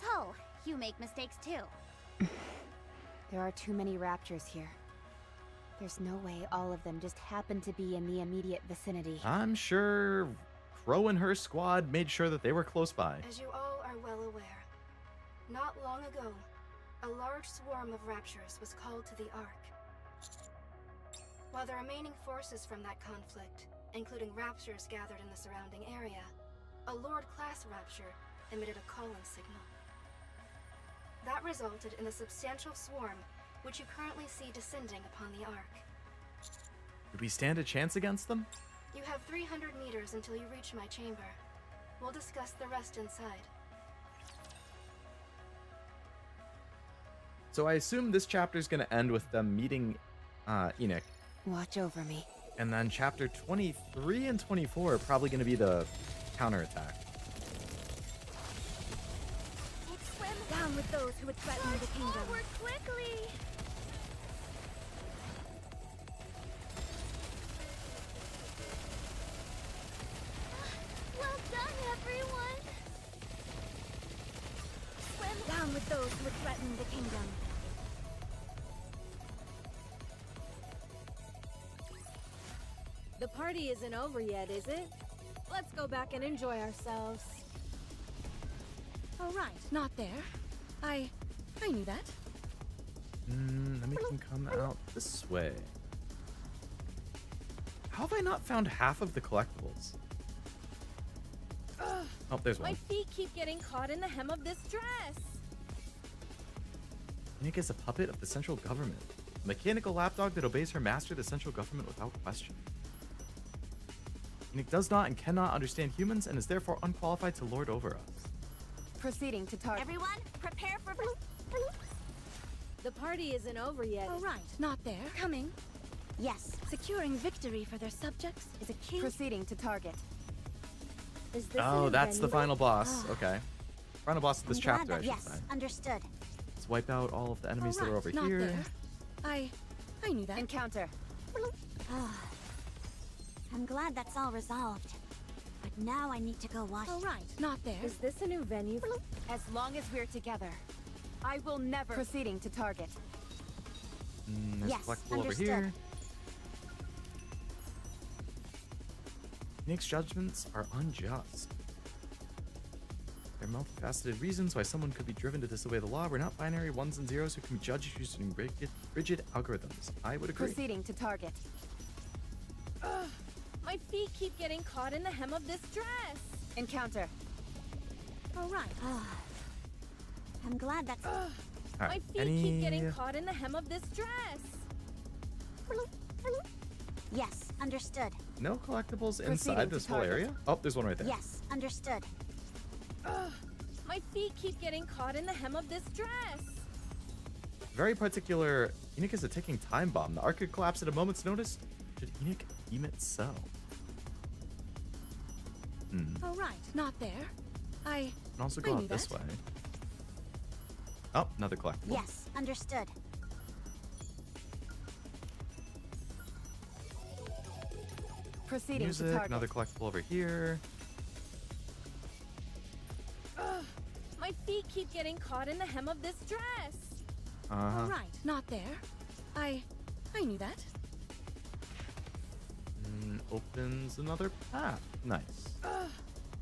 So, you make mistakes too. There are too many raptors here. There's no way all of them just happen to be in the immediate vicinity. I'm sure Crow and her squad made sure that they were close by. As you all are well aware, not long ago, a large swarm of Raptures was called to the Ark. While the remaining forces from that conflict, including Raptures gathered in the surrounding area, a Lord-class Rapture emitted a calling signal. That resulted in the substantial swarm which you currently see descending upon the Ark. Did we stand a chance against them? You have 300 meters until you reach my chamber. We'll discuss the rest inside. So I assume this chapter is going to end with them meeting Enoch. Watch over me. And then chapter 23 and 24 are probably going to be the counterattack. Swim Down with those who would threaten the kingdom. forward quickly. Well done, everyone. Swim Down with those who would threaten the kingdom. party isn't over yet, is it? Let's go back and enjoy ourselves. Oh, right, not there. I knew that. Let me come out this way. How have I not found half of the collectibles? Oh, there's My one. feet keep getting caught in the hem of this dress. Nick is a puppet of the central government. A mechanical lapdog that obeys her master, the central government, without question. Nick does not and cannot understand humans and is therefore unqualified to lord over us. Proceeding to target. Everyone, prepare for... The party isn't over yet. Oh, right, not there. Coming. Yes. Securing victory for their subjects is a key. Proceeding to target. Is this Oh, an that's the venue? final boss. Okay. Final boss of this I'm glad chapter, I that- should yes, say. understood. Let's wipe out all of the enemies that are over not here. there. I knew that. Encounter. I'm glad that's all resolved. But now I need to go watch... Oh, right, not there. Is this a new venue? As long as we're together, I will never. Proceeding to target. There's Yes, a collectible over understood. here. Nick's judgments are unjust. There are multifaceted reasons why someone could be driven to disobey the law. We're not binary ones and zeros who can be judged using rigid algorithms. I would agree. Proceeding to target. My feet keep getting caught in the hem of this dress. Encounter. Oh, right. I'm glad that's... All My right. feet keep getting caught in the hem of this dress. Yes, understood. No collectibles Proceeding inside to this whole target. area? Oh, there's one right there. Yes, understood. My feet keep getting caught in the hem of this dress. Very particular. Enoch is a ticking time bomb. The Ark could collapse at a moment's notice. Should Enoch deem it so? Oh, right, not there. I can also I go knew out this that. way. Oh, another collectible. Yes, understood. Proceeding Music, to target. another collectible over here. My feet keep getting caught in the hem of this dress. Uh-huh. Oh, right, not there. I knew that. Opens another path. Nice.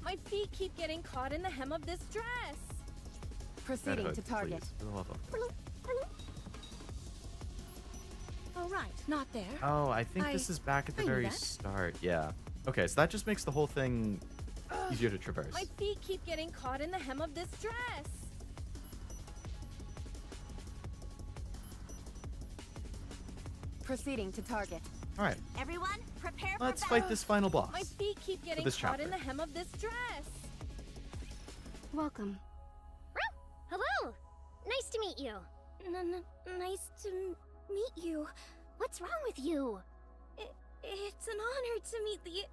My feet keep getting caught in the hem of this dress. Proceeding Red to hook, target. please, for the love of God. Oh, right, not there. Oh, I think this is back at the I knew very that. start. Yeah. Okay, so that just makes the whole thing easier to traverse. My feet keep getting caught in the hem of this dress. Proceeding to target. All right, Everyone, prepare for let's battle. fight this final boss. My feet keep getting this caught in chapter. the hem of this dress. Welcome. Hello! Nice to meet you. Nice to meet you. What's wrong with you? It's an honor to meet the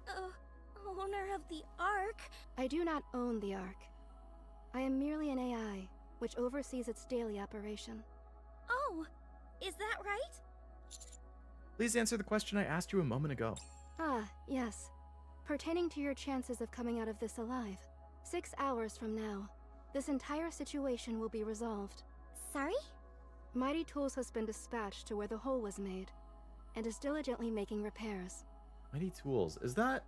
owner of the Ark. I do not own the Ark. I am merely an AI, which oversees its daily operation. Oh, is that right? Please answer the question I asked you a moment ago. Ah, yes. Pertaining to your chances of coming out of this alive. 6 hours from now, this entire situation will be resolved. Sorry? Mighty Tools has been dispatched to where the hole was made, and is diligently making repairs. Mighty Tools. Is that...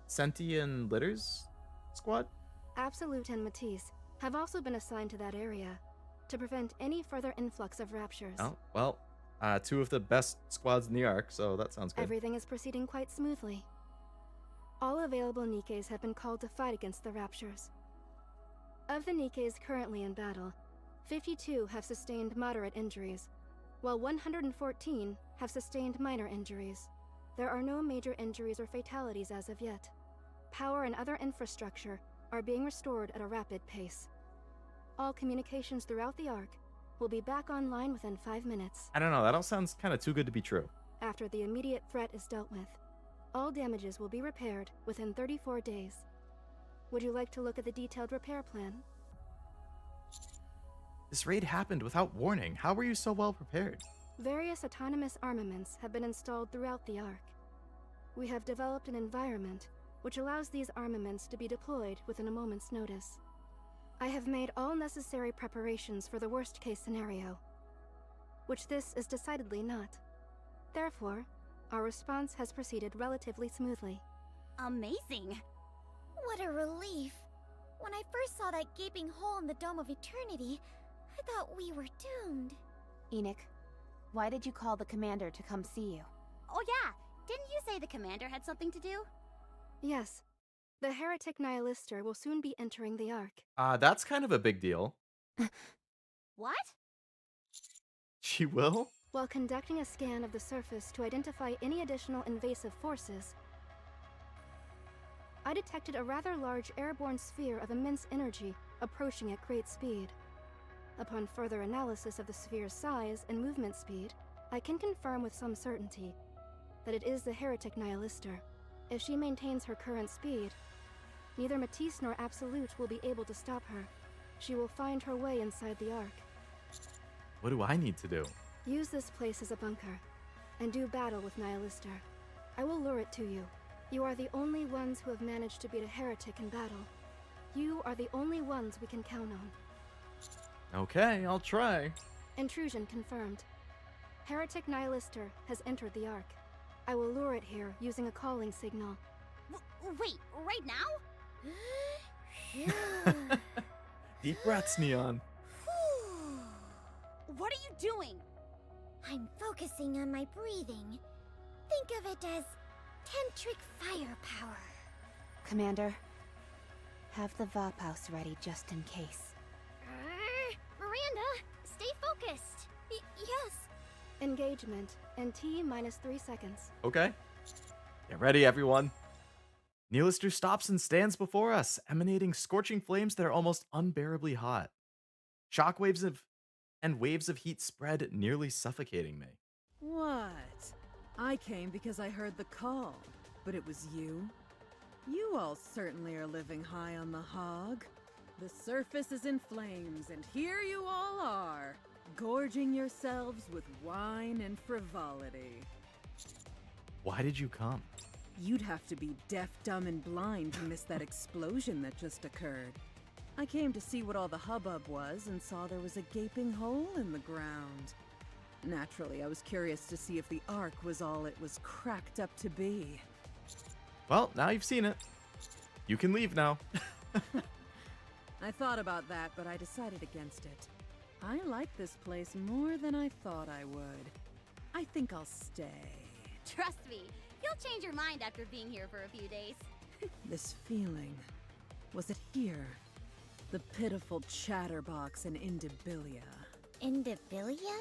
Senti and Litter's squad? Absolute and Matisse have also been assigned to that area to prevent any further influx of raptures. Oh, well, two of the best squads in the Ark, so that sounds good. Everything is proceeding quite smoothly. All available Nikkes have been called to fight against the raptures. Of the Nikkes currently in battle, 52 have sustained moderate injuries, while 114 have sustained minor injuries. There are no major injuries or fatalities as of yet. Power and other infrastructure are being restored at a rapid pace. All communications throughout the Ark will be back online within 5 minutes. I don't know, that all sounds kind of too good to be true. After the immediate threat is dealt with, all damages will be repaired within 34 days. Would you like to look at the detailed repair plan? This raid happened without warning. How were you so well prepared? Various autonomous armaments have been installed throughout the Ark. We have developed an environment which allows these armaments to be deployed within a moment's notice. I have made all necessary preparations for the worst-case scenario. which this is decidedly not. Therefore, our response has proceeded relatively smoothly. Amazing! What a relief. When I first saw that gaping hole in the Dome of Eternity, I thought we were doomed. Enoch, why did you call the commander to come see you? Oh yeah, didn't you say the commander had something to do? Yes. The heretic Nihilister will soon be entering the Ark. That's kind of a big deal. What? She will? While conducting a scan of the surface to identify any additional invasive forces, I detected a rather large airborne sphere of immense energy approaching at great speed. Upon further analysis of the sphere's size and movement speed, I can confirm with some certainty that it is the heretic Nihilister. If she maintains her current speed, neither Matisse nor Absolute will be able to stop her. She will find her way inside the Ark. What do I need to do? Use this place as a bunker, and do battle with Nihilister. I will lure it to you. You are the only ones who have managed to beat a heretic in battle. You are the only ones we can count on. Okay, I'll try. Intrusion confirmed. Heretic Nihilister has entered the Ark. I will lure it here using a calling signal. Wait, right now? Deep breaths, Neon. What are you doing? I'm focusing on my breathing. Think of it as tantric firepower. Commander, have the Vaphaus ready just in case. Miranda, stay focused. Yes. Engagement in T-3 seconds. Okay. Get ready, everyone. Nihilister stops and stands before us, emanating scorching flames that are almost unbearably hot. Shockwaves and waves of heat spread, nearly suffocating me. What? I came because I heard the call, but it was you? You all certainly are living high on the hog. The surface is in flames, and here you all are, gorging yourselves with wine and frivolity. Why did you come? You'd have to be deaf, dumb, and blind to miss that explosion that just occurred. I came to see what all the hubbub was and saw there was a gaping hole in the ground. Naturally, I was curious to see if the Ark was all it was cracked up to be. Well, now you've seen it. You can leave now. I thought about that, but I decided against it. I like this place more than I thought I would. I think I'll stay. Trust me, you'll change your mind after being here for a few days. This feeling, was it here? The pitiful chatterbox in Indibilia. Indibilia?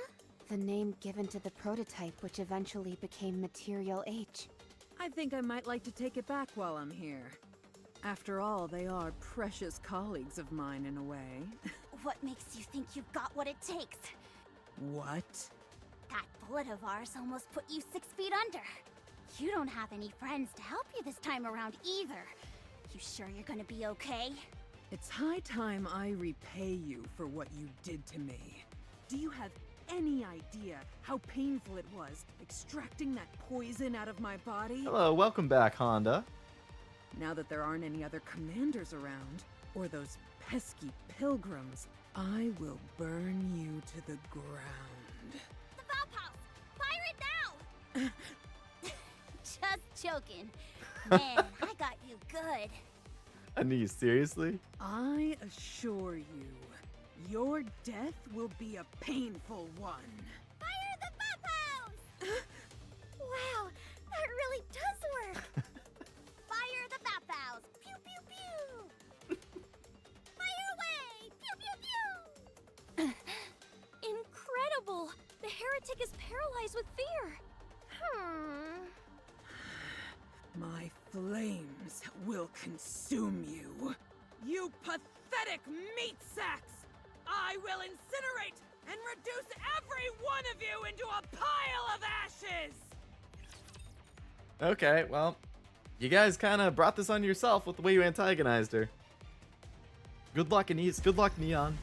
The name given to the prototype which eventually became Material H. I think I might like to take it back while I'm here. After all, they are precious colleagues of mine in a way. What makes you think you've got what it takes? What? That bullet of ours almost put you 6 feet under. You don't have any friends to help you this time around either. You sure you're gonna be okay? It's high time I repay you for what you did to me. Do you have any idea how painful it was extracting that poison out of my body? Hello, welcome back, Honda. Now that there aren't any other commanders around, or those pesky pilgrims, I will burn you to the ground. The Vaphaus! Fire it now! Just joking. Man, I got you good. Anise, seriously? I assure you, your death will be a painful one. Fire the Vaphaus! Wow, that really does work. Fire the Vaphaus! Pew pew pew! Fire away! Pew pew pew! Incredible! The heretic is paralyzed with fear. My flames will consume you. You pathetic meat sacks! I will incinerate and reduce every one of you into a pile of ashes! Okay, well, you guys kind of brought this on yourself with the way you antagonized her. Good luck, Anise. Good luck, Neon.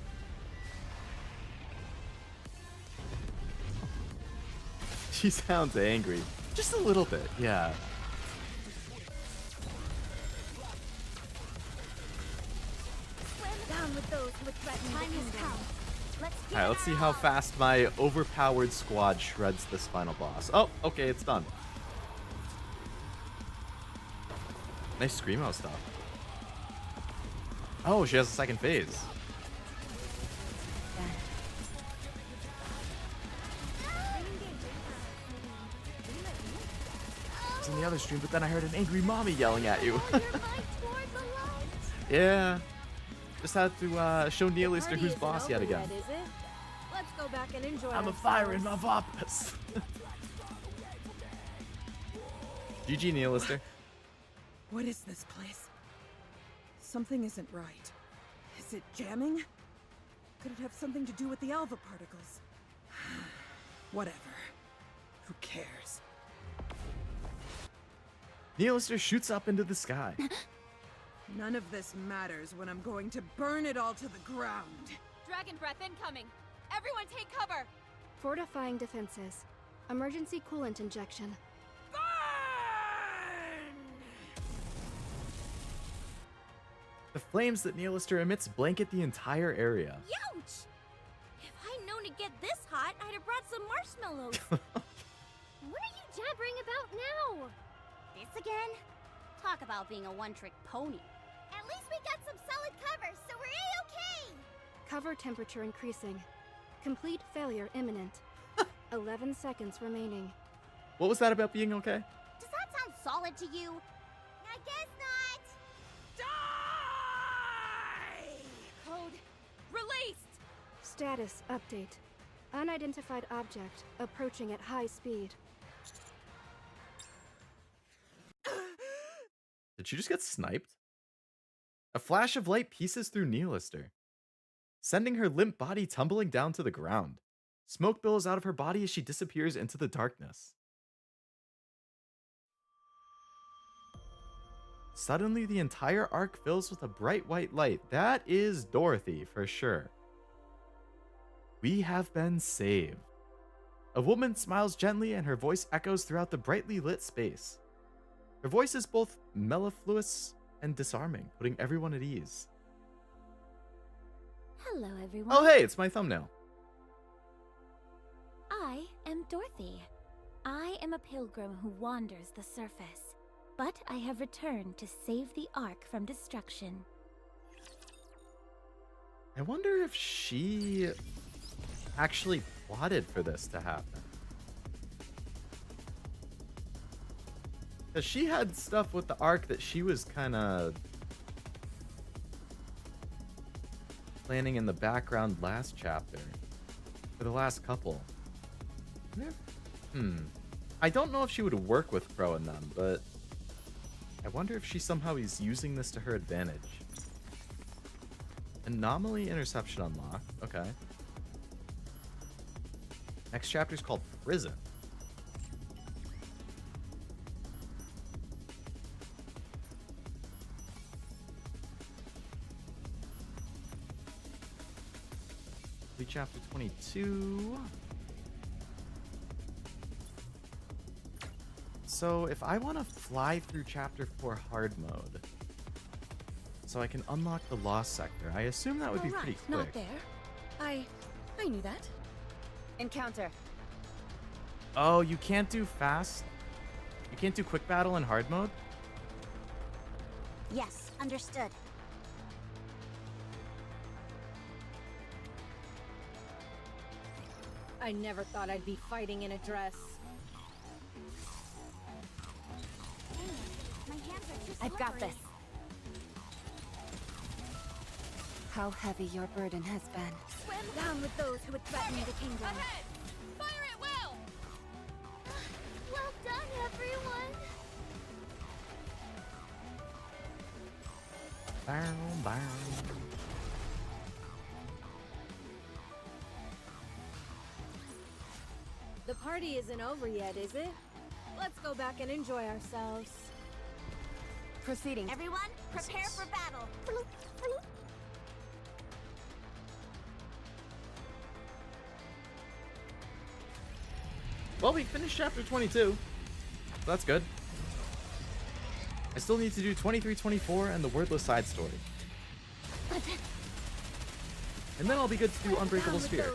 She sounds angry. Just a little bit, yeah. Down with those who would threaten time has come. Alright, let's see how fast my overpowered squad shreds this final boss. Oh, okay, it's done. Nice Screamo stuff. Oh, she has a second phase. It's in the other stream, but then I heard an angry mommy yelling at you. Yeah. Just had to show Neilister who's boss yet again. Let's go back and enjoy I'm a fire in my vapas. GG, Neilister. What is this place? Something isn't right. Is it jamming? Could it have something to do with the alpha particles? Whatever. Who cares? Neilister shoots up into the sky. None of this matters when I'm going to burn it all to the ground. Dragon breath incoming. Everyone take cover. Fortifying defenses. Emergency coolant injection. The flames that Neilister emits blanket the entire area. Youch! If I'd known to get this hot, I'd have brought some marshmallows. What are you jabbering about now? This again? Talk about being a one-trick pony. At least we got some solid cover, so we're A-okay! Cover temperature increasing. Complete failure imminent. 11 seconds remaining. What was that about being okay? Does that sound solid to you? I guess not! Code released! Status update. Unidentified object approaching at high speed. Did she just get sniped? A flash of light pieces through Neilister, sending her limp body tumbling down to the ground. Smoke billows out of her body as she disappears into the darkness. Suddenly, the entire arc fills with a bright white light. That is Dorothy, for sure. We have been saved. A woman smiles gently and her voice echoes throughout the brightly lit space. Her voice is both mellifluous and disarming, putting everyone at ease. Hello, everyone. Oh, hey, it's my thumbnail. I am Dorothy. I am a pilgrim who wanders the surface, but I have returned to save the Ark from destruction. I wonder if she actually plotted for this to happen. Because she had stuff with the Ark that she was kind of planning in the background last chapter. For the last couple. I don't know if she would work with Crow and them, but I wonder if she somehow is using this to her advantage. Anomaly interception unlocked. Okay. Next chapter is called Prison. Chapter 22. So if I want to fly through chapter 4 hard mode, so I can unlock the lost sector, I assume that would be pretty quick. Not there. I knew that. Encounter. Oh, you can't do fast? You can't do quick battle in hard mode? Yes, understood. I never thought I'd be fighting in a dress. I've got this. How heavy your burden has been. Swim down with those who would threaten the kingdom. Ahead! Fire at will! Well done, everyone! The party isn't over yet, is it? Let's go back and enjoy ourselves. Proceeding. Everyone, prepare for battle. Well, we finished chapter 22. So that's good. I still need to do 23, 24, and the wordless side story. And then I'll be good to do Unbreakable Sphere,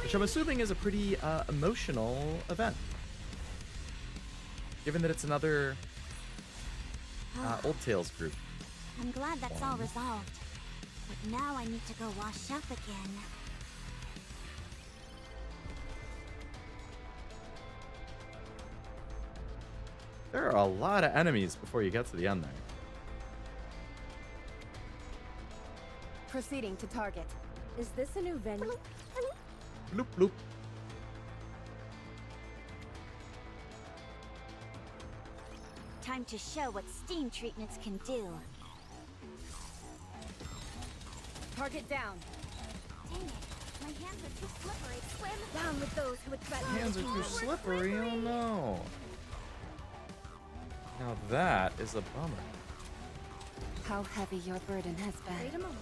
which I'm assuming is a pretty emotional event, given that it's another Old Tales group. I'm glad that's all resolved. But now I need to go wash up again. There are a lot of enemies before you get to the end there. Proceeding to target. Is this a new venue? Bloop bloop. Time to show what steam treatments can do. Target down. Dang it, my hands are too slippery. Swim Down with those who would threaten Hands are too slippery, oh no. Now that is a bummer. How heavy your burden has been. Wait a moment.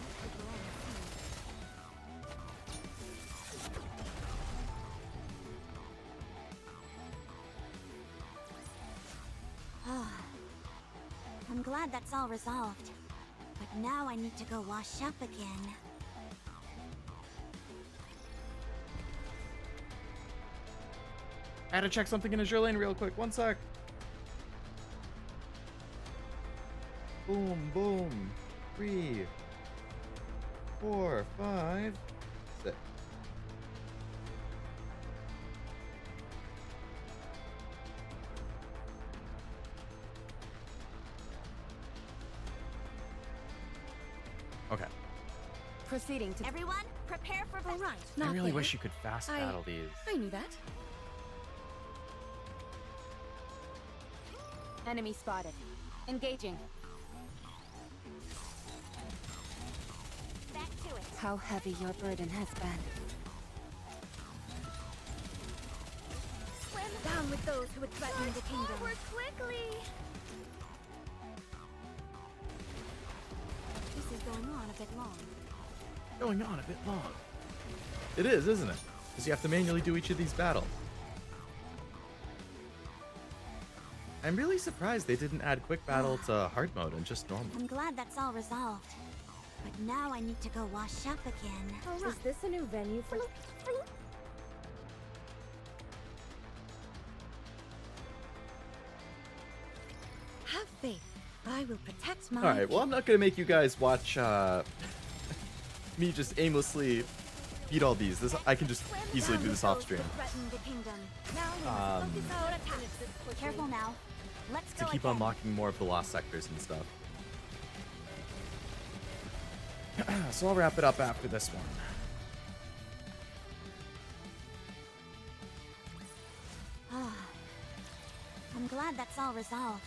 I'm glad that's all resolved. But now I need to go wash up again. I had to check something in Azure Lane real quick. One sec. Boom, boom. 3, 4, 5, 6. Okay. Proceeding to... Everyone, prepare for the run. I really wish you could fast battle these. I knew that. Enemy spotted. Engaging. Back to it. How heavy your burden has been. Swim Down with those who would threaten the kingdom. forward quickly. This is going on a bit long. Going on a bit long. It is, isn't it? Because you have to manually do each of these battles. I'm really surprised they didn't add quick battle to hard mode and just normal. I'm glad that's all resolved. But now I need to go wash up again. Is this a new venue for... Have faith. I will protect my... Alright, well I'm not going to make you guys watch me just aimlessly beat all these. I can just easily do this off stream. Careful now. Let's To go keep again. unlocking more of the lost sectors and stuff. So I'll wrap it up after this one. I'm glad that's all resolved.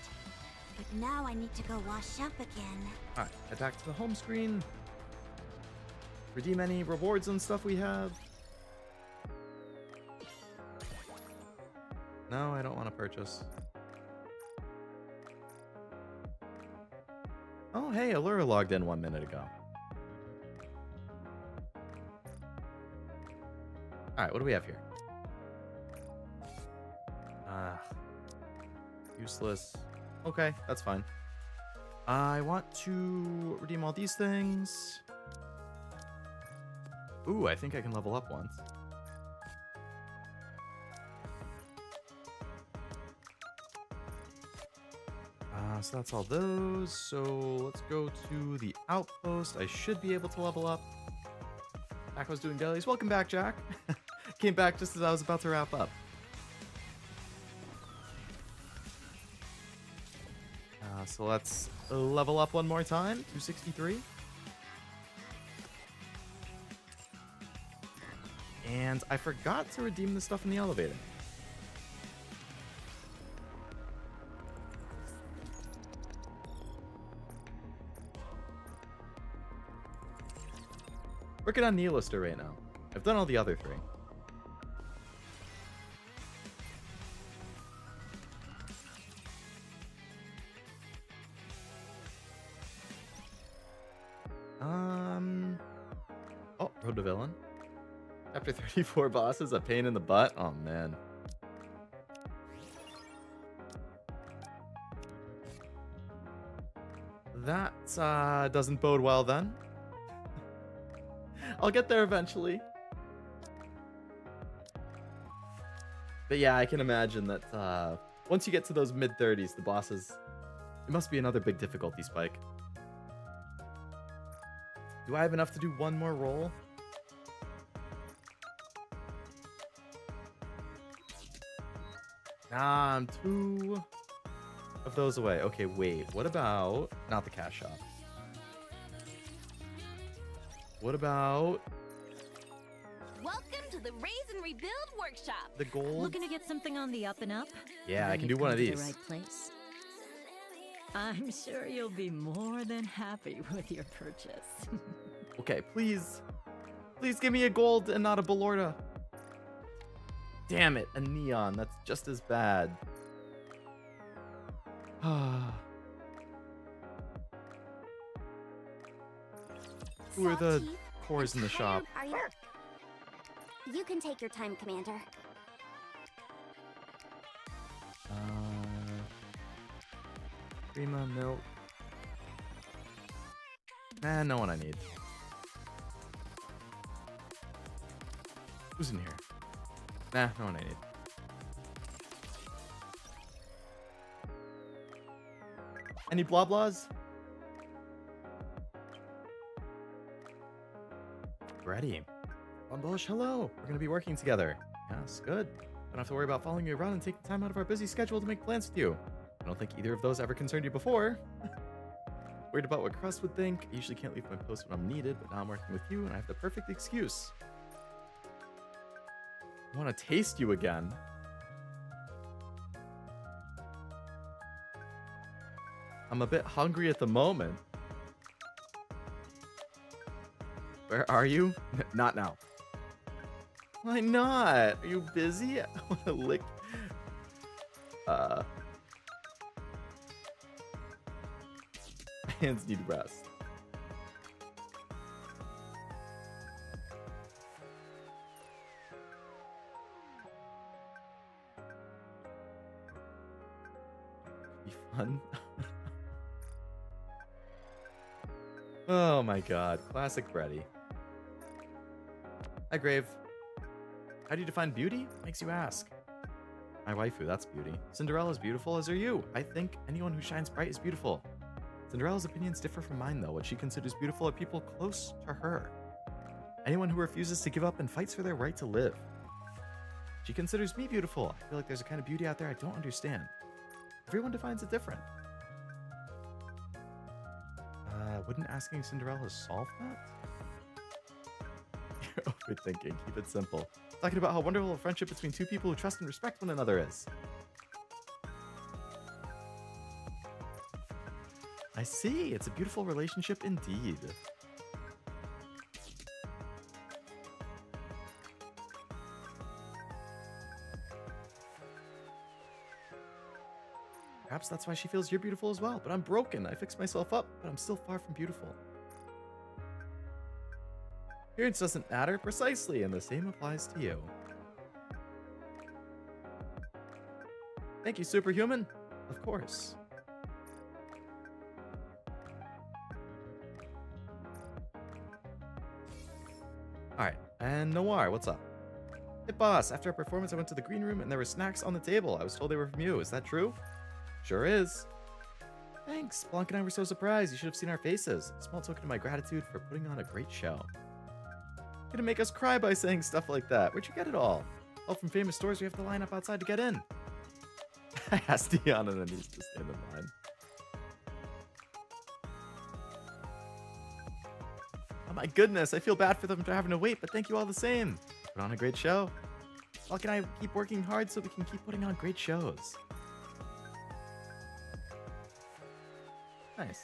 But now I need to go wash up again. Alright, head back to the home screen. Redeem any rewards and stuff we have. No, I don't want to purchase. Oh, hey, Allura logged in 1 minute ago. Alright, what do we have here? Useless. Okay, that's fine. I want to redeem all these things. Ooh, I think I can level up once. So that's all those. So let's go to the outpost. I should be able to level up. Jack was doing dailies. Welcome back, Jack. Came back just as I was about to wrap up. So let's level up one more time. 263. And I forgot to redeem the stuff in the elevator. Working on Nihilister right now. I've done all the other 3. Oh, Road to Villain. Chapter 34 boss is a pain in the butt. Oh, man. That doesn't bode well then. I'll get there eventually. But yeah, I can imagine that once you get to those mid-30s, the bosses, it must be another big difficulty spike. Do I have enough to do one more roll? Nah, I'm 2 of those away. Okay, wait. What about... Not the cash shop. What about... Welcome to the Raise and Rebuild Workshop. The gold? Looking to get something on the up and up? Yeah, I Then can you've do one come of to the these. right place. I'm sure you'll be more than happy with your purchase. Okay, please. Please give me a gold and not a Belorda. Damn it, a neon. That's just as bad. Who are the cores in the shop? Are you? You can take your time, Commander. Prima, milk. Nah, no one I need. Who's in here? Nah, no one I need. Any blah blahs? Ready. Bush, hello. We're gonna be working together. Yes, good. Don't have to worry about following you around and taking time out of our busy schedule to make plans with you. I don't think either of those ever concerned you before. Worried about what Crust would think. I usually can't leave my post when I'm needed, but now I'm working with you and I have the perfect excuse. I want to taste you again. I'm a bit hungry at the moment. Where are you? Not now. Why not? Are you busy? I want to lick. Hands need rest. Be fun. Oh my god. Classic Freddy. Hi, Grave. How do you define beauty? Makes you ask. My waifu, that's beauty. Cinderella's beautiful, as are you. I think anyone who shines bright is beautiful. Cinderella's opinions differ from mine, though. What she considers beautiful are people close to her. Anyone who refuses to give up and fights for their right to live. She considers me beautiful. I feel like there's a kind of beauty out there I don't understand. Everyone defines it different. Wouldn't asking Cinderella solve that? You're overthinking. Keep it simple. Talking about how wonderful a friendship between two people who trust and respect one another is. I see. It's a beautiful relationship indeed. Perhaps that's why she feels you're beautiful as well. But I'm broken. I fixed myself up, but I'm still far from beautiful. Appearance doesn't matter precisely, and the same applies to you. Thank you, Superhuman. Of course. Alright, and Noir, what's up? Hey boss, after our performance I went to the green room and there were snacks on the table. I was told they were from you. Is that true? Sure is. Thanks. Blanc and I were so surprised. You should have seen our faces. A small token of my gratitude for putting on a great show. You're gonna make us cry by saying stuff like that. Where'd you get it all? Oh, from famous stores we have to line up outside to get in. I asked Dion and then needs to stand in line. Oh my goodness, I feel bad for them for having to wait, but thank you all the same. Put on a great show. Blanc and I keep working hard so we can keep putting on great shows. Nice.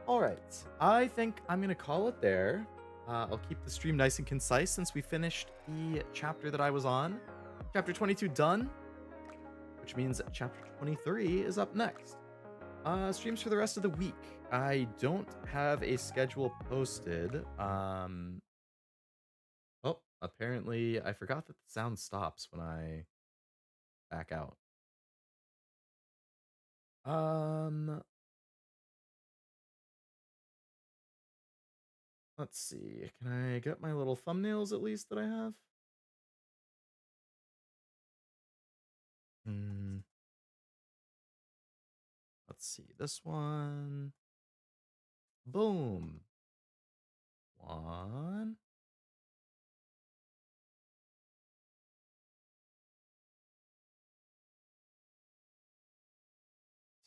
Alright, I think I'm going to call it there. I'll keep the stream nice and concise since we finished the chapter that I was on. Chapter 22 done, which means chapter 23 is up next. Streams for the rest of the week. I don't have a schedule posted. Oh, apparently I forgot that the sound stops when I back out. Let's see. Can I get my little thumbnails at least that I have? Let's see. This one. Boom. One.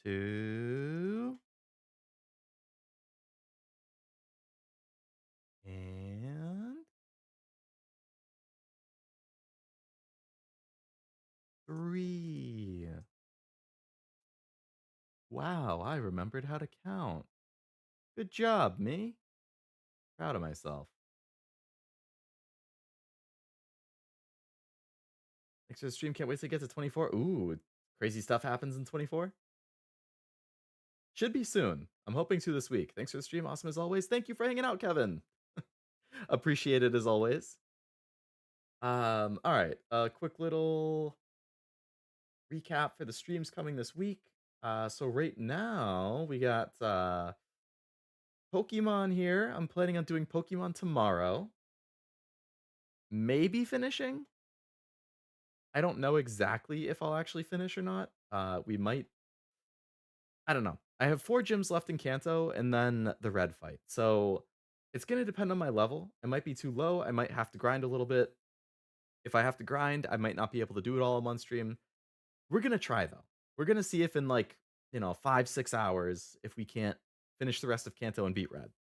Two. And 3. Wow, I remembered how to count. Good job, me. Proud of myself. Thanks for the stream. Can't wait to get to 24. Ooh, crazy stuff happens in 24. Should be soon. I'm hoping to this week. Thanks for the stream. Awesome as always. Thank you for hanging out, Kevin. Appreciate it as always. All right. A quick little recap for the streams coming this week. So right now we got Pokemon here. I'm planning on doing Pokemon tomorrow. Maybe finishing. I don't know exactly if I'll actually finish or not. We might. I don't know. I have 4 gyms left in Kanto and then the red fight. So it's going to depend on my level. I might be too low. I might have to grind a little bit. If I have to grind, I might not be able to do it all in one stream. We're going to try though. We're going to see if in like, 5-6 hours, if we can't finish the rest of Kanto and beat red.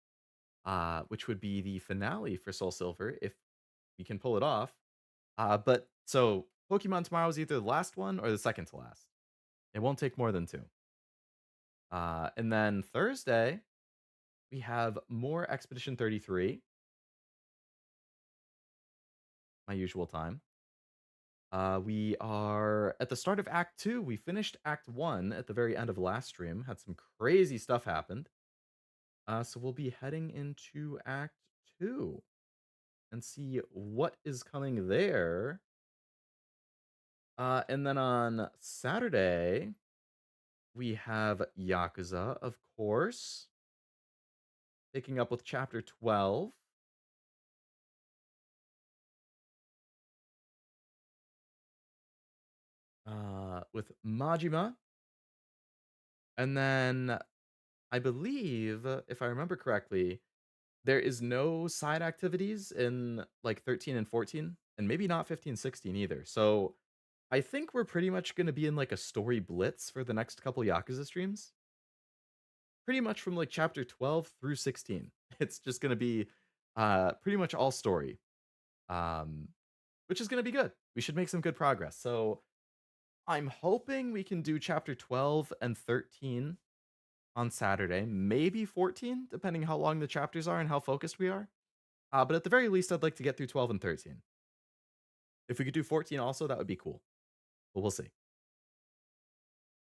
Which would be the finale for Soul Silver if we can pull it off. But so Pokemon tomorrow is either the last one or the second to last. It won't take more than 2. And then Thursday, we have more Expedition 33. My usual time. We are at the start of Act 2. We finished Act 1 at the very end of last stream. Had some crazy stuff happened. So we'll be heading into Act 2 and see what is coming there. And then on Saturday, we have Yakuza, of course. Picking up with Chapter 12. With Majima. And then I believe, if I remember correctly, there is no side activities in like 13 and 14, and maybe not 15, 16 either. So I think we're pretty much going to be in like a story blitz for the next couple Yakuza streams. Pretty much from like chapter 12 through 16. It's just going to be pretty much all story, which is going to be good. We should make some good progress. So I'm hoping we can do chapter 12 and 13 on Saturday, maybe 14, depending how long the chapters are and how focused we are. But at the very least, I'd like to get through 12 and 13. If we could do 14 also, that would be cool. But we'll see.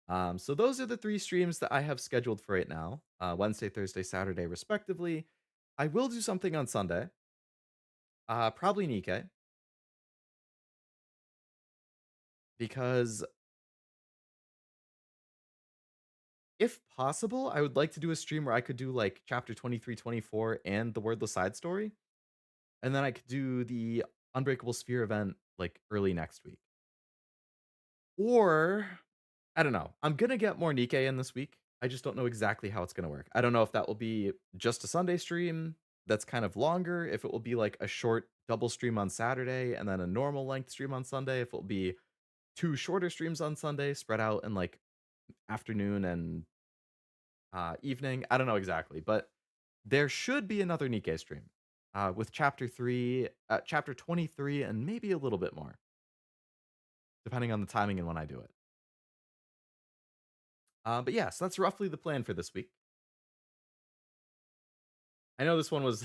So those are the 3 streams that I have scheduled for right now. Wednesday, Thursday, Saturday, respectively. I will do something on Sunday. Probably NIKKE. Because if possible, I would like to do a stream where I could do like chapter 23, 24 and the Wordless Side Story. And then I could do the Unbreakable Sphere event like early next week. Or, I don't know. I'm going to get more NIKKE in this week. I just don't know exactly how it's going to work. I don't know if that will be just a Sunday stream that's kind of longer, if it will be like a short double stream on Saturday and then a normal length stream on Sunday, if it will be 2 shorter streams on Sunday spread out in like afternoon and evening. I don't know exactly, but there should be another NIKKE stream with chapter 23, and maybe a little bit more, depending on the timing and when I do it. But yeah, so that's roughly the plan for this week. I know this one was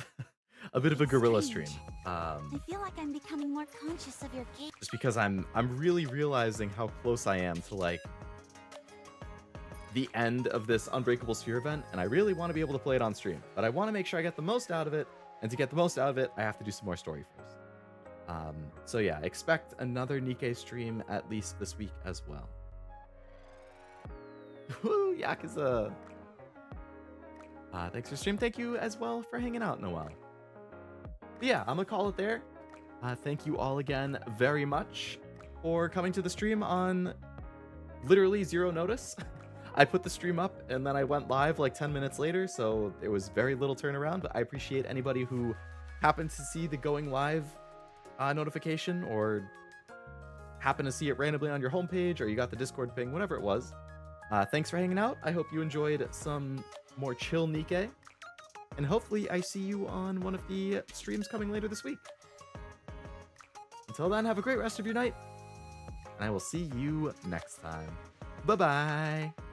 a bit of a guerrilla stream. I feel like I'm becoming more conscious of your gaze. Just because I'm really realizing how close I am to like the end of this Unbreakable Sphere event, and I really want to be able to play it on stream. But I want to make sure I get the most out of it, and to get the most out of it, I have to do some more story first. So yeah, expect another NIKKE stream at least this week as well. Woo, Yakuza! Thanks for stream. Thank you as well for hanging out, Noel. But yeah, I'm gonna call it there. Thank you all again very much for coming to the stream on literally zero notice. I put the stream up and then I went live like 10 minutes later, so there was very little turnaround, but I appreciate anybody who happened to see the going live notification, or happened to see it randomly on your homepage, or you got the Discord ping, whatever it was. Thanks for hanging out. I hope you enjoyed some more chill Nikke, and hopefully I see you on one of the streams coming later this week. Until then, have a great rest of your night, and I will see you next time. Bye-bye!